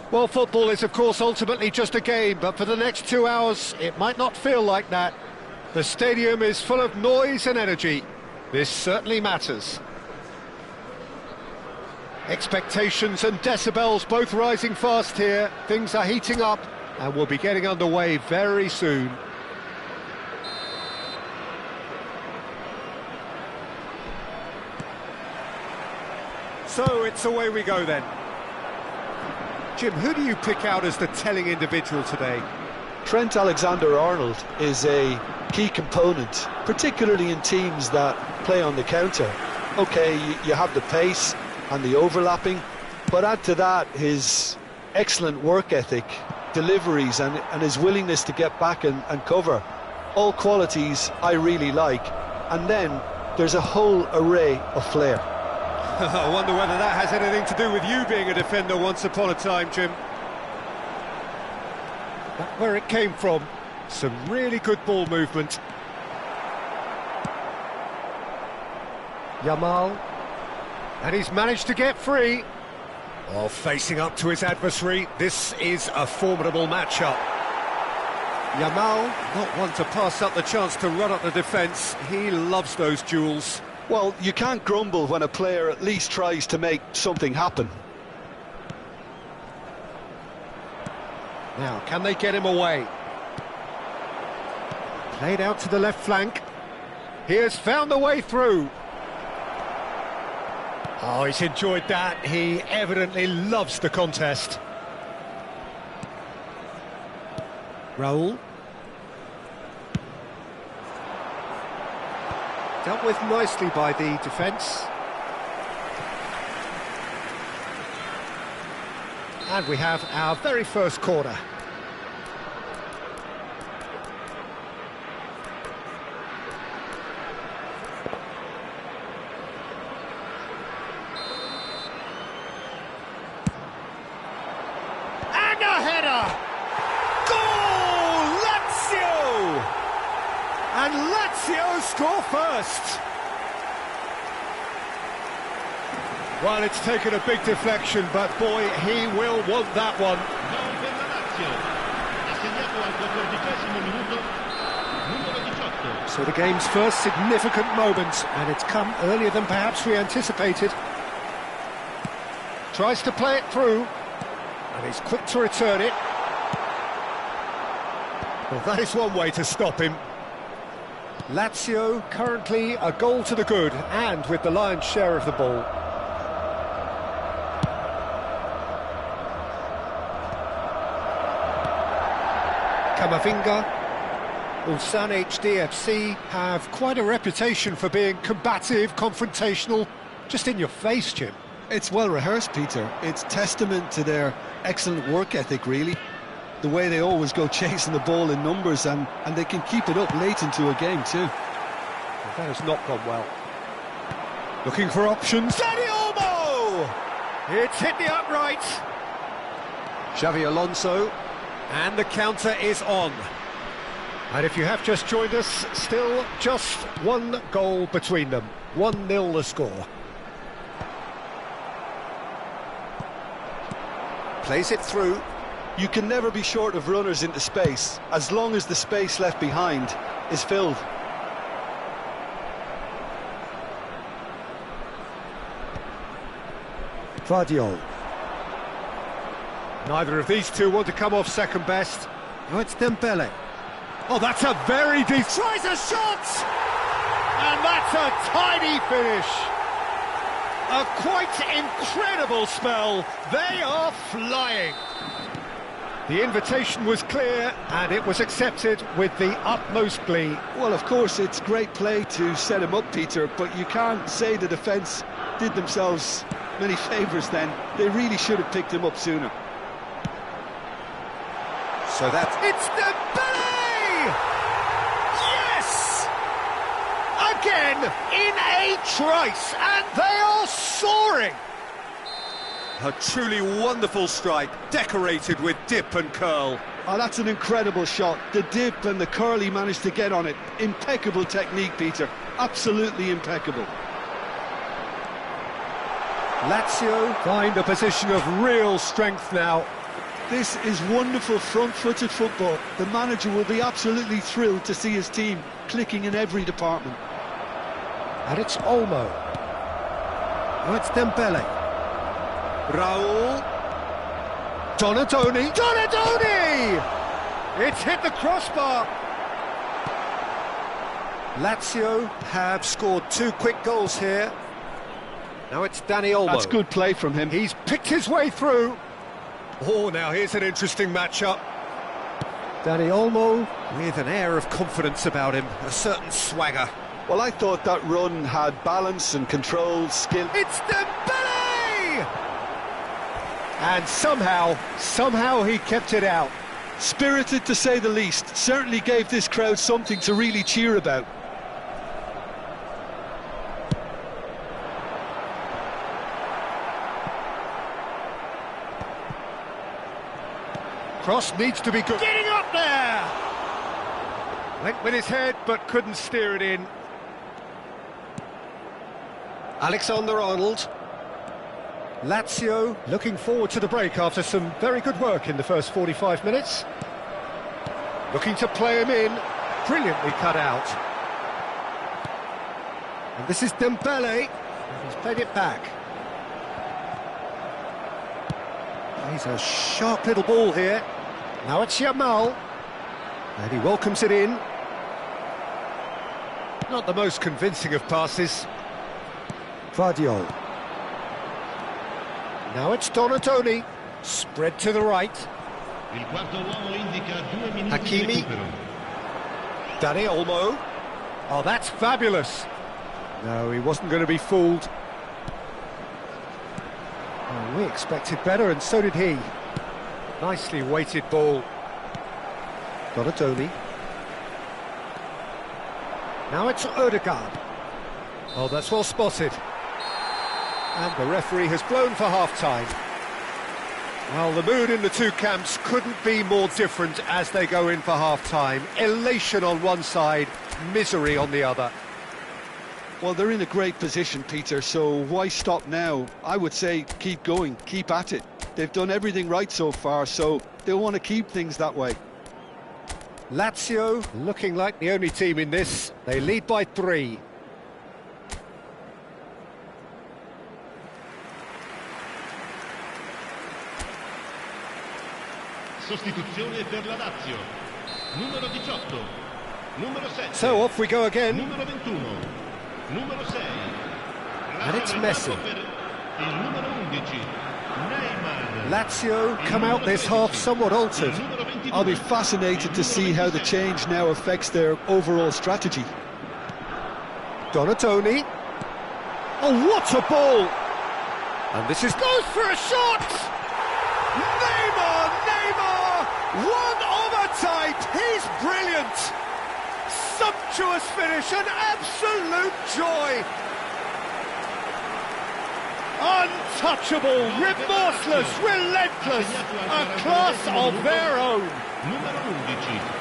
Well, football is, of course, ultimately just a game, but for the next 2 hours, it might not feel like that. The stadium is full of noise and energy. This certainly matters. Expectations and decibels both rising fast here. Things are heating up, and we'll be getting underway very soon. So it's away we go then. Jim, who do you pick out as the telling individual today? Trent Alexander-Arnold is a key component, particularly in teams that play on the counter. Okay, you have the pace and the overlapping, but add to that his excellent work ethic, deliveries and his willingness to get back and cover. All qualities I really like. And then there's a whole array of flair. I wonder whether that has anything to do with you being a defender once upon a time, Jim. That's where it came from. Some really good ball movement. Yamal. And he's managed to get free. While facing up to his adversary, this is a formidable matchup. Yamal, not one to pass up the chance to run up the defence. He loves those duels. Well, you can't grumble when a player at least tries to make something happen. Now, can they get him away? Played out to the left flank. He has found the way through. Oh, he's enjoyed that. He evidently loves the contest. Raul. Dealt with nicely by the defence. And we have our very first corner. And a header! Goal! Lazio! And Lazio score first. Well, it's taken a big deflection, but boy, he will want that one. So the game's first significant moment, and it's come earlier than perhaps we anticipated. Tries to play it through, and he's quick to return it. Well, that is one way to stop him. Lazio currently a goal to the good, and with the lion's share of the ball. Camavinga. Ulsan HDFC have quite a reputation for being combative, confrontational, just in your face, Jim. It's well rehearsed, Peter. It's testament to their excellent work ethic, really. The way they always go chasing the ball in numbers, and they can keep it up late into a game too. Well, that has not gone well. Looking for options. Dani Olmo! It's hit the upright. Xavi Alonso. And the counter is on. And if you have just joined us, still just one goal between them. 1-0 the score. Plays it through. You can never be short of runners into space, as long as the space left behind is filled. Vardiol. Neither of these two want to come off second best. Oh, it's Dembele. Oh, that's a very deep... Tries a shot! And that's a tiny finish. A quite incredible spell. They are flying. The invitation was clear, and it was accepted with the utmost glee. Well, of course, it's great play to set him up, Peter, but you can't say the defence did themselves many favours then. They really should have picked him up sooner. So that's... It's Dembele! Yes! Again, in a trice, and they are soaring! A truly wonderful strike, decorated with dip and curl. Oh, that's an incredible shot. The dip and the curl he managed to get on it. Impeccable technique, Peter. Absolutely impeccable. Lazio find a position of real strength now. This is wonderful front-footed football. The manager will be absolutely thrilled to see his team clicking in every department. And it's Olmo. Now it's Dembele. Raul. Donadoni. Donadoni! It's hit the crossbar. Lazio have scored 2 quick goals here. Now it's Dani Olmo. That's good play from him. He's picked his way through. Oh, now here's an interesting matchup. Dani Olmo with an air of confidence about him, a certain swagger. Well, I thought that run had balance and control, skill. It's Dembele! And somehow he kept it out. Spirited to say the least. Certainly gave this crowd something to really cheer about. Cross needs to be good. Getting up there! Went with his head, but couldn't steer it in. Alexander-Arnold. Lazio looking forward to the break after some very good work in the first 45 minutes. Looking to play him in. Brilliantly cut out. And this is Dembele. He's played it back. He's a sharp little ball here. Now it's Yamal. And he welcomes it in. Not the most convincing of passes. Vardiol. Now it's Donadoni. Spread to the right. Hakimi. Dani Olmo. Oh, that's fabulous. No, he wasn't going to be fooled. Oh, we expected better, and so did he. Nicely weighted ball. Donadoni. Now it's Odegaard. Oh, that's well spotted. And the referee has blown for half-time. Well, the mood in the two camps couldn't be more different as they go in for half-time. Elation on one side, misery on the other. Well, they're in a great position, Peter, so why stop now? I would say keep going, keep at it. They've done everything right so far, so they'll want to keep things that way. Lazio looking like the only team in this. They lead by 3. Sostituzione per la Lazio. Numero 18. Numero 7. So off we go again. Numero 21. Numero 6. And it's Messi. Il numero 11. Neymar. Lazio come out this half somewhat altered. I'll be fascinated to see how the change now affects their overall strategy. Donatoni. Oh, what a ball! And this is goes for a shot! Neymar! One of a type! He's brilliant! Sumptuous finish, an absolute joy! Untouchable, remorseless, relentless, a class of their own.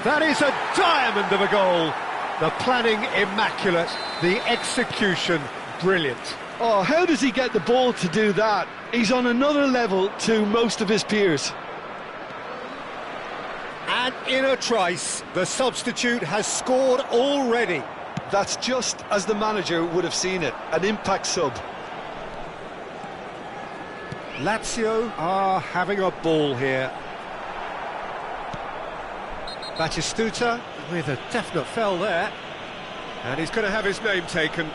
That is a diamond of a goal. The planning immaculate, the execution brilliant. Oh, how does he get the ball to do that? He's on another level to most of his peers. And in a trice, the substitute has scored already. That's just as the manager would have seen it, an impact sub. Lazio are having a ball here. Batistuta with a definite foul there. And he's going to have his name taken.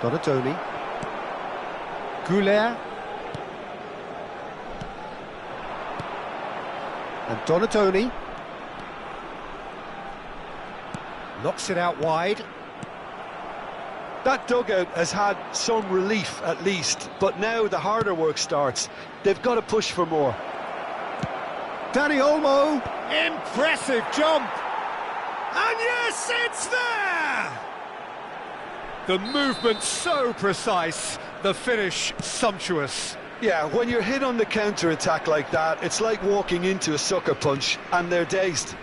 Donatoni. Goulet. And Donatoni. Knocks it out wide. That dugout has had some relief at least, but now the harder work starts. They've got to push for more. Dani Olmo. Impressive jump. And yes, it's there! The movement so precise, the finish sumptuous. Yeah, when you're hit on the counter-attack like that, it's like walking into a sucker punch, and they're dazed.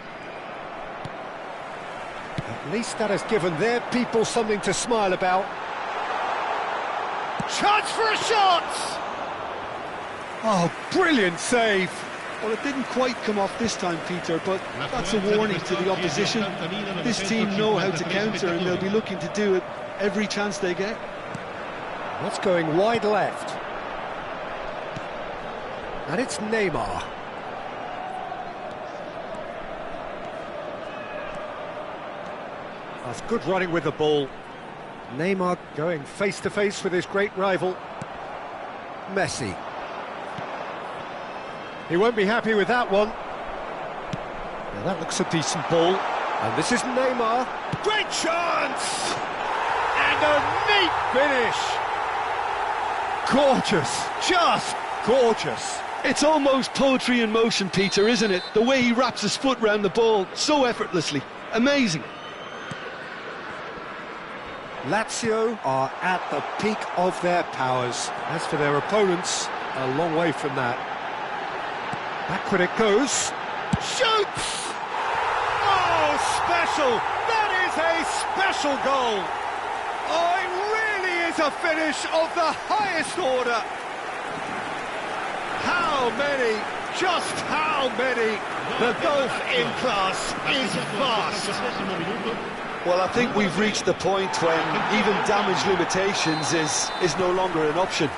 At least that has given their people something to smile about. Chance for a shot! Oh, brilliant save! Well, it didn't quite come off this time, Peter, but that's a warning to the opposition. This team know how to counter, and they'll be looking to do it every chance they get. That's going wide left. And it's Neymar. That's good running with the ball. Neymar going face-to-face with his great rival, Messi. He won't be happy with that one. Now that looks a decent ball. And this is Neymar. Great chance! And a neat finish! Gorgeous, just gorgeous. It's almost poetry in motion, Peter, isn't it? The way he wraps his foot round the ball so effortlessly. Amazing. Lazio are at the peak of their powers. As for their opponents, a long way from that. Backward it goes. Shoots! Oh, special! That is a special goal! Oh, it really is a finish of the highest order. How many? Just how many? The gulf in class is vast. Well, I think we've reached the point when even damage limitations is no longer an option.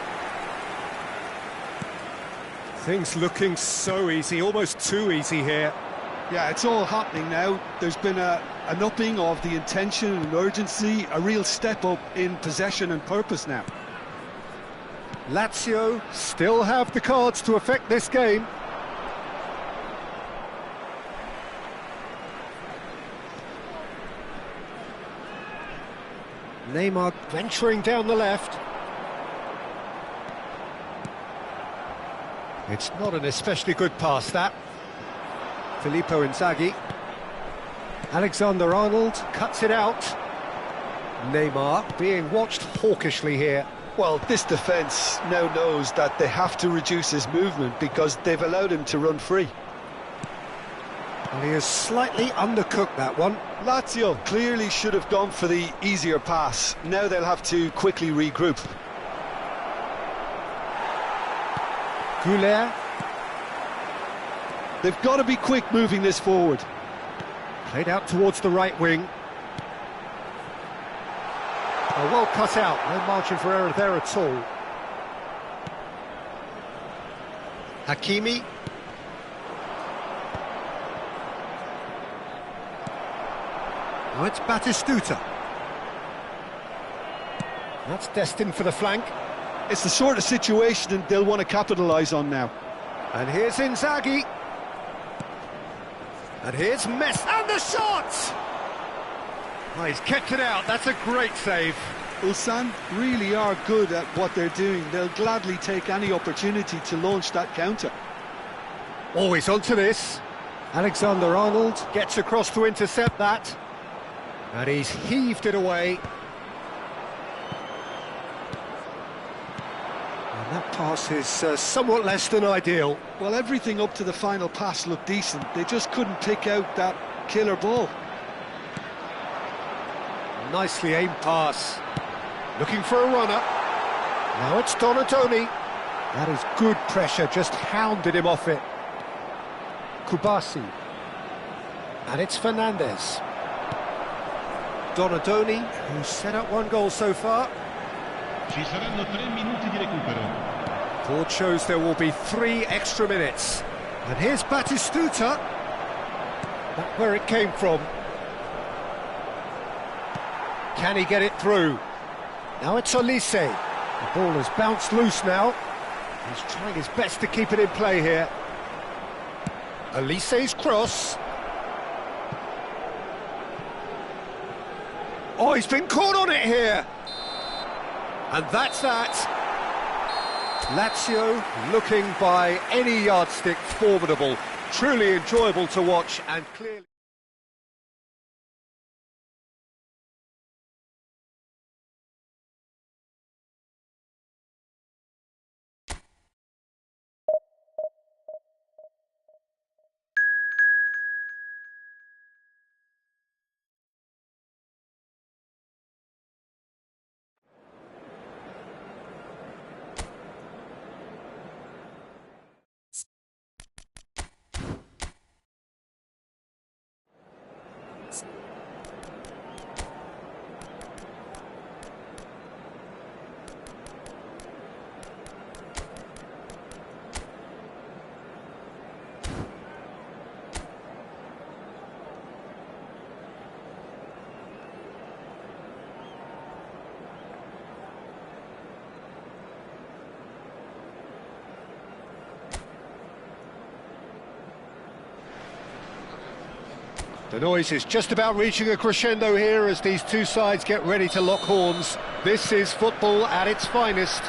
Things looking so easy, almost too easy here. Yeah, it's all happening now. There's been an upping of the intention and urgency, a real step up in possession and purpose now. Lazio still have the cards to affect this game. Neymar venturing down the left. It's not an especially good pass, that. Filippo Inzaghi. Alexander-Arnold cuts it out. Neymar being watched hawkishly here. Well, this defence now knows that they have to reduce his movement because they've allowed him to run free. And he has slightly undercooked that one. Lazio clearly should have gone for the easier pass. Now they'll have to quickly regroup. Goulet. They've got to be quick moving this forward. Played out towards the right wing. Oh, well cut out, no margin for error there at all. Hakimi. Now it's Batistuta. That's destined for the flank. It's the sort of situation they'll want to capitalise on now. And here's Inzaghi. And here's Messi. And the shot! Oh, he's kept it out. That's a great save. Ulsan really are good at what they're doing. They'll gladly take any opportunity to launch that counter. Always onto this. Alexander-Arnold gets across to intercept that. And he's heaved it away. And that pass is somewhat less than ideal. Well, everything up to the final pass looked decent. They just couldn't pick out that killer ball. Nicely aimed pass. Looking for a runner. Now it's Donadoni. That is good pressure, just hounded him off it. Kubasi. And it's Fernandez. Donadoni, who's set up one goal so far. Ci saranno 3 minuti di recupero. Board shows there will be 3 extra minutes. And here's Batistuta. Back where it came from. Can he get it through? Now it's Olise. The ball has bounced loose now. He's trying his best to keep it in play here. Olise's cross. Oh, he's been caught on it here. And that's that. Lazio looking by any yardstick formidable. Truly enjoyable to watch and clearly... The noise is just about reaching a crescendo here as these two sides get ready to lock horns. This is football at its finest.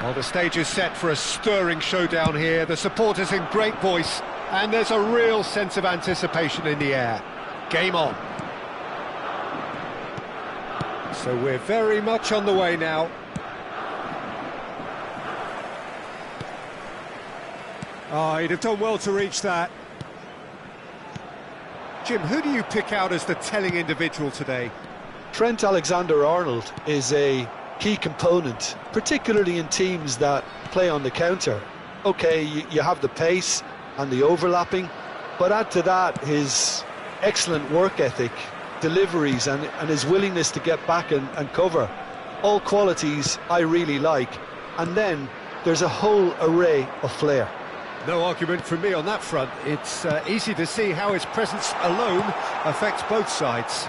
Well, the stage is set for a stirring showdown here. The supporters in great voice, and there's a real sense of anticipation in the air. Game on. So we're very much on the way now. Oh, he'd have done well to reach that. Jim, who do you pick out as the telling individual today? Trent Alexander-Arnold is a key component, particularly in teams that play on the counter. Okay, you have the pace and the overlapping, but add to that his excellent work ethic, deliveries and his willingness to get back and cover. All qualities I really like. And then there's a whole array of flair. No argument from me on that front. It's easy to see how his presence alone affects both sides.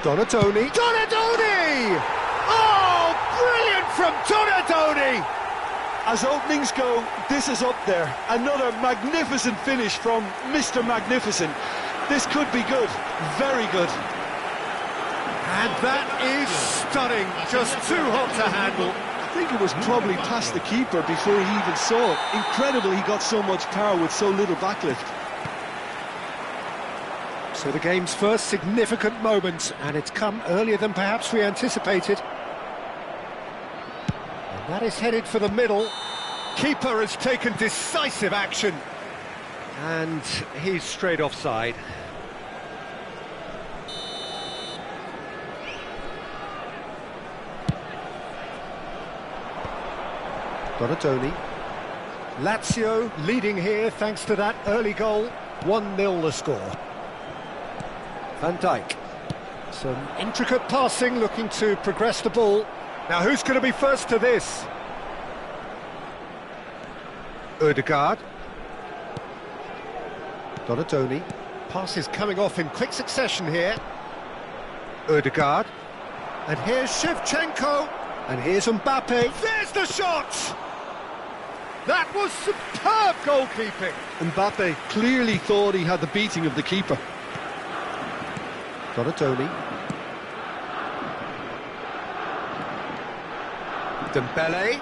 Donatoni. Donatoni! Oh, brilliant from Donatoni! As openings go, this is up there. Another magnificent finish from Mr. Magnificent. This could be good, very good. And that is stunning, just too hot to handle. I think it was probably past the keeper before he even saw it. Incredible he got so much power with so little backlift. So the game's first significant moment, and it's come earlier than perhaps we anticipated. And that is headed for the middle. Keeper has taken decisive action. And he's straight offside. Donatoni. Lazio leading here thanks to that early goal. 1-0 the score. Van Dijk. Some intricate passing, looking to progress the ball. Now who's going to be first to this? Ødegaard. Donatoni. Passes coming off in quick succession here. Ødegaard. And here's Shevchenko. And here's Mbappe. There's the shot! That was superb goalkeeping. Mbappe clearly thought he had the beating of the keeper. Donatoni. Dembele.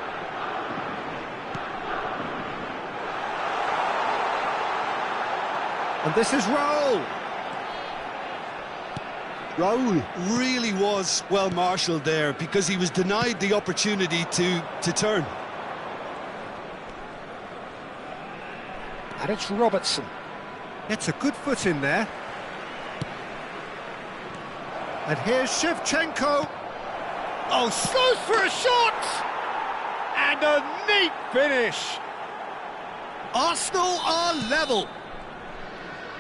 And this is Raul. Raul really was well marshalled there because he was denied the opportunity to turn. And it's Robertson. It's a good foot in there. And here's Shevchenko. Oh, slows for a shot! And a neat finish. Arsenal are level.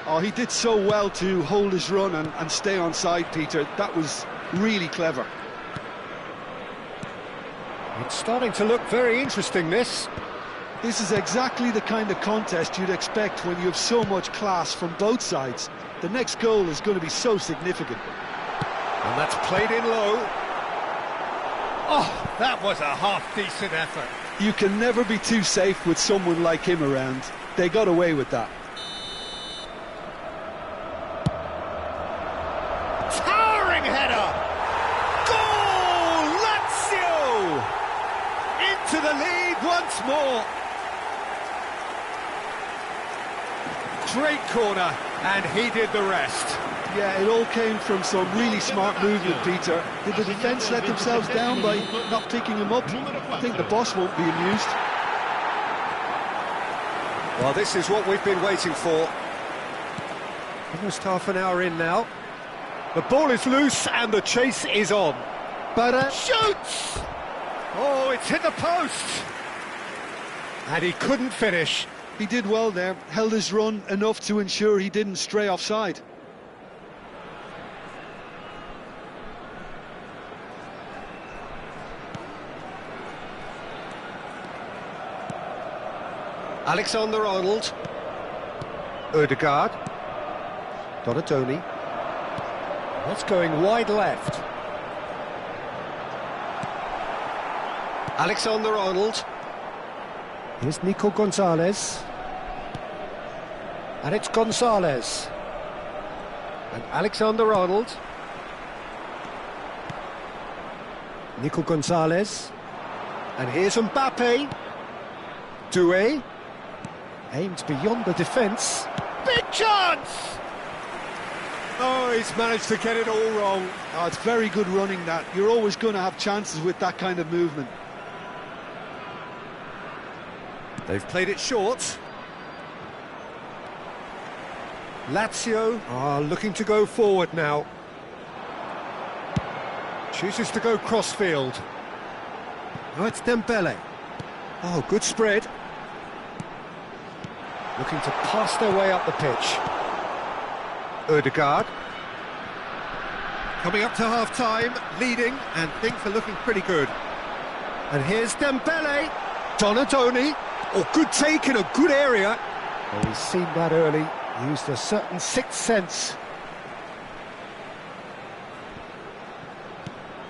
Oh, he did so well to hold his run and stay on side, Peter. That was really clever. It's starting to look very interesting, this. This is exactly the kind of contest you'd expect when you have so much class from both sides. The next goal is going to be so significant. And that's played in low. Oh, that was a half-decent effort. You can never be too safe with someone like him around. They got away with that. Towering header! Goal! Lazio! Into the lead once more. Great corner, and he did the rest. Yeah, it all came from some really smart movement, Peter. Did the defence let themselves down by not picking him up? I think the boss won't be amused. Well, this is what we've been waiting for. Almost half an hour in now. The ball is loose and the chase is on. But shoots! Oh, it's hit the post! And he couldn't finish. He did well there, held his run enough to ensure he didn't stray offside. Alexander-Arnold. Ødegaard. Donatoni. That's going wide left. Alexander-Arnold. Here's Nico Gonzalez. And it's Gonzalez. And Alexander-Arnold. Nico Gonzalez. And here's Mbappe. Doué. Aimed beyond the defence. Big chance! Oh, he's managed to get it all wrong. Oh, it's very good running that. You're always going to have chances with that kind of movement. They've played it short. Lazio are looking to go forward now. Chooses to go crossfield. Now it's Dembele. Oh, good spread. Looking to pass their way up the pitch. Ødegaard. Coming up to half-time, leading, and things are looking pretty good. And here's Dembele. Donadoni. Oh, good take in a good area. Oh, he's seen that early. Used a certain sixth sense.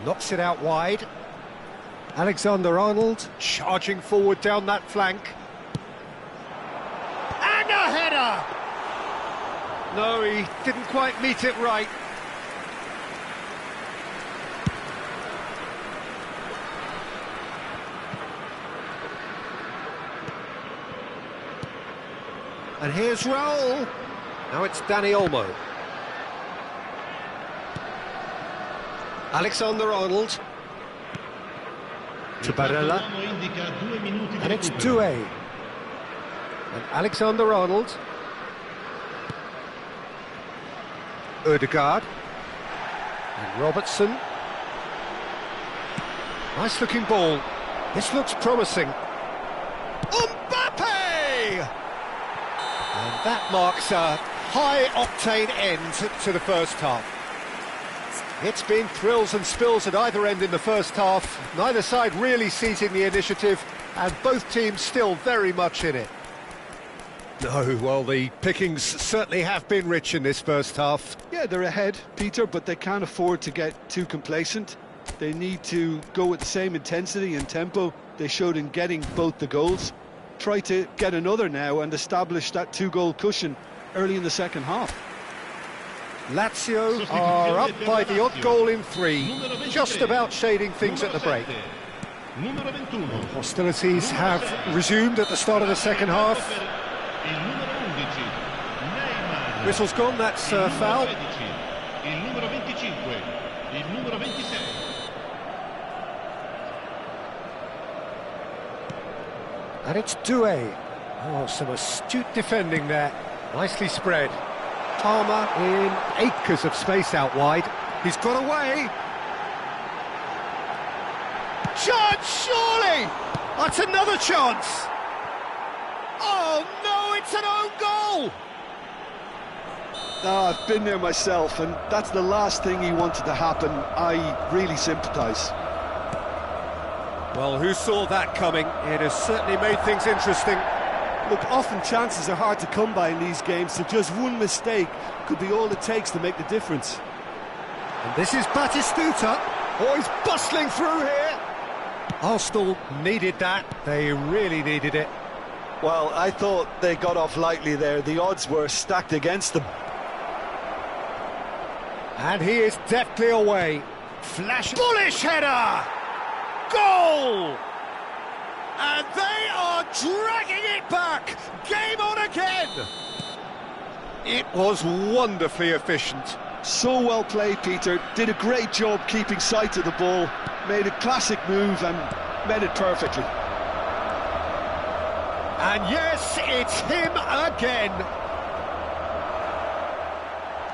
Knocks it out wide. Alexander-Arnold charging forward down that flank. And a header! No, he didn't quite meet it right. And here's Raul. Now it's Dani Olmo. Alexander-Arnold. To Barella. And it's Doué. And Alexander-Arnold. Ødegaard. And Robertson. Nice looking ball. This looks promising. Mbappe! And that marks a high-octane end to the first half. It's been thrills and spills at either end in the first half. Neither side really seizing the initiative, and both teams still very much in it. No, well, the pickings certainly have been rich in this first half. Yeah, they're ahead, Peter, but they can't afford to get too complacent. They need to go with the same intensity and tempo they showed in getting both the goals. Try to get another now and establish that two-goal cushion early in the second half. Lazio are up by the odd goal in 3, just about shading things at the break. Hostilities have resumed at the start of the second half. Whistle's gone, that's foul. And it's Doué. Oh, some astute defending there. Nicely spread. Palmer in acres of space out wide. He's got away. Chance, surely! That's another chance. Oh, no, it's an own goal! Oh, I've been there myself, and that's the last thing he wanted to happen. I really sympathise. Well, who saw that coming? It has certainly made things interesting. Look, often chances are hard to come by in these games, so just one mistake could be all it takes to make the difference. And this is Batistuta. Oh, he's bustling through here. Arsenal needed that. They really needed it. Well, I thought they got off lightly there. The odds were stacked against them. And he is deftly away. Flash. Bullish header! Goal! And they are dragging it back! Game on again! It was wonderfully efficient. So well played, Peter. Did a great job keeping sight of the ball. Made a classic move and met it perfectly. And yes, it's him again!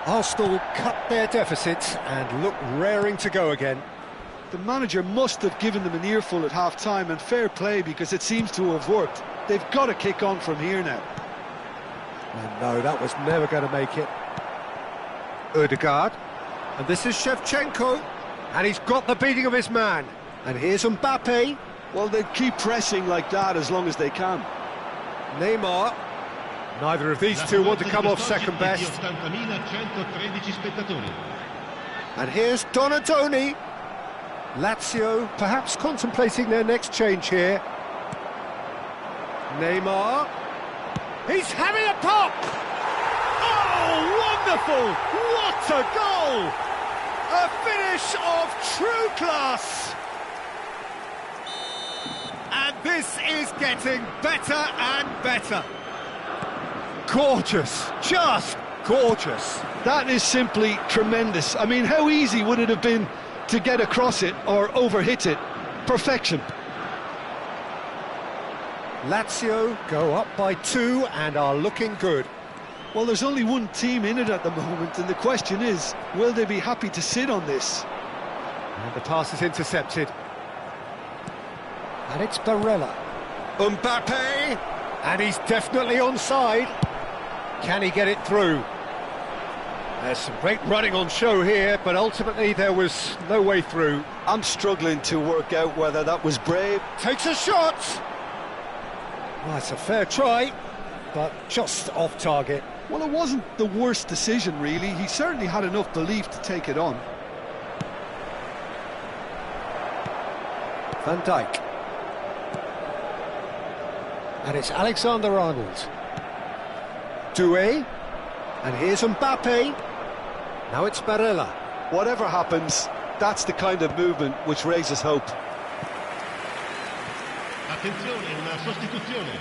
Arsenal cut their deficit and look raring to go again. The manager must have given them an earful at half-time, and fair play, because it seems to have worked. They've got to kick on from here now. And no, that was never going to make it. Ødegaard. And this is Shevchenko. And he's got the beating of his man. And here's Mbappe. Well, they keep pressing like that as long as they can. Neymar. Neither of these two want to come off second best. And here's Donadoni. Lazio perhaps contemplating their next change here. Neymar. He's having a pop! Oh, wonderful! What a goal! A finish of true class! And this is getting better and better. Gorgeous, just gorgeous. That is simply tremendous. I mean, how easy would it have been to get across it or overhit it? Perfection. Lazio go up by 2 and are looking good. Well, there's only one team in it at the moment, and the question is, will they be happy to sit on this? And the pass is intercepted. And it's Barella. Mbappe! And he's definitely onside. Can he get it through? There's some great running on show here, but ultimately there was no way through. I'm struggling to work out whether that was brave. Takes a shot! Well, it's a fair try, but just off target. Well, it wasn't the worst decision, really. He certainly had enough belief to take it on. Van Dijk. And it's Alexander-Arnold. Doué. And here's Mbappe. Now it's Barella. Whatever happens, that's the kind of movement which raises hope. Attenzione, una sostituzione.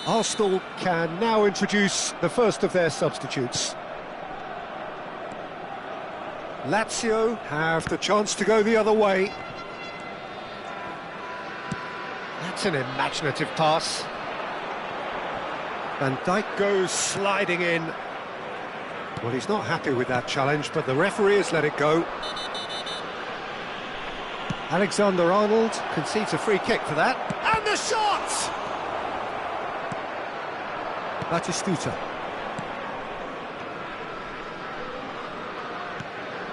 Arsenal can now introduce the first of their substitutes. Lazio have the chance to go the other way. That's an imaginative pass. Van Dijk goes sliding in. Well, he's not happy with that challenge, but the referee has let it go. Alexander-Arnold concedes a free kick for that. And the shot! Batistuta.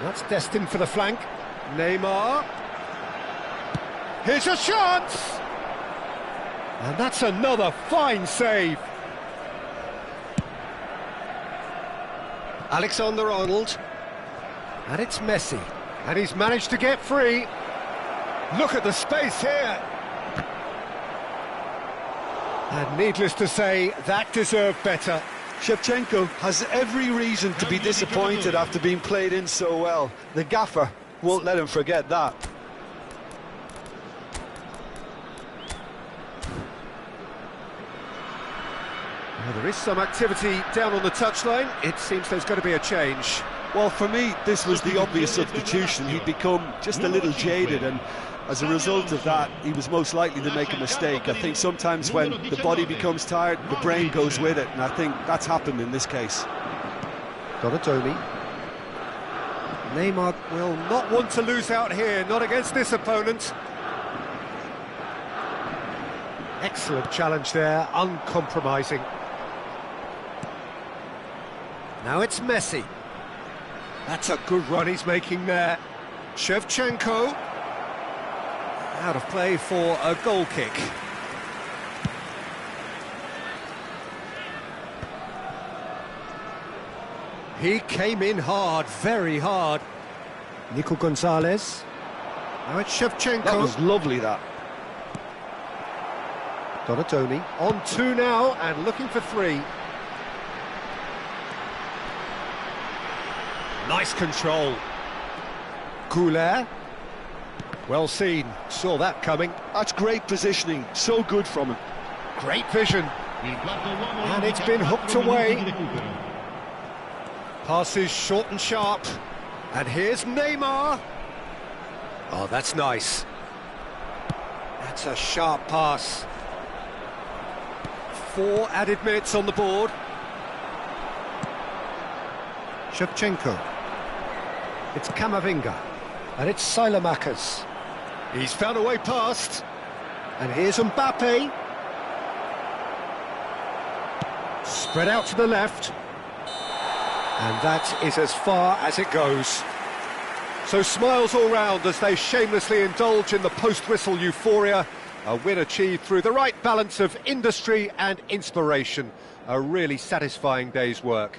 That's destined for the flank. Neymar. Here's a chance! And that's another fine save. Alexander-Arnold. And it's Messi. And he's managed to get free. Look at the space here. And needless to say, that deserved better. Shevchenko has every reason to be disappointed after being played in so well. The gaffer won't let him forget that. Well, there is some activity down on the touchline. It seems there's going to be a change. Well, for me, this was the obvious substitution. He'd become just a little jaded, and as a result of that, he was most likely to make a mistake. I think sometimes when the body becomes tired, the brain goes with it, and I think that's happened in this case. Donatoni. Neymar will not want to lose out here, not against this opponent. Excellent challenge there, uncompromising. Now it's Messi. That's a good run he's making there. Shevchenko. Out of play for a goal kick. He came in hard, very hard. Nico Gonzalez. Now it's Shevchenko. That was lovely, that. Donatoni. On 2 now and looking for 3. Nice control. Goulet. Well seen, saw that coming. That's great positioning, so good from him. Great vision. And it's been hooked away. Passes short and sharp. And here's Neymar. Oh, that's nice. That's a sharp pass. 4 added minutes on the board. Shevchenko. It's Camavinga. And it's Silamakers. He's found a way past. And here's Mbappe. Spread out to the left. And that is as far as it goes. So smiles all round as they shamelessly indulge in the post-whistle euphoria. A win achieved through the right balance of industry and inspiration. A really satisfying day's work.